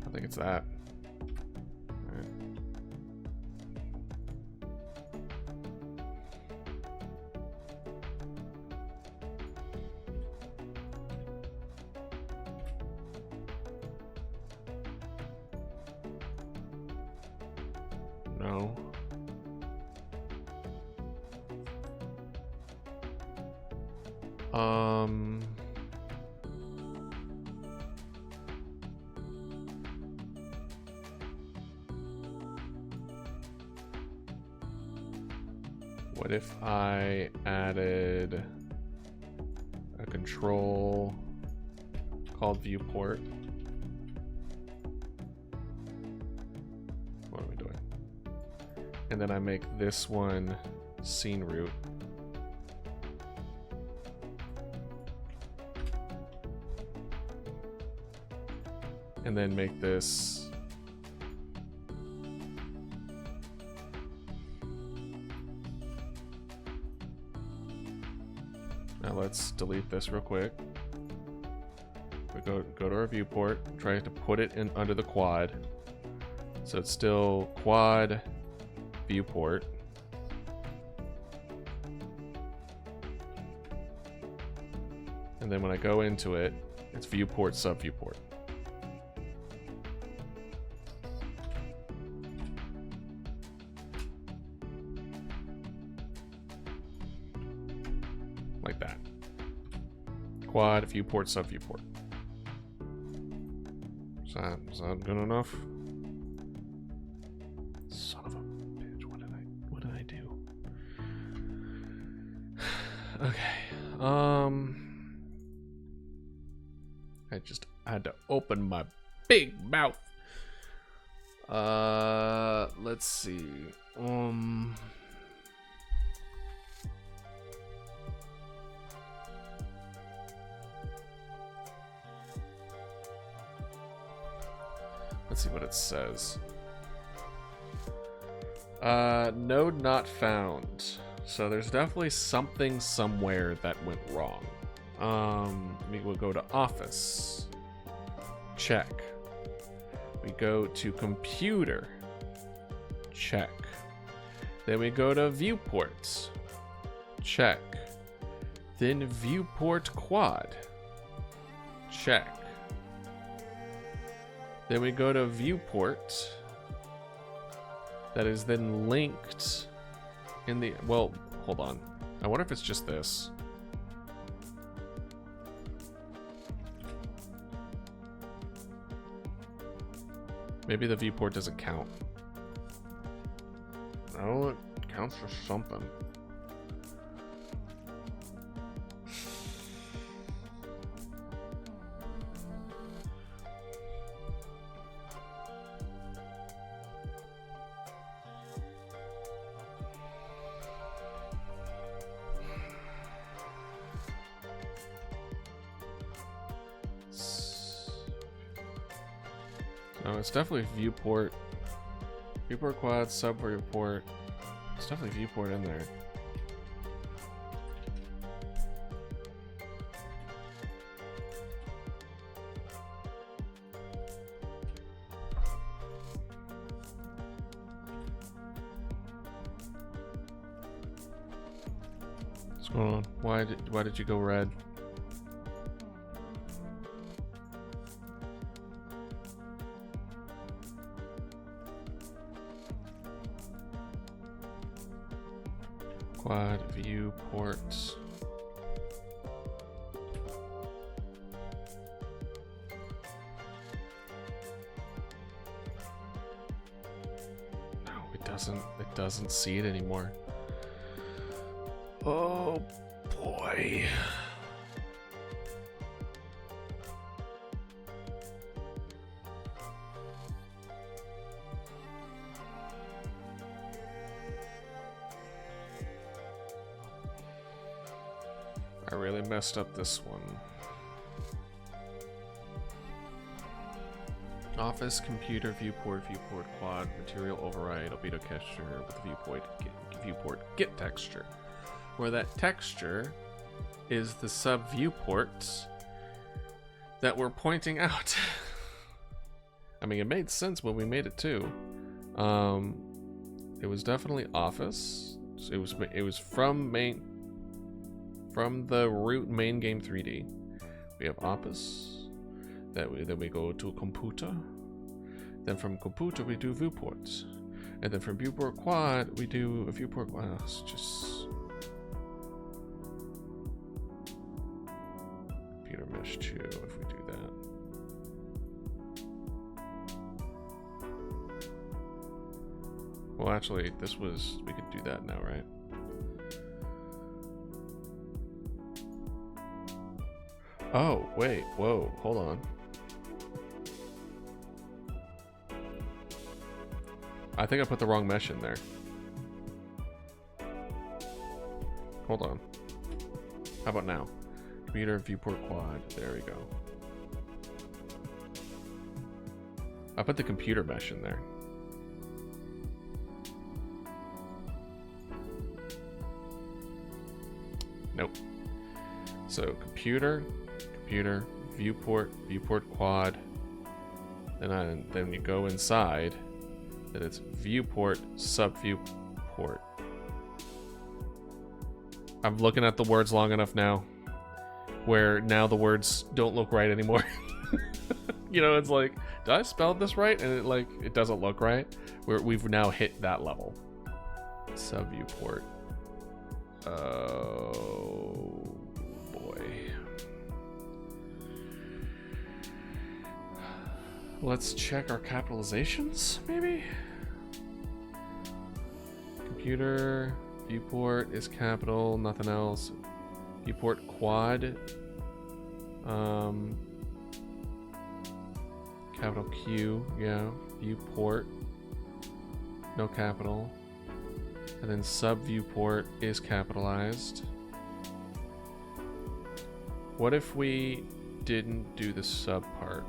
I think it's that. All right. No. What if I added a control called viewport? What am I doing? And then I make this one scene root. and then make this now. Let's delete this real quick. We go to our viewport, try to put it in under the quad, so it's still quad viewport. And then when I go into it, it's viewport, sub viewport. Like that. Quad, viewport, sub viewport. Is that good enough? Son of a bitch, what did I do? Okay. I just had to open my big mouth. Let's see. Let's see what it says. Node not found. So there's definitely something somewhere that went wrong. We will go to Office. Check. We go to Computer. Check. Then we go to Viewports. Check. Then Viewport Quad. Check. Then we go to Viewport. That is then linked in the... Well, hold on. I wonder if it's just this. Maybe the viewport doesn't count. No, it counts for something. No, it's definitely viewport. Viewport quad, sub viewport. It's definitely viewport in there. What's going on? Why did you go red? Quad viewports. No, it doesn't see it anymore. Oh boy. I really messed up this one. Office, computer, viewport, quad, material override, albedo texture with the viewport, get texture. Where that texture is the sub viewports that we're pointing out. I mean, it made sense when we made it too. It was definitely Office. It was from the root main game 3D. We have Office. Then we go to computer. Then from computer we do viewports. And then from viewport quad we do a viewport quad. Oh, it's just computer mesh 2 if we do that. Well, actually, we could do that now, right? Oh, wait, whoa, hold on. I think I put the wrong mesh in there. Hold on. How about now? Computer, viewport, quad. There we go. I put the computer mesh in there. Nope. So computer, viewport, quad. Then you go inside. Then it's viewport, sub-viewport. I'm looking at the words long enough now, where now the words don't look right anymore. You know, it's like, did I spell this right? And it doesn't look right. We've now hit that level. Sub-viewport. Oh boy. Let's check our capitalizations, maybe? Computer, viewport is capital, nothing else. Viewport quad. Capital Q, yeah. Viewport. No capital. And then sub-viewport is capitalized. What if we didn't do the sub part?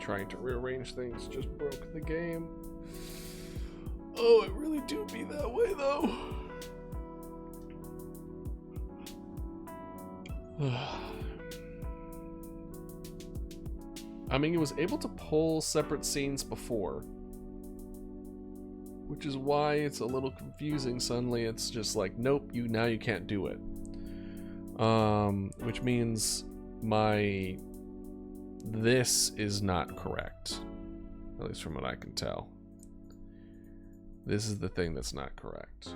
Trying to rearrange things just broke the game. Oh, it really do be that way though. I mean, it was able to pull separate scenes before, which is why it's a little confusing. Suddenly it's just like, nope, now you can't do it. Which means this is not correct, at least from what I can tell. This is the thing that's not correct.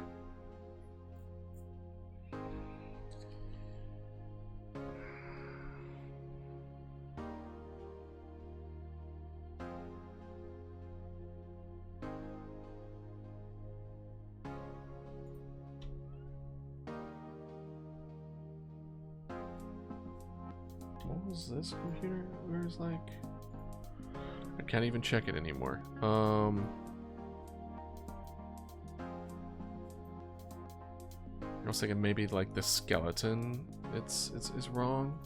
What was this computer? Where's like... I can't even check it anymore. I was thinking maybe like the skeleton is wrong.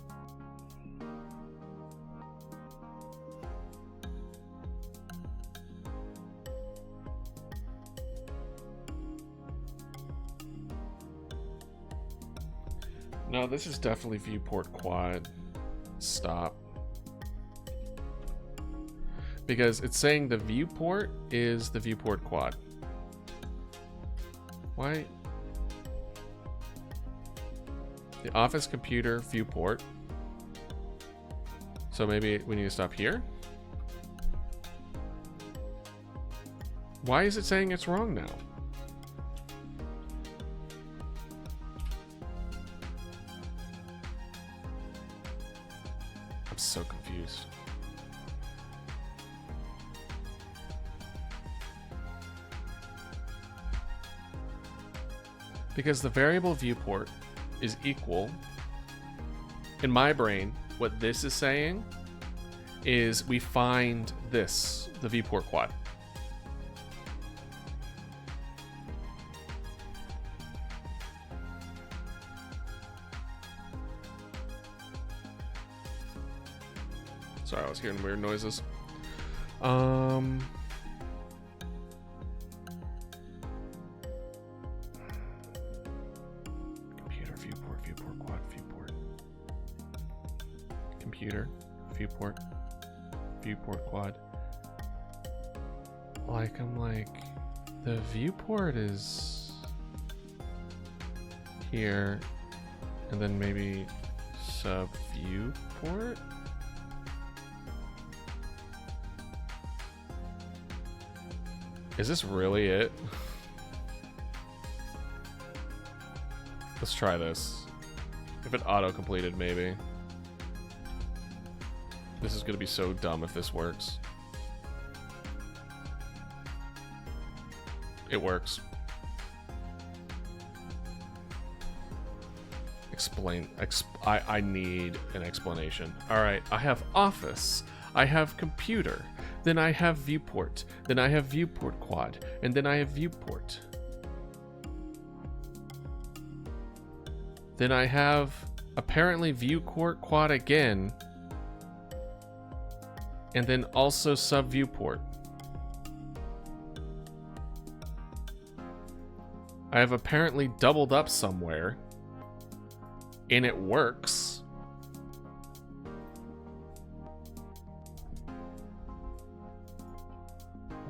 No, this is definitely viewport quad. Stop. Because it's saying the viewport is the viewport quad. Why? The office computer viewport. So maybe we need to stop here? Why is it saying it's wrong now? I'm so confused. Because the variable viewport is equal. In my brain, what this is saying is we find this, the viewport quad. Sorry, I was hearing weird noises. Computer, viewport, quad, viewport. Computer, viewport, quad. Like, I'm like, the viewport is here, and then maybe sub-viewport? Is this really it? Let's try this. If it auto-completed, maybe. This is gonna be so dumb if this works. It works. I need an explanation. Alright, I have office. I have computer. Then I have viewport. Then I have viewport quad. And then I have viewport. Then I have apparently viewport quad again. And then also sub viewport. I have apparently doubled up somewhere. And it works.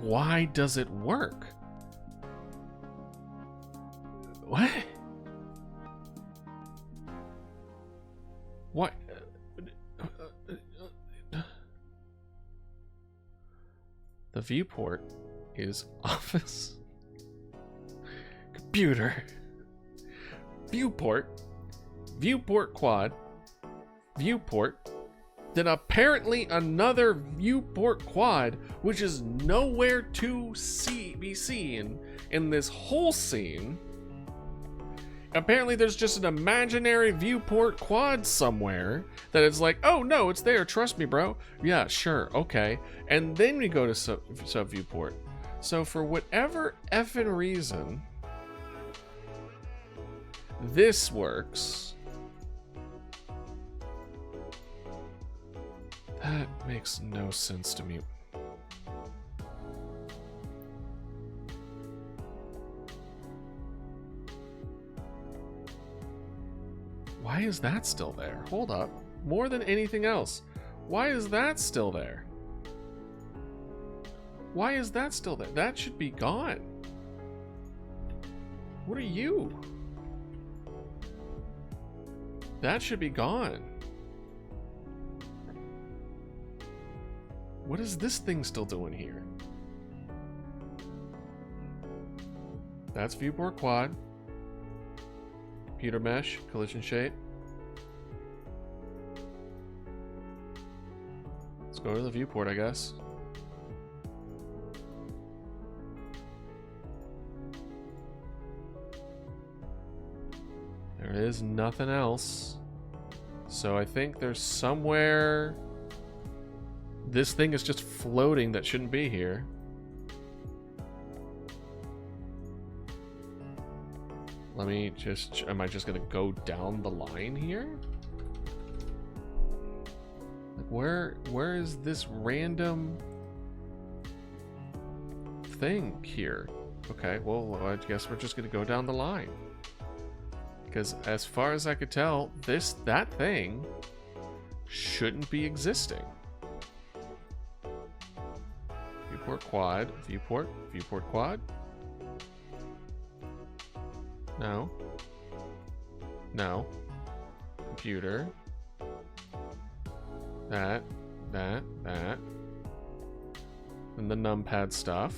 Why does it work? What? What? The viewport is office, computer, viewport, viewport quad, viewport, then apparently another viewport quad, which is nowhere to be seen in this whole scene. Apparently there's just an imaginary viewport quad somewhere that is like, oh no, it's there, trust me, bro. Yeah, sure, okay. And then we go to sub viewport. So for whatever effing reason, this works. That makes no sense to me. Why is that still there? Hold up. More than anything else, why is that still there? Why is that still there? That should be gone. What are you? That should be gone. What is this thing still doing here? That's viewport quad. Computer mesh, collision shape. Let's go to the viewport, I guess. There is nothing else. So I think there's somewhere this thing is just floating that shouldn't be here. Let me just, am I just gonna go down the line here? Like where is this random thing here? Okay, well, I guess we're just gonna go down the line. Because as far as I could tell, that thing shouldn't be existing. Viewport quad, viewport quad. No. No. Computer. That. And the numpad stuff.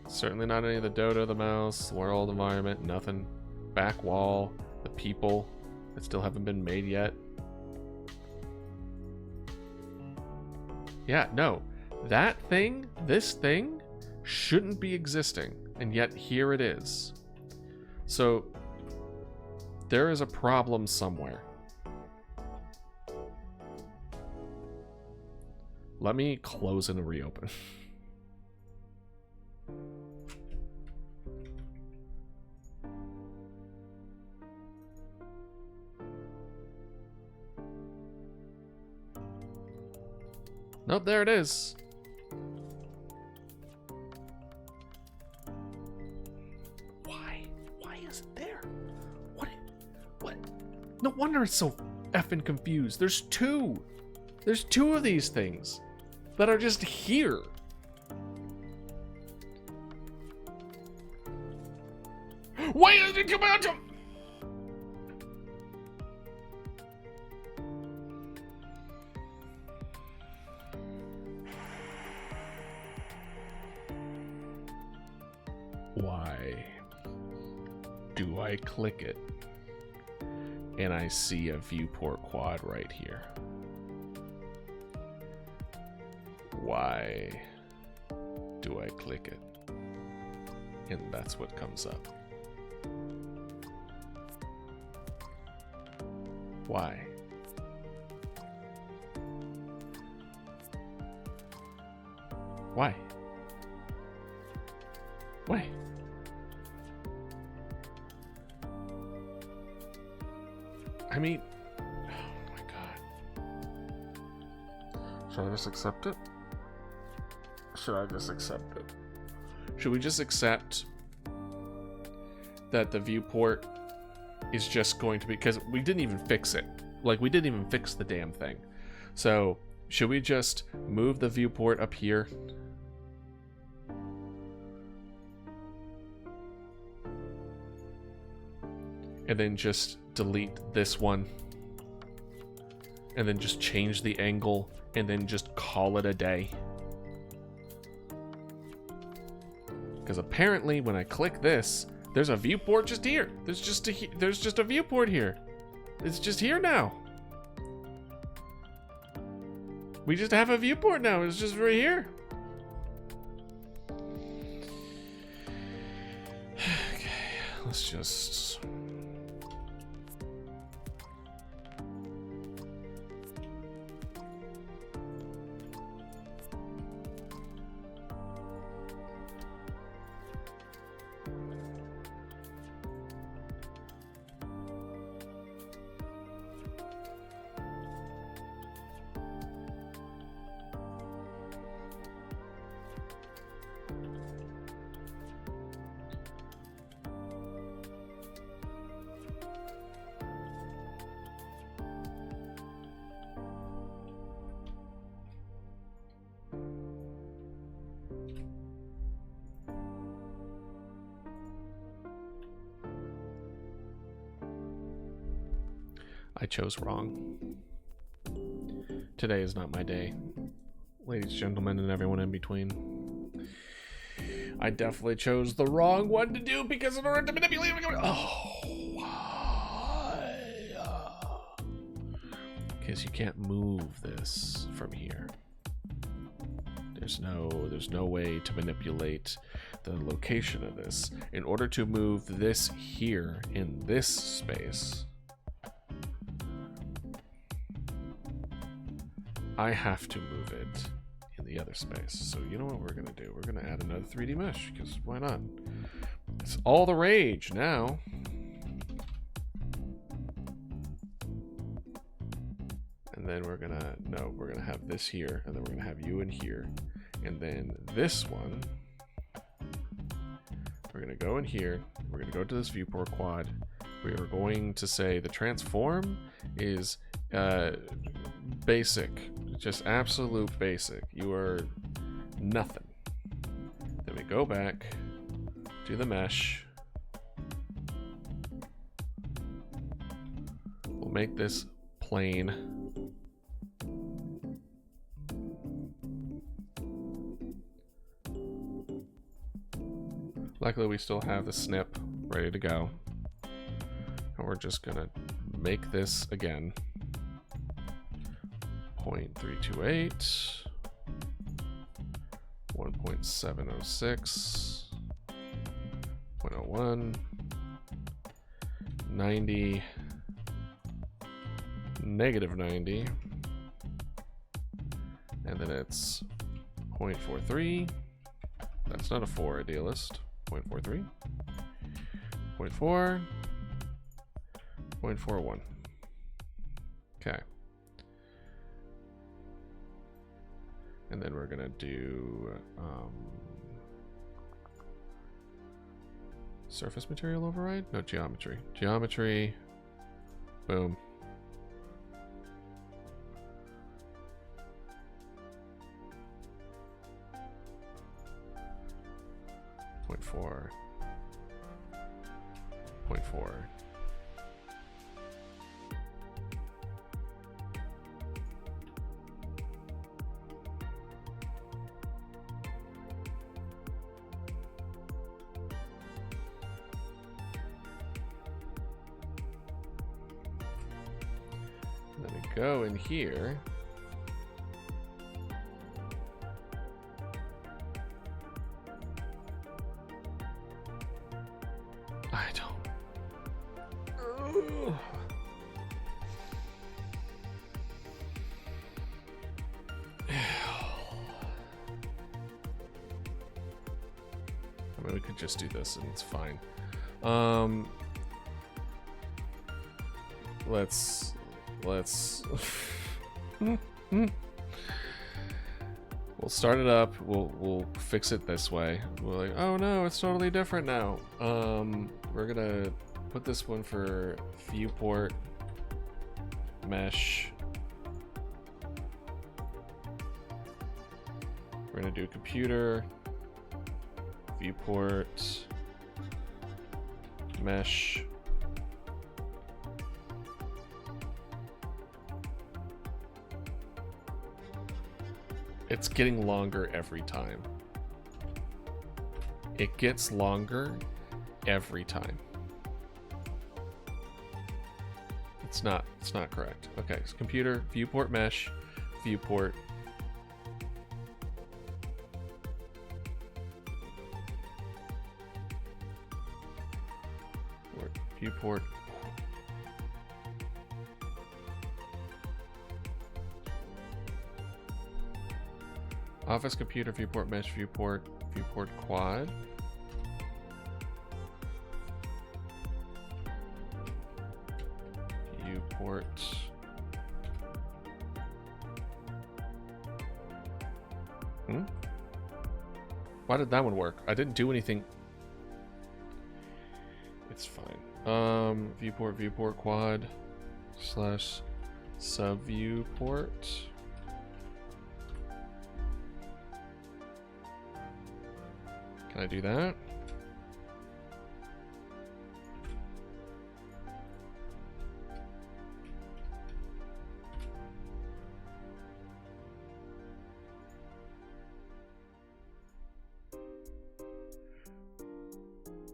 Certainly not any of the dodo, the mouse, world environment, nothing. Back wall, the people that still haven't been made yet. Yeah, no. That thing, this thing, shouldn't be existing, and yet here it is. So there is a problem somewhere. Let me close and reopen. Nope, there it is. Why is it there? What? No wonder it's so effing confused. There's two of these things that are just here. Why did it come out? Why do I click it and I see a viewport quad right here? Why do I click it? And that's what comes up. Why? Why? Why? I mean, oh my god. Should I just accept it? Should I just accept it? Should we just accept that the viewport is just going to be, because we didn't even fix it. Like, we didn't even fix the damn thing. So, should we just move the viewport up here? And then just delete this one. And then just change the angle. And then just call it a day. Because apparently when I click this, there's a viewport just here. There's just a viewport here. It's just here now. We just have a viewport now. It's just right here. Okay, let's just... I chose wrong. Today is not my day. Ladies, gentlemen, and everyone in between. I definitely chose the wrong one to do because in order to manipulate... Because you can't move this from here. There's no way to manipulate the location of this. In order to move this here in this space... I have to move it in the other space. So you know what we're going to do? We're going to add another 3D mesh, because why not? It's all the rage now. And then we're going to have this here, and then we're going to have you in here. And then this one, we're going to go in here. We're going to go to this viewport quad. We are going to say the transform is basic. Just absolute basic. You are nothing. Then we go back to the mesh. We'll make this plane. Luckily we still have the snip ready to go. And we're just gonna make this again. 0.328, 1.706, 0.01, 90, negative 90, and then it's 0.43. That's not a 4 idealist. 0.43, 0.4, 0.41. Okay. And then we're gonna do surface material override? No, geometry. Geometry. Boom. Point four. 0.4. Then we go in here. I mean, we could just do this and it's fine. Let's we'll start it up. We'll fix it this way. We're like, oh no, it's totally different now. We're gonna put this one for viewport mesh. We're gonna do computer viewport mesh. It's getting longer every time. It gets longer every time. It's not correct. Okay, so computer, viewport mesh, viewport. Viewport. Office computer, viewport mesh, viewport quad. Viewport. Why did that one work? I didn't do anything. It's fine. Viewport quad slash sub viewport. Can I do that?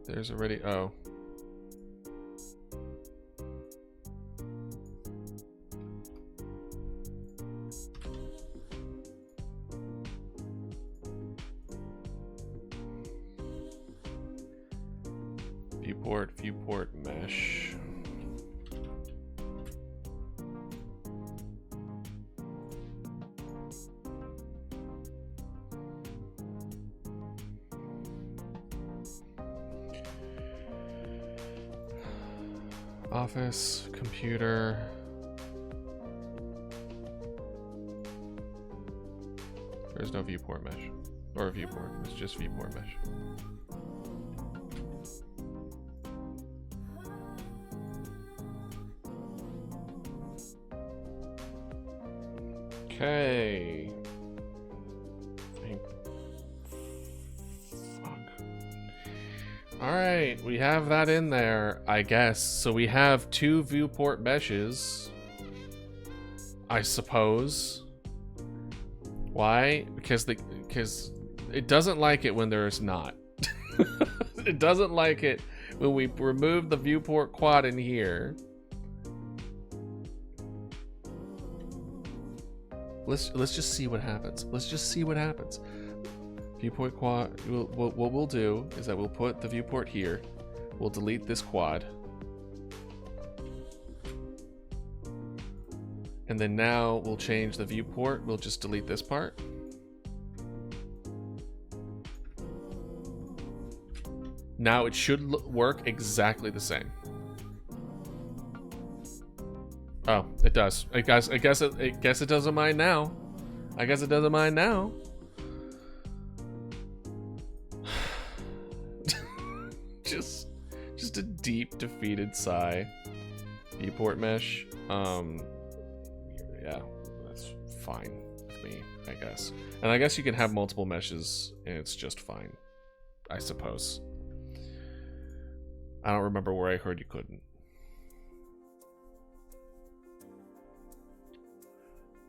There's already, oh. Viewport mesh. Office, computer. There's no viewport mesh. Or viewport, it's just viewport mesh. Okay. Fuck. Alright, we have that in there, I guess. So we have 2 viewport meshes, I suppose. Why? Because it doesn't like it when there's not. It doesn't like it when we remove the viewport quad in here. Let's just see what happens. Let's just see what happens. Viewport quad. What we'll do is that we'll put the viewport here. We'll delete this quad. And then now we'll change the viewport. We'll just delete this part. Now it should work exactly the same. Oh, it does. I guess it doesn't mind now. I guess it doesn't mind now. just a deep defeated sigh. Viewport mesh. Yeah, that's fine with me, I guess. And I guess you can have multiple meshes and it's just fine, I suppose. I don't remember where I heard you couldn't.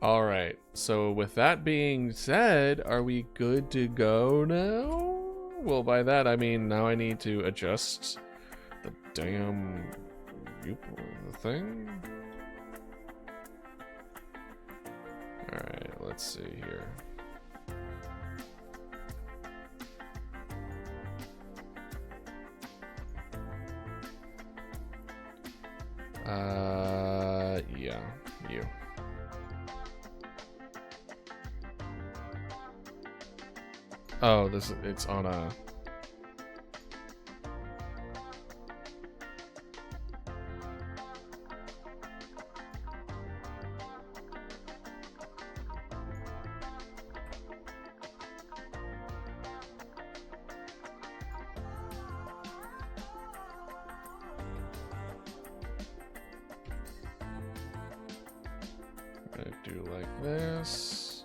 All right, so with that being said, are we good to go now? Well, by that I mean now I need to adjust the damn viewport thing. All right, let's see here. Yeah, you. Oh, it's on a... do like this.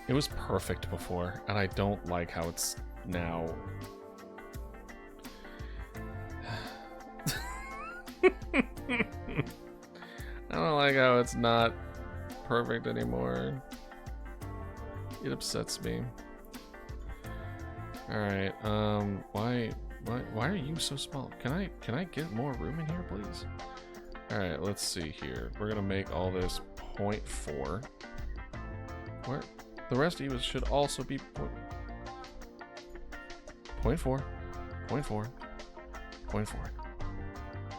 It was perfect before, and I don't like how it's now. I don't like how it's not perfect anymore. It upsets me. Alright, why are you so small? Can I get more room in here, please? Alright, let's see here. We're gonna make all this 0.4. Where? The rest of you should also be 0.4. 0.4. 0.4.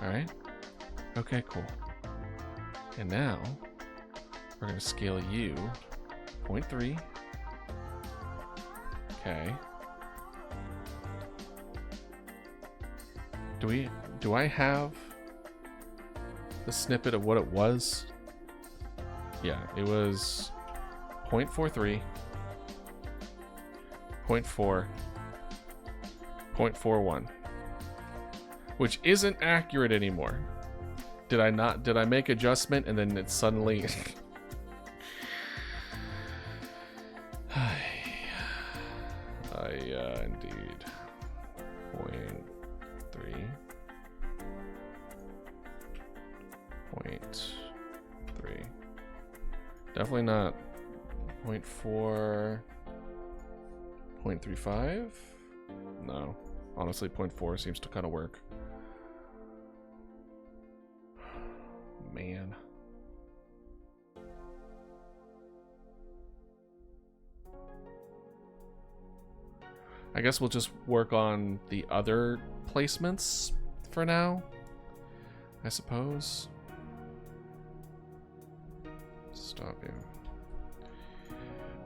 Alright. Okay, cool. And now, we're going to scale you 0.3. Okay. Do I have the snippet of what it was? Yeah, it was 0.43, 0.4, 0.41, which isn't accurate anymore. Did I make adjustment and then it suddenly indeed 0.3, 0.3, definitely not 0.4, 0.35. No, honestly 0.4 seems to kind of work. Man. I guess we'll just work on the other placements for now, I suppose. Stop you.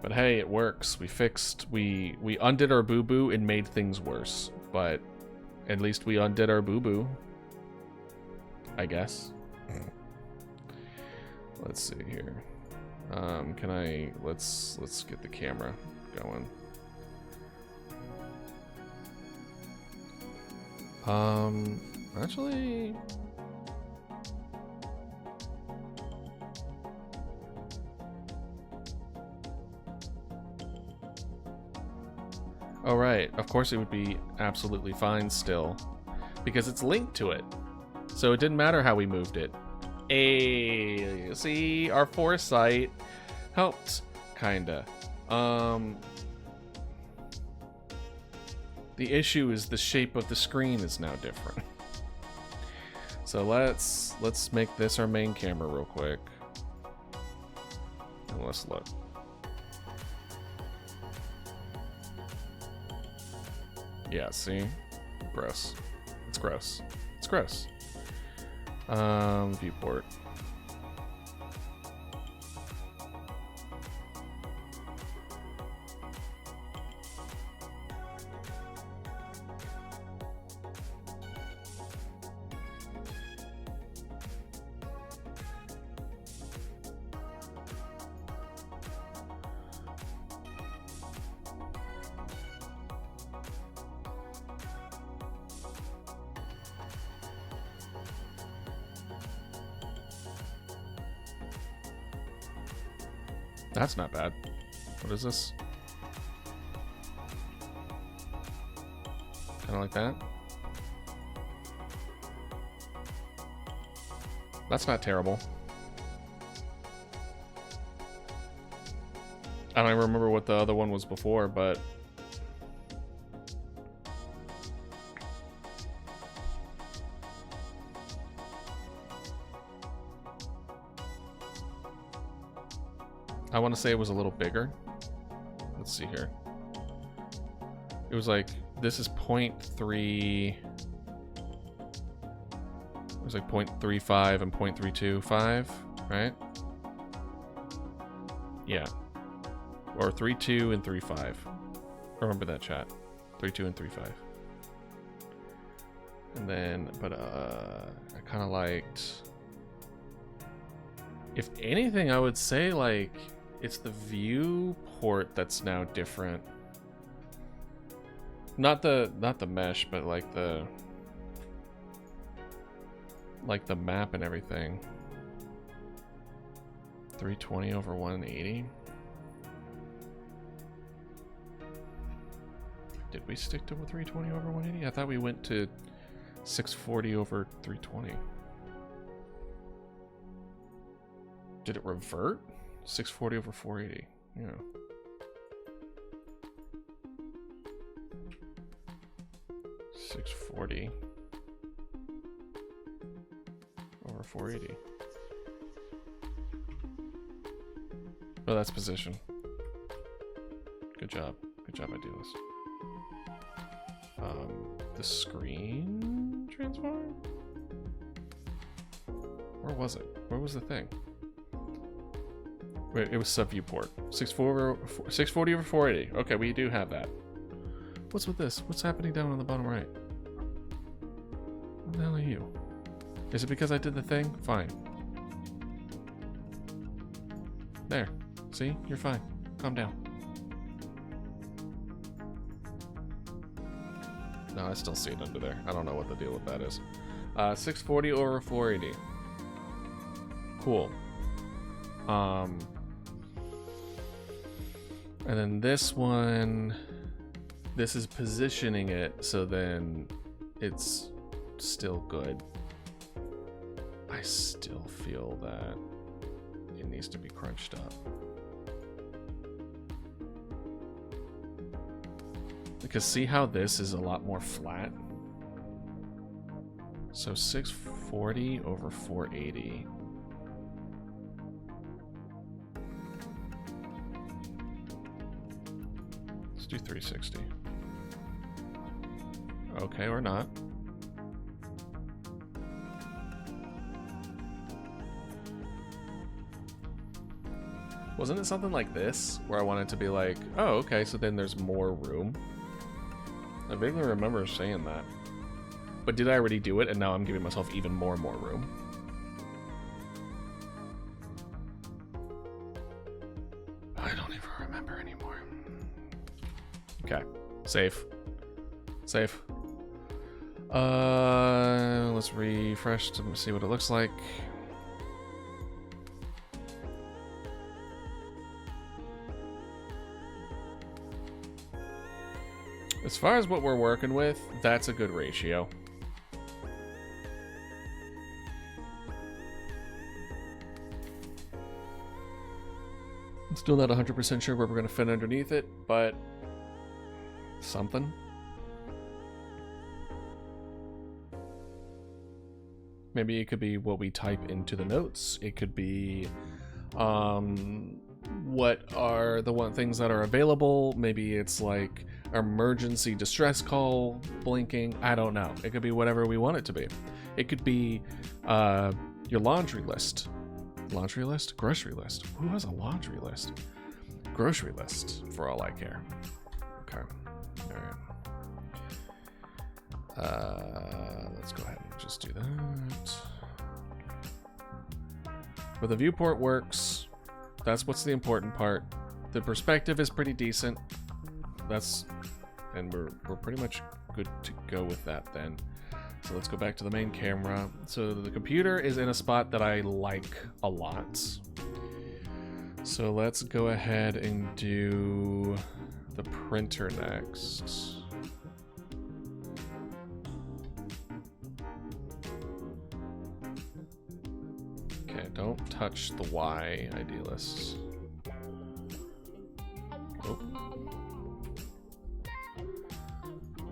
But hey, it works. We undid our boo-boo and made things worse. But at least we undid our boo-boo, I guess. Let's see here. Let's get the camera going. Actually, oh right, of course it would be absolutely fine still, because it's linked to it. So it didn't matter how we moved it. Hey, see, our foresight helped, kinda. The issue is the shape of the screen is now different. So let's make this our main camera real quick. And let's look. Yeah, see? Gross. It's gross. It's gross. Viewport. That's not bad. What is this? Kind of like that. That's not terrible. I don't even remember what the other one was before, but I want to say it was a little bigger. Let's see here. It was like, this is 0.3. It was like 0.35 and 0.325, right? Yeah. Or 3.2 and 3.5. Remember that, chat. 3.2 and 3.5. And then, but I kind of liked, if anything, I would say like It's the viewport that's now different. Not the mesh, but like the map and everything. 320 over 180. Did we stick to 320 over 180? I thought we went to 640 over 320. Did it revert? 640 over 480. Yeah. $640 over 480. Oh, that's position. Good job. Good job, Idealist. The screen transform? Where was it? Where was the thing? Wait, it was sub viewport. 640 over 480. Okay, we do have that. What's with this? What's happening down on the bottom right? What the hell are you? Is it because I did the thing? Fine. There. See? You're fine. Calm down. No, I still see it under there. I don't know what the deal with that is. 640 over 480. Cool. And then this one, this is positioning it so then it's still good. I still feel that it needs to be crunched up. Because see how this is a lot more flat? So 640 over 480. Let's do 360. Okay, or not. Wasn't it something like this? Where I wanted to be like, oh, okay, so then there's more room. I vaguely remember saying that. But did I already do it and now I'm giving myself even more and more room? I don't even remember anymore. Okay. Safe. Safe. Let's refresh to see what it looks like. As far as what we're working with, that's a good ratio. I'm still not 100% sure where we're going to fit underneath it, but something. Maybe it could be what we type into the notes. It could be what are the things that are available. Maybe it's like emergency distress call blinking. I don't know. It could be whatever we want it to be. It could be your laundry list. Laundry list? Grocery list. Who has a laundry list? Grocery list, for all I care. Okay. Alright. Let's go ahead and just do that. Where the viewport works, that's what's the important part. The perspective is pretty decent. And we're pretty much good to go with that then. So let's go back to the main camera. So the computer is in a spot that I like a lot. So let's go ahead and do the printer next. Okay, don't touch the Y, Idealists. Oh.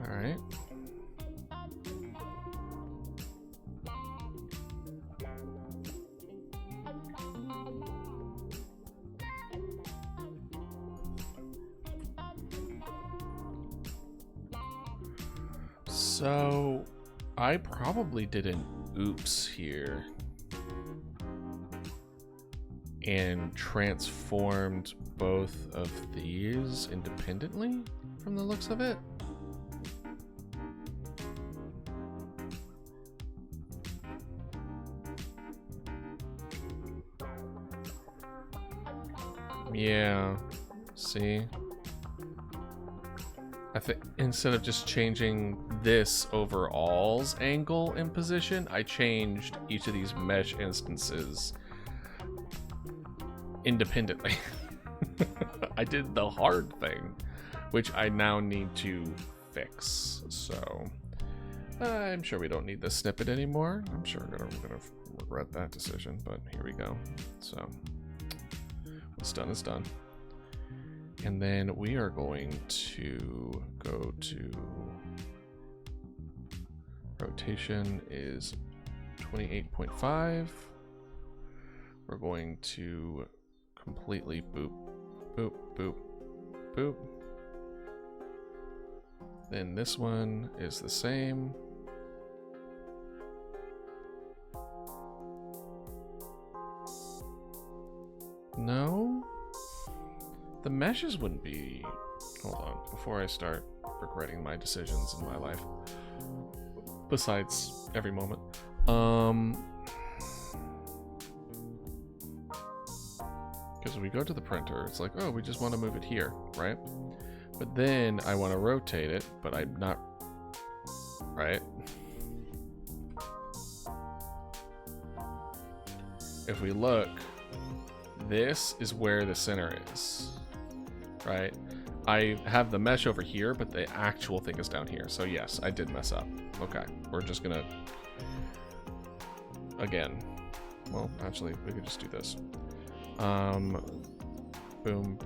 Alright. So, I probably did an oops here and transformed both of these independently from the looks of it. Yeah. See? I think instead of just changing this overall's angle and position, I changed each of these mesh instances independently. I did the hard thing, which I now need to fix. So I'm sure we don't need this snippet anymore. I'm sure I'm gonna regret that decision, but here we go. So what's done is done. And then we are going to go to rotation is 28.5. We're going to completely boop, boop, boop, boop. Then this one is the same. No? The meshes wouldn't be... Hold on, before I start regretting my decisions in my life. Besides every moment. Because we go to the printer, it's like, oh, we just want to move it here, right? But then I want to rotate it, but I'm not... Right? If we look, this is where the center is. Right? I have the mesh over here, but the actual thing is down here. So yes, I did mess up. Okay, we're just gonna... Again. Well, actually, we could just do this. Boom, boom,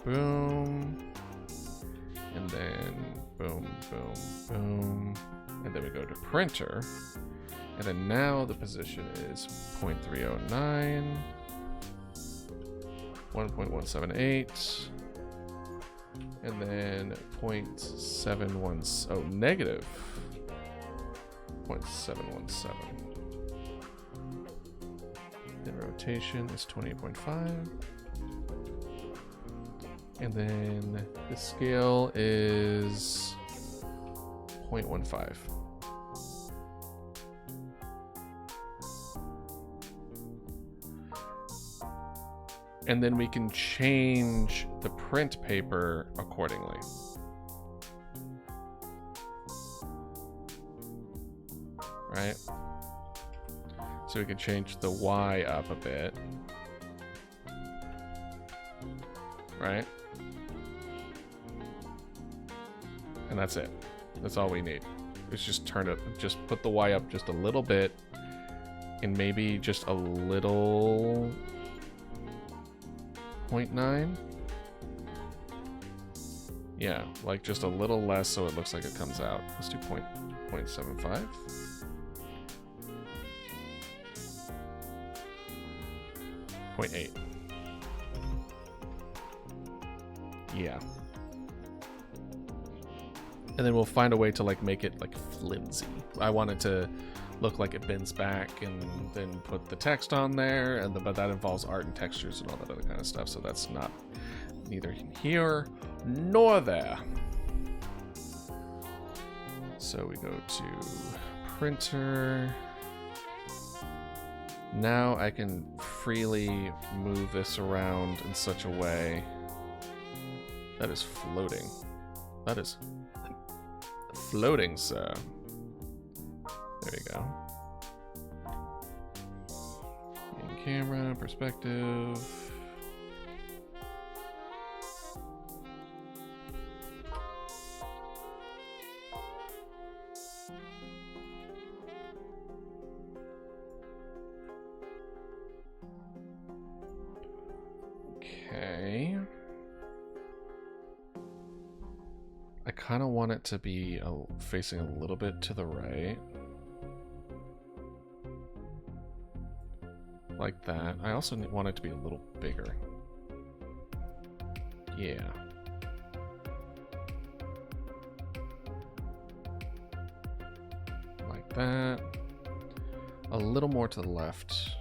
boom. And then boom, boom, boom. And then we go to printer. And then now the position is 0.309. 1.178. And then 0.717, oh, negative 0.717. Then rotation is 28.5. And then the scale is 0.15. And then we can change the print paper accordingly. Right? So we can change the Y up a bit. Right? And that's it. That's all we need. It's just turn it, just put the Y up just a little bit. And maybe just a little... 0.9. Yeah, like just a little less so it looks like it comes out. Let's do 0.75. .8. Yeah. And then we'll find a way to like make it like flimsy. I want it to look like it bends back and then put the text on there, and but that involves art and textures and all that other kind of stuff, so that's not neither here nor there. So we go to printer. Now I can freely move this around in such a way that is floating. That is floating, sir. There we go. In camera, perspective. Okay. I kind of want it to be facing a little bit to the right. Like that. I also want it to be a little bigger. Yeah. Like that. A little more to the left.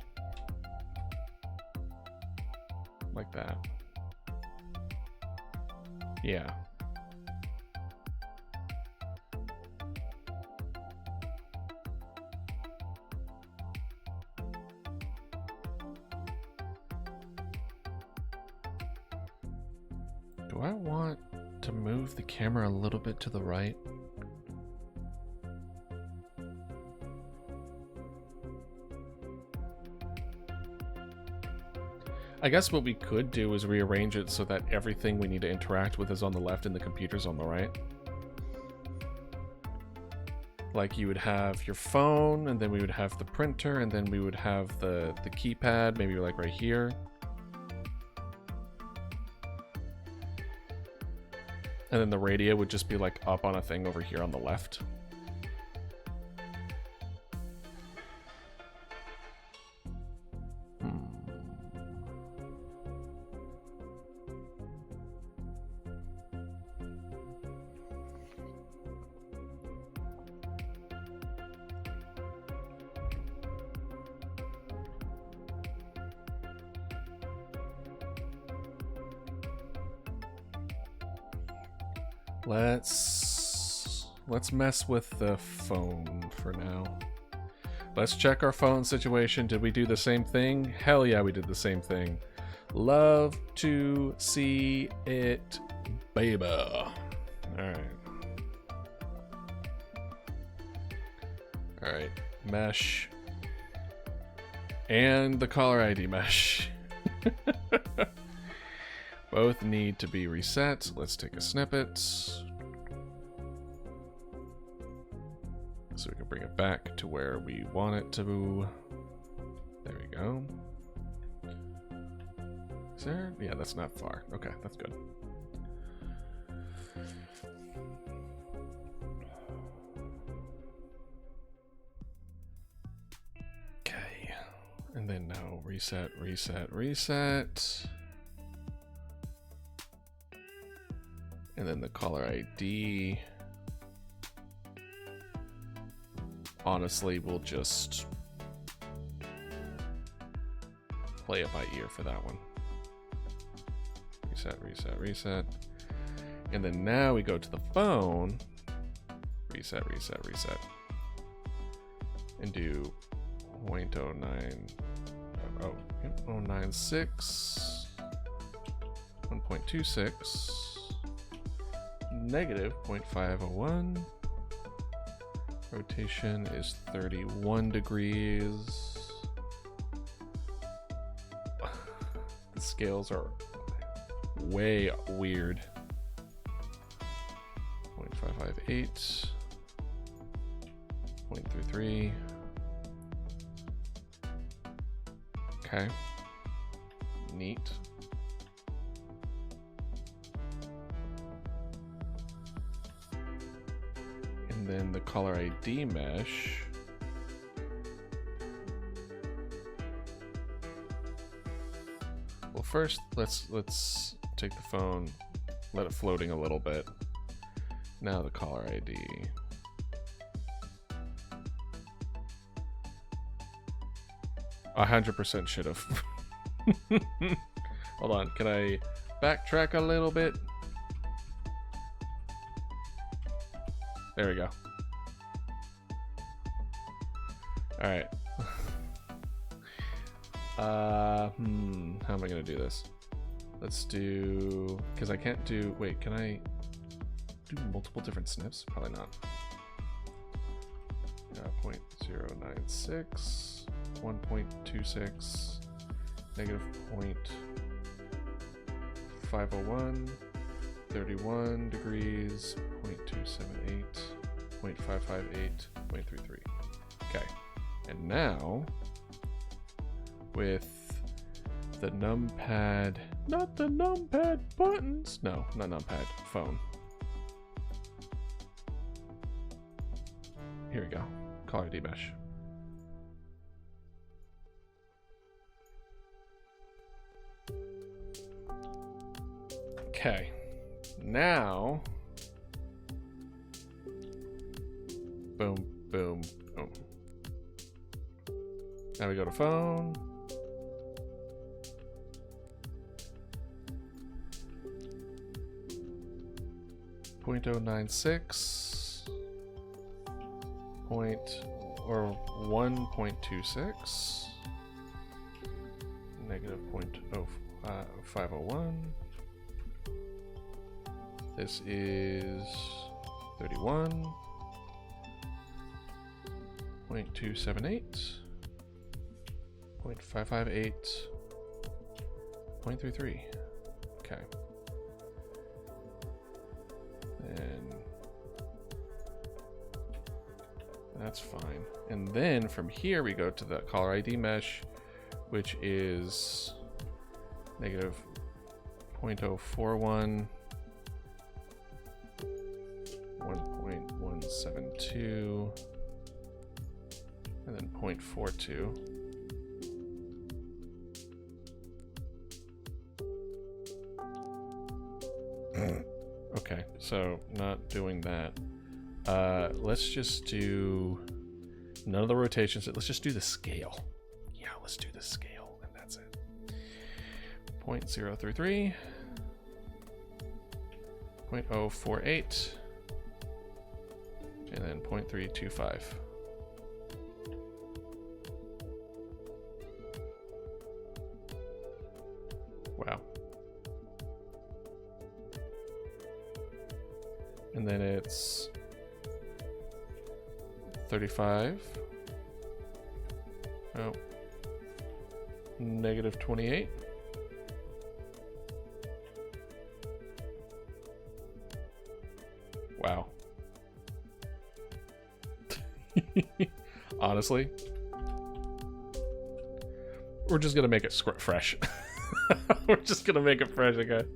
Like that. Yeah. Do I want to move the camera a little bit to the right? I guess what we could do is rearrange it so that everything we need to interact with is on the left and the computer's on the right. Like you would have your phone, and then we would have the printer, and then we would have the keypad, maybe like right here. And then the radio would just be like up on a thing over here on the left. Let's mess with the phone for now. Let's check our phone situation. Did we do the same thing? Hell yeah, we did the same thing. Love to see it, baby. Alright. Alright. Mesh. And the caller ID mesh. Both need to be reset. Let's take a snippet. So we can bring it back to where we want it to. There we go. Is there? Yeah, that's not far. Okay, that's good. Okay. And then now reset, reset, reset. And then the caller ID. Honestly, we'll just play it by ear for that one. Reset, reset, reset. And then now we go to the phone. Reset, reset, reset. And do 0.09. Oh, 0.96. 1.26. Negative 0.501. Rotation is 31 degrees. The scales are way weird. 0.558. 0.33. Okay. Neat. And then the caller ID mesh. Well, first let's take the phone, let it floating a little bit. Now the caller ID. I 100% should have. Hold on, can I backtrack a little bit? There we go. Alright. How am I gonna do this? Let's do, because I can't do, wait, can I do multiple different snips? Probably not. 0.096, 1.26, negative 0.501, 31 degrees, 0.278, 0.558, 0.33. Okay. And now, with the numpad, not the numpad buttons. No, not numpad, phone. Here we go. Caller ID mesh. Okay. Now, boom, boom, boom. Now we go to phone. .096 or 1.26 negative 0.501 This is 31.278, 0.558, 0.33. Okay. And that's fine. And then from here we go to the caller ID mesh, which is negative 0.041, 1.172, and then 0.42. Okay, so not doing that. Let's just do none of the rotations. Let's just do the scale. Yeah, let's do the scale, and that's it. 0.033, 0.048, and then 0.325. Wow. And then it's 35. Oh. Negative 28. Wow. Honestly, we're just gonna make it fresh. We're just gonna make it fresh again.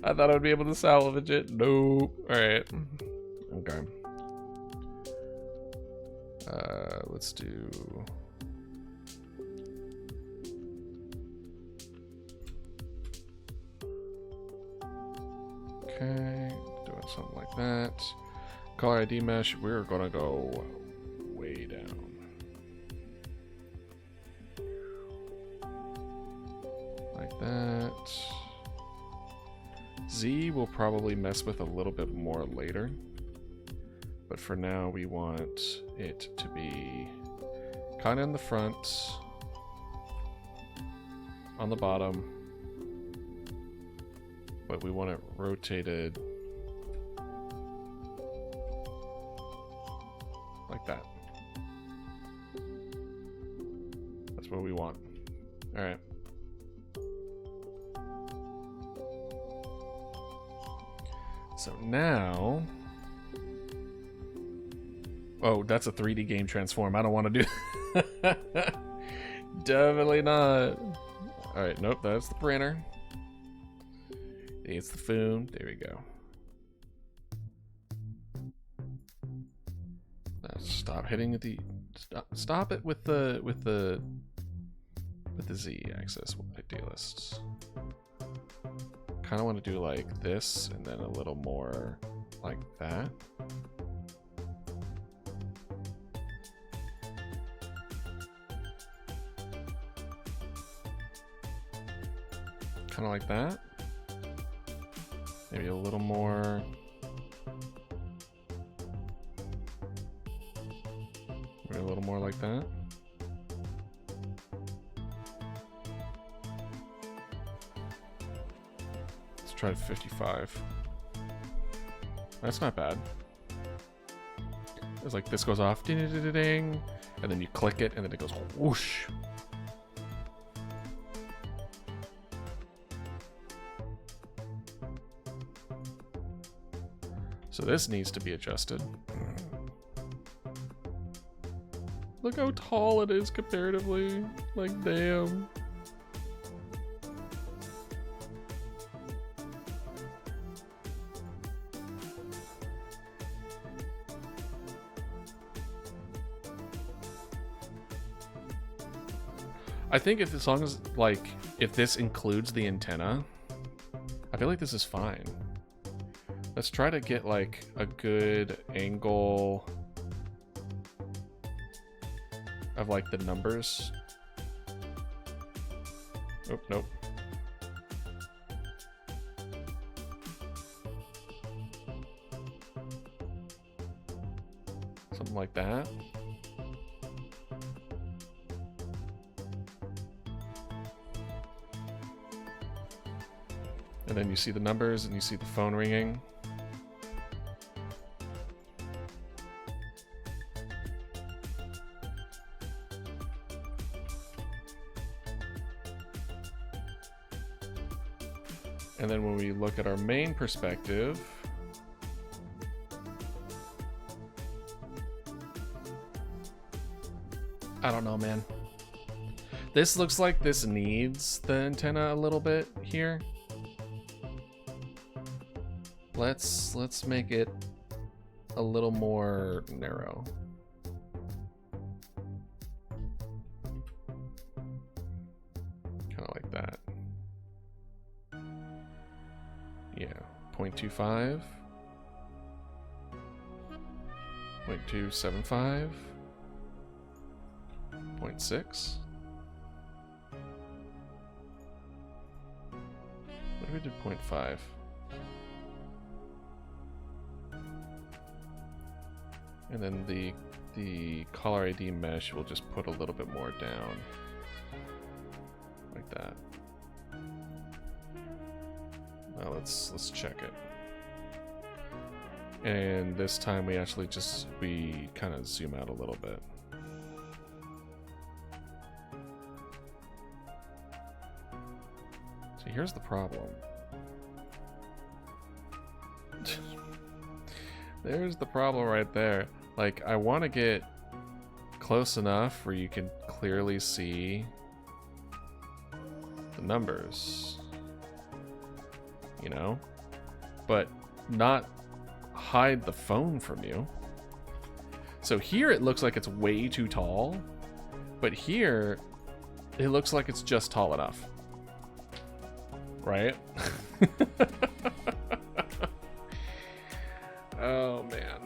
I thought I would be able to salvage it. Nope. Alright. Okay. Let's do... Okay. Doing something like that. Caller ID mesh, we're gonna go way down. Like that. Z will probably mess with a little bit more later, but for now we want it to be kind of in the front, on the bottom, but we want it rotated like that. That's what we want. All right. So now, oh, that's a 3D game transform. I don't want to do definitely not. All right, nope, that's the printer. It's the phone. There we go. Now stop hitting the stop it with the Z axis idealists. Kind of want to do like this and then a little more like that. Kind of like that. Maybe a little more. Maybe a little more like that. Try 55. That's not bad. It's like this goes off, ding, ding, ding, ding, and then you click it, and then it goes whoosh. So this needs to be adjusted. Look how tall it is comparatively. Like, damn. I think if as long as, like, if this includes the antenna, I feel like this is fine. Let's try to get, like, a good angle of, like, the numbers. Oh, nope. Something like that. And then you see the numbers and you see the phone ringing. And then when we look at our main perspective, I don't know, man. This looks like this needs the antenna a little bit here. Let's make it a little more narrow. Kind of like that. Yeah, 0.25, 0.275, 0.6. What if we did 0.5? And then the caller ID mesh will just put a little bit more down. Like that. Now let's check it. And this time we actually we kind of zoom out a little bit. See, here's the problem. There's the problem right there. Like, I want to get close enough where you can clearly see the numbers, you know, but not hide the phone from you. So here it looks like it's way too tall, but here it looks like it's just tall enough, right? Oh man.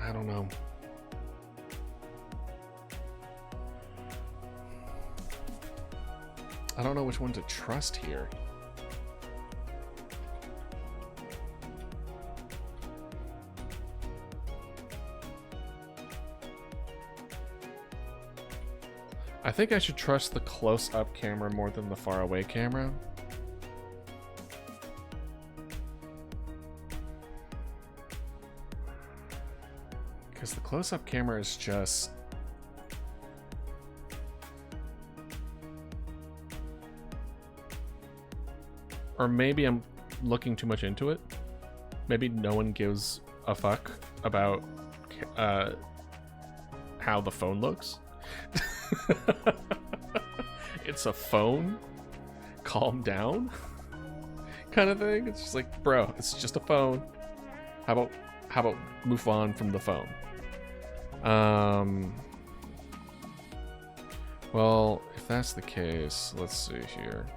I don't know. I don't know which one to trust here. I think I should trust the close-up camera more than the far-away camera. Because the close-up camera is just... Or maybe I'm looking too much into it. Maybe no one gives a fuck about how the phone looks. It's a phone. Calm down. Kind of thing. It's just like, bro, it's just a phone. How about move on from the phone? Well, if that's the case, let's see here.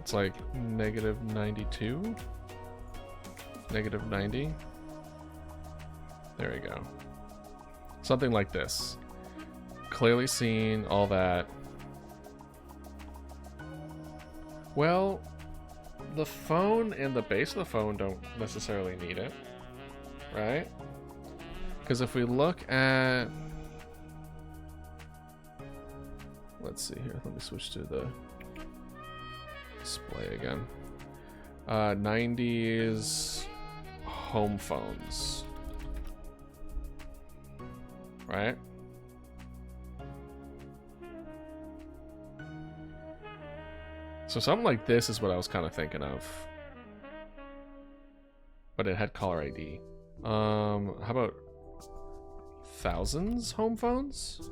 It's like negative 92, negative 90. There we go. Something like this. Clearly seen, all that. Well, the phone and the base of the phone don't necessarily need it, right? Because if we look at... Let's see here. Let me switch to the display again. 90s home phones, right? So something like this is what I was kind of thinking of, but it had caller ID. How about thousands home phones?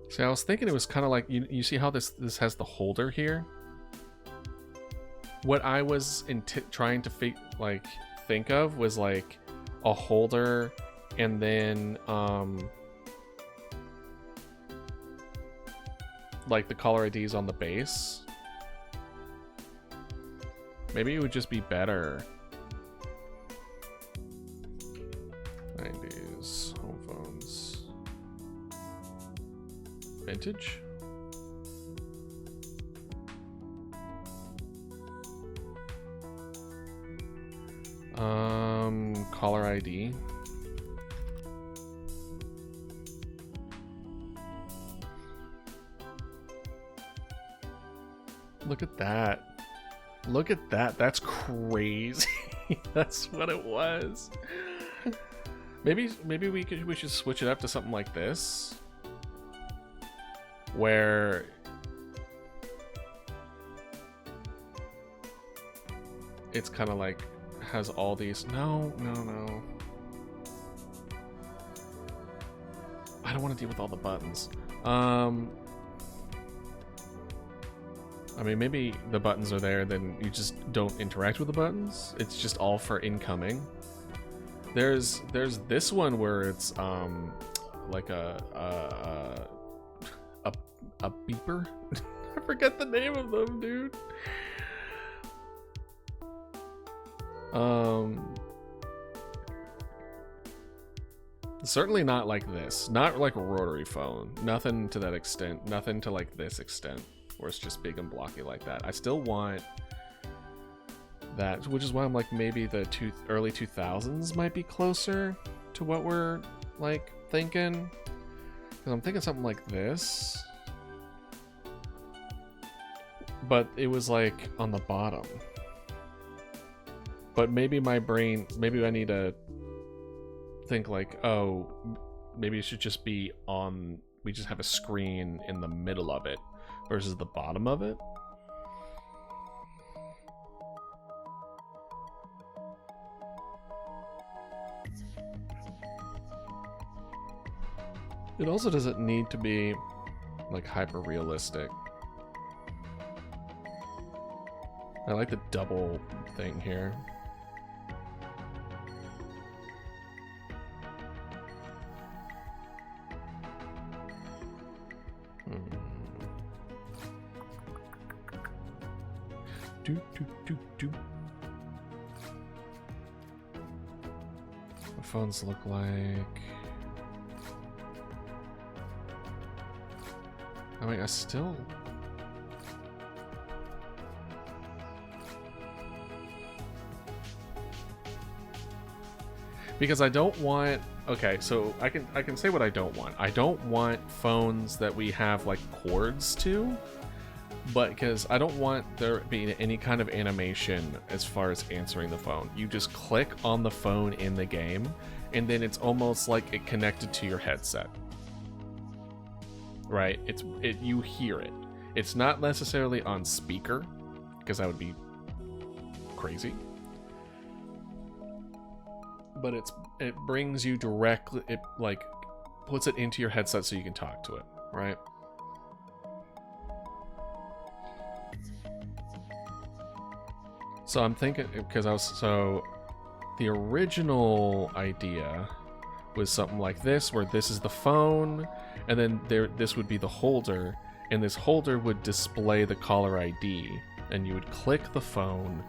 See, I was thinking it was kind of like, you see how this has the holder here? What I was trying to think of was like a holder and then like the caller IDs on the base. Maybe it would just be better. 90s home phones. Vintage? Caller ID. Look at that. Look at that. That's crazy. That's what it was. Maybe we should switch it up to something like this, where it's kind of like has all these. No. I don't want to deal with all the buttons. I mean, maybe the buttons are there, then you just don't interact with the buttons. It's just all for incoming. There's this one where it's like a beeper. I forget the name of them, dude. Certainly not like this. Not like a rotary phone. Nothing to that extent. Nothing to like this extent, where it's just big and blocky like that. I still want that, which is why I'm like, maybe the early 2000s might be closer to what we're like thinking. Because I'm thinking something like this, but it was like on the bottom. But maybe my brain, maybe I need to think like, oh, maybe it should just be on, we just have a screen in the middle of it versus the bottom of it. It also doesn't need to be like hyper realistic. I like the double thing here. What phones look like? I mean, I still... Because I don't want... Okay, so I can say what I don't want. I don't want phones that we have like cords to, but because I don't want there being any kind of animation as far as answering the phone. You just click on the phone in the game, and then it's almost like it connected to your headset. Right? You hear it. It's not necessarily on speaker, because that would be crazy. But it brings you directly, it like puts it into your headset so you can talk to it, right? So I'm thinking, because the original idea was something like this, where this is the phone, and then this would be the holder, and this holder would display the caller ID, and you would click the phone,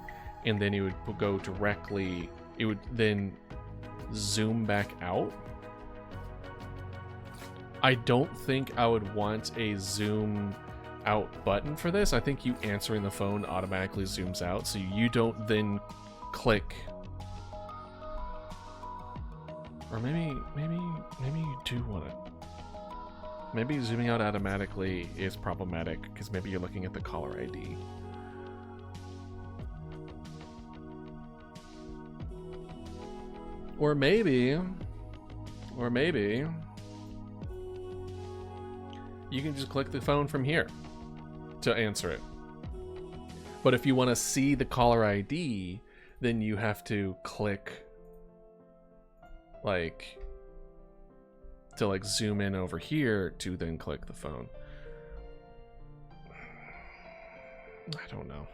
and then it would go directly, it would then zoom back out. I don't think I would want a zoom out button for this. I think you answering the phone automatically zooms out, so you don't then click. Or maybe you do want it. Maybe zooming out automatically is problematic because maybe you're looking at the caller ID. Or maybe you can just click the phone from here to answer it. But if you want to see the caller ID, then you have to click like to like zoom in over here to then click the phone. I don't know.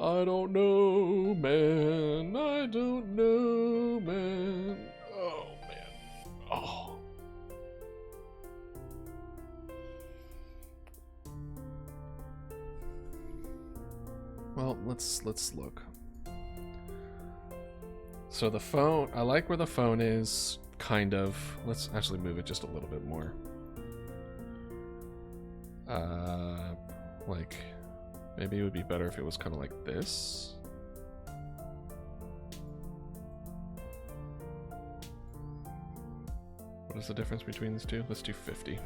I don't know, man. I don't know, man. Oh, man. Oh. Well, let's look. So the phone, I like where the phone is, kind of. Let's actually move it just a little bit more. Like, maybe it would be better if it was kind of like this. What is the difference between these two? Let's do 50.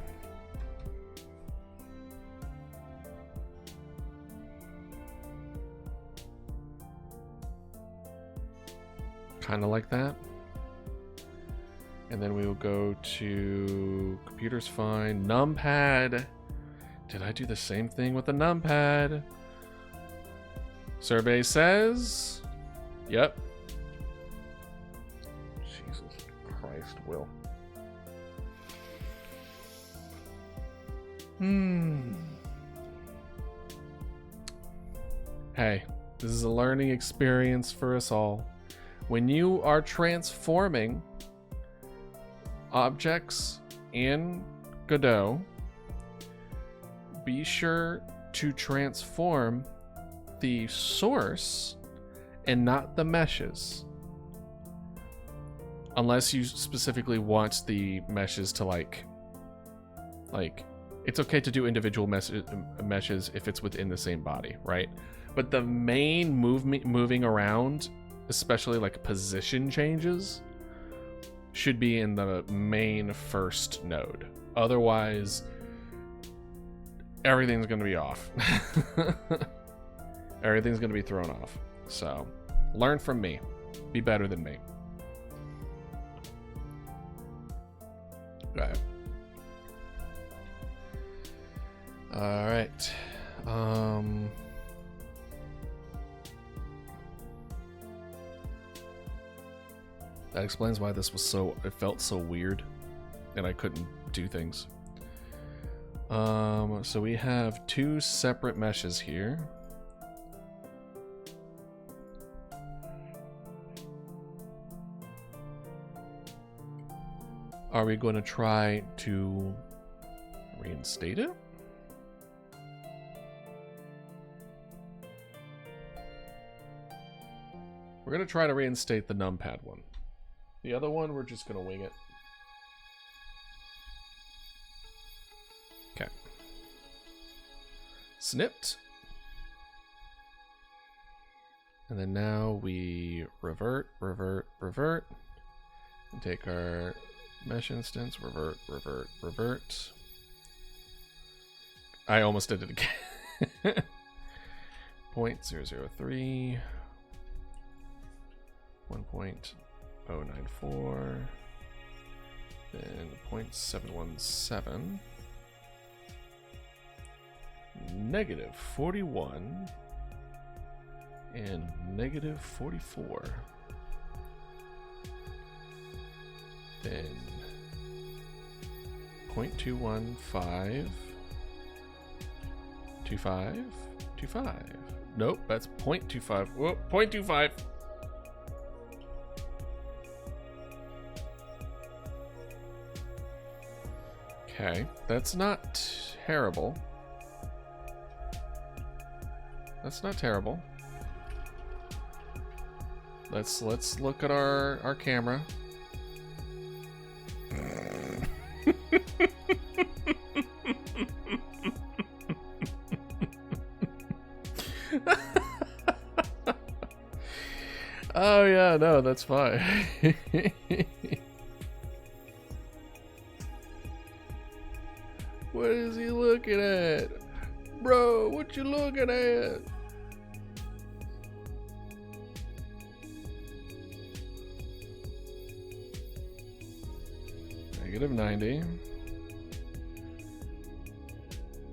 Kind of like that. And then we will go to computer's fine. Numpad. Did I do the same thing with the numpad? Survey says, yep. Jesus Christ, Will. Hey, this is a learning experience for us all. When you are transforming objects in Godot, be sure to transform the source and not the meshes. Unless you specifically want the meshes to like it's okay to do individual meshes if it's within the same body, right? But the main moving around, especially like position changes, should be in the main first node. Otherwise, everything's going to be off. Everything's going to be thrown off. So, learn from me. Be better than me. Okay. All right. That explains why this was it felt so weird and I couldn't do things. So we have two separate meshes here. Are we going to try to reinstate it? We're going to try to reinstate the numpad one. The other one, we're just going to wing it. Okay. Snipped. And then now we revert. And take our mesh instance, revert. I almost did it again. 0.003. 1.094. Then 0.717. Negative 41. And negative 44. Then 0.215. 25. Nope, that's 0.25. Whoa, 0.25. Okay, that's not terrible. That's not terrible. Let's look at our camera. Oh yeah, no, that's fine. What is he looking at? Bro, what you looking at? Negative 90.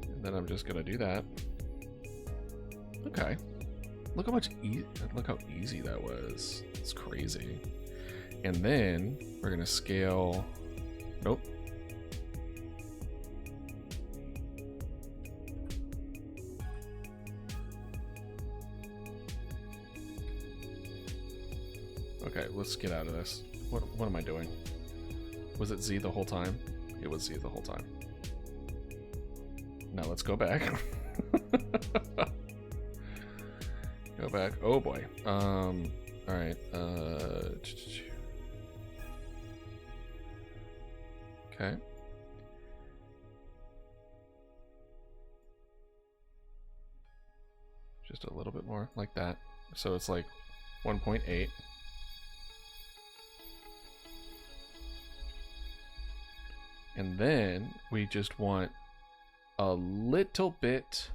And then I'm just gonna do that. Okay. Look how easy that was. It's crazy. And then we're gonna scale. Nope. Okay, let's get out of this. What am I doing? Was it Z the whole time? It was Z the whole time. Now let's go back. Go back. Oh boy. All right. Okay. Just a little bit more like that. So it's like 1.8. And then we just want a little bit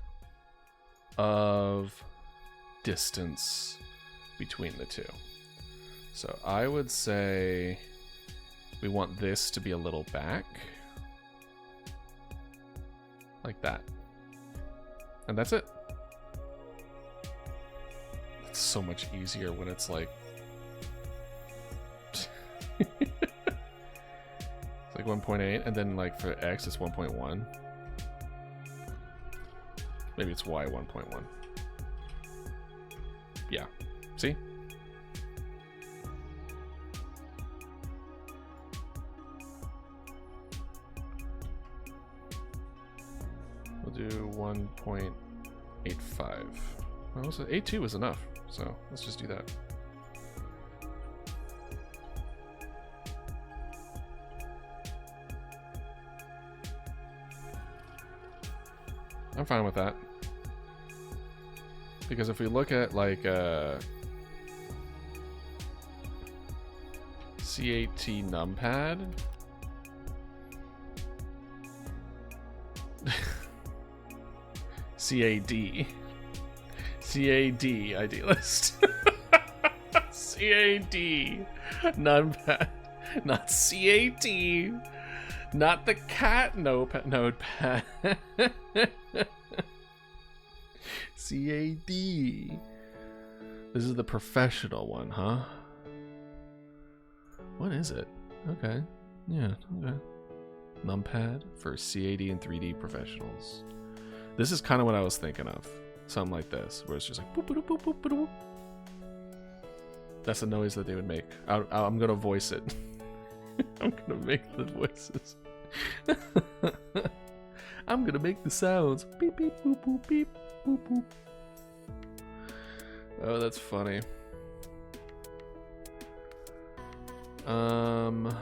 of distance between the two. So I would say we want this to be a little back. Like that. And that's it. It's so much easier when it's like... it's like 1.8, and then like for X it's 1.1. Maybe it's Y 1.1. Yeah. See? We'll do 1.85. Well, so 8.2 is enough, so let's just do that. I'm fine with that. Because if we look at like CAT numpad, CAD idealist. CAD numpad, not CAT, not the cat notepad. CAD. This is the professional one, huh? What is it? Okay. Yeah, okay. Numpad for CAD and 3D professionals. This is kind of what I was thinking of. Something like this, where it's just like boop, boop, boop, boop, boop, boop. That's the noise that they would make. I'm gonna voice it. I'm gonna make the voices. I'm gonna make the sounds. Beep, beep, boop, boop, beep, boop, boop. Oh, that's funny. Oh,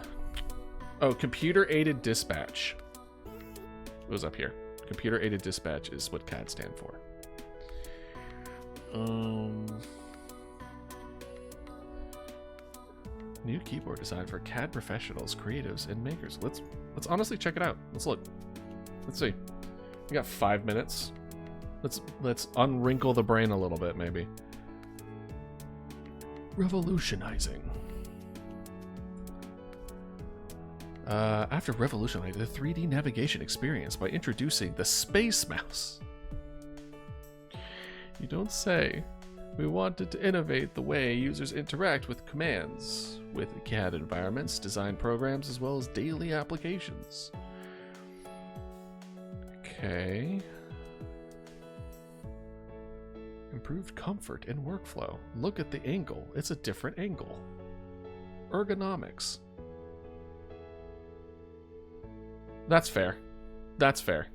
computer-aided dispatch. It was up here. Computer-aided dispatch is what CAD stand for. New keyboard design for CAD professionals, creatives, and makers. Let's honestly check it out. Let's look. Let's see. We got 5 minutes. Let's unwrinkle the brain a little bit, maybe. Revolutionizing. After revolutionizing the 3D navigation experience by introducing the Space Mouse. You don't say. We wanted to innovate the way users interact with commands, with CAD environments, design programs, as well as daily applications. Okay. Improved comfort and workflow. Look at the angle. It's a different angle. Ergonomics. That's fair. That's fair.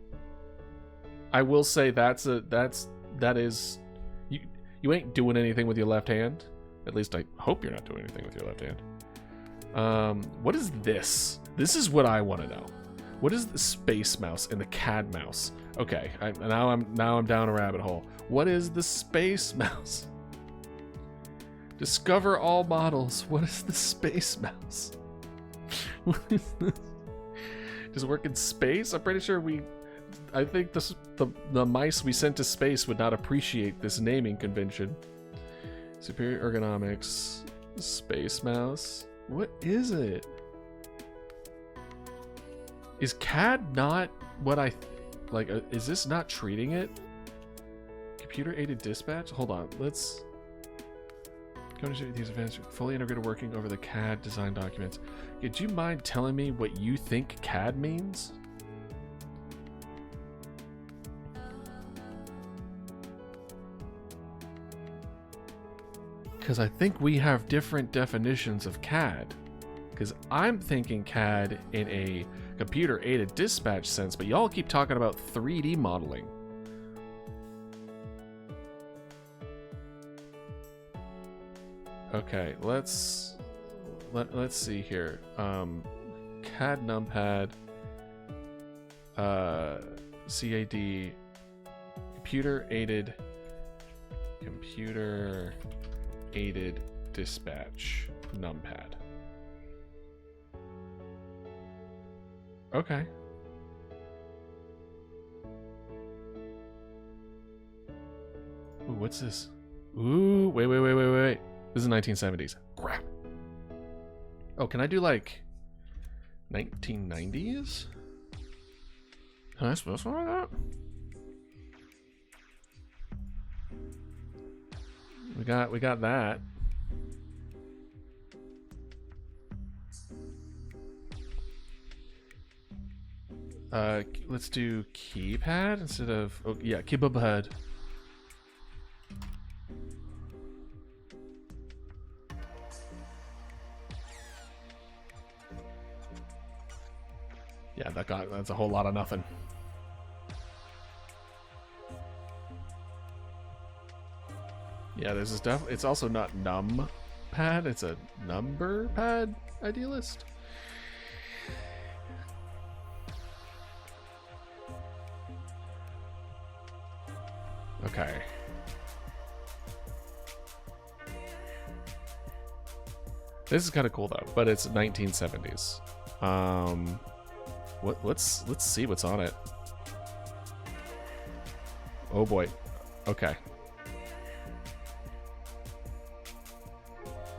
I will say that is you ain't doing anything with your left hand. At least I hope you're not doing anything with your left hand. What is this? This is what I want to know. What is the Space Mouse and the CAD mouse? Okay, now I'm down a rabbit hole. What is the Space Mouse? Discover all models. What is the Space Mouse? What is this? Does it work in space? I'm pretty sure I think the mice we sent to space would not appreciate this naming convention. Superior ergonomics. Space Mouse. What is it? Is CAD not what I like? Is this not treating it? Computer-aided dispatch? Hold on. Let's go to these advanced fully integrated working over the CAD design documents. Okay, do you mind telling me what you think CAD means? Because I think we have different definitions of CAD. Because I'm thinking CAD in a computer-aided dispatch sense, but y'all keep talking about 3D modeling. Okay, let's see here. CAD numpad, CAD, computer-aided dispatch numpad. Okay. Ooh, what's this? Ooh, wait. This is 1970s. Crap. Oh, can I do like 1990s? Can I specify that? We got that. Let's do keypad instead of, oh yeah, keypad. Yeah, that's a whole lot of nothing. Yeah, this is definitely, it's also not num pad, it's a number pad idealist. Okay. This is kind of cool though, but it's 1970s. Let's see what's on it. Oh boy. Okay.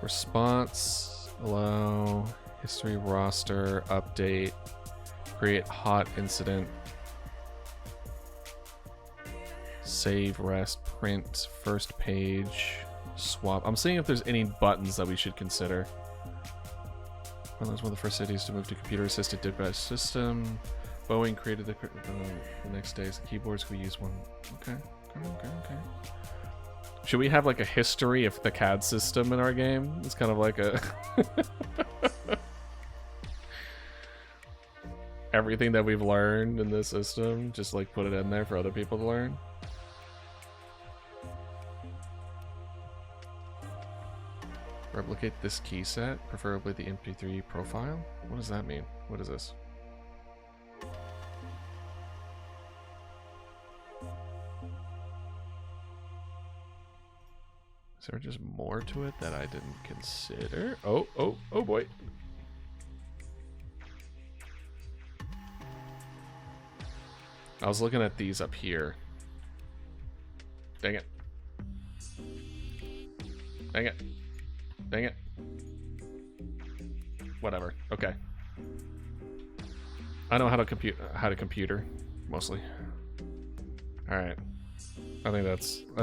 Response, allow, history, roster, update, create hot incident, save, rest, print, first page, swap. I'm seeing if there's any buttons that we should consider. Well, that was one of the first cities to move to computer-assisted dispatch system. Boeing created the next day. So keyboards, we use one. Okay. Should we have like a history of the CAD system in our game? It's kind of like a everything that we've learned in this system, just like put it in there for other people to learn. Replicate this key set, preferably the MP3 profile. What does that mean? What is this? Is there just more to it that I didn't consider? Oh boy. I was looking at these up here. Dang it. Whatever. Okay. I know how to computer mostly. All right. I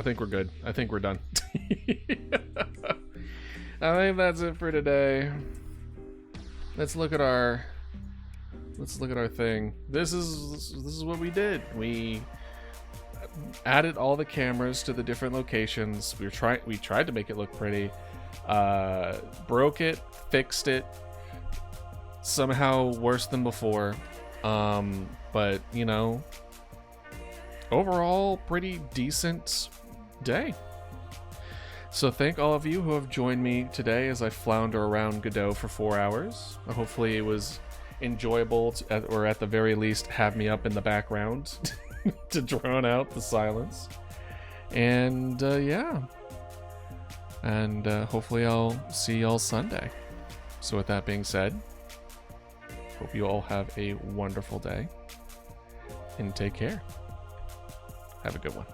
think we're good. I think we're done. I think that's it for today. Let's look at our thing. This is what we did. We added all the cameras to the different locations. We tried to make it look pretty. Broke it, fixed it. Somehow worse than before. But you know, overall pretty decent day. So thank all of you who have joined me today as I flounder around Godot for 4 hours. Hopefully it was enjoyable or at the very least have me up in the background to drown out the silence. And yeah. And hopefully I'll see y'all Sunday. So with that being said, hope you all have a wonderful day and take care. Have a good one.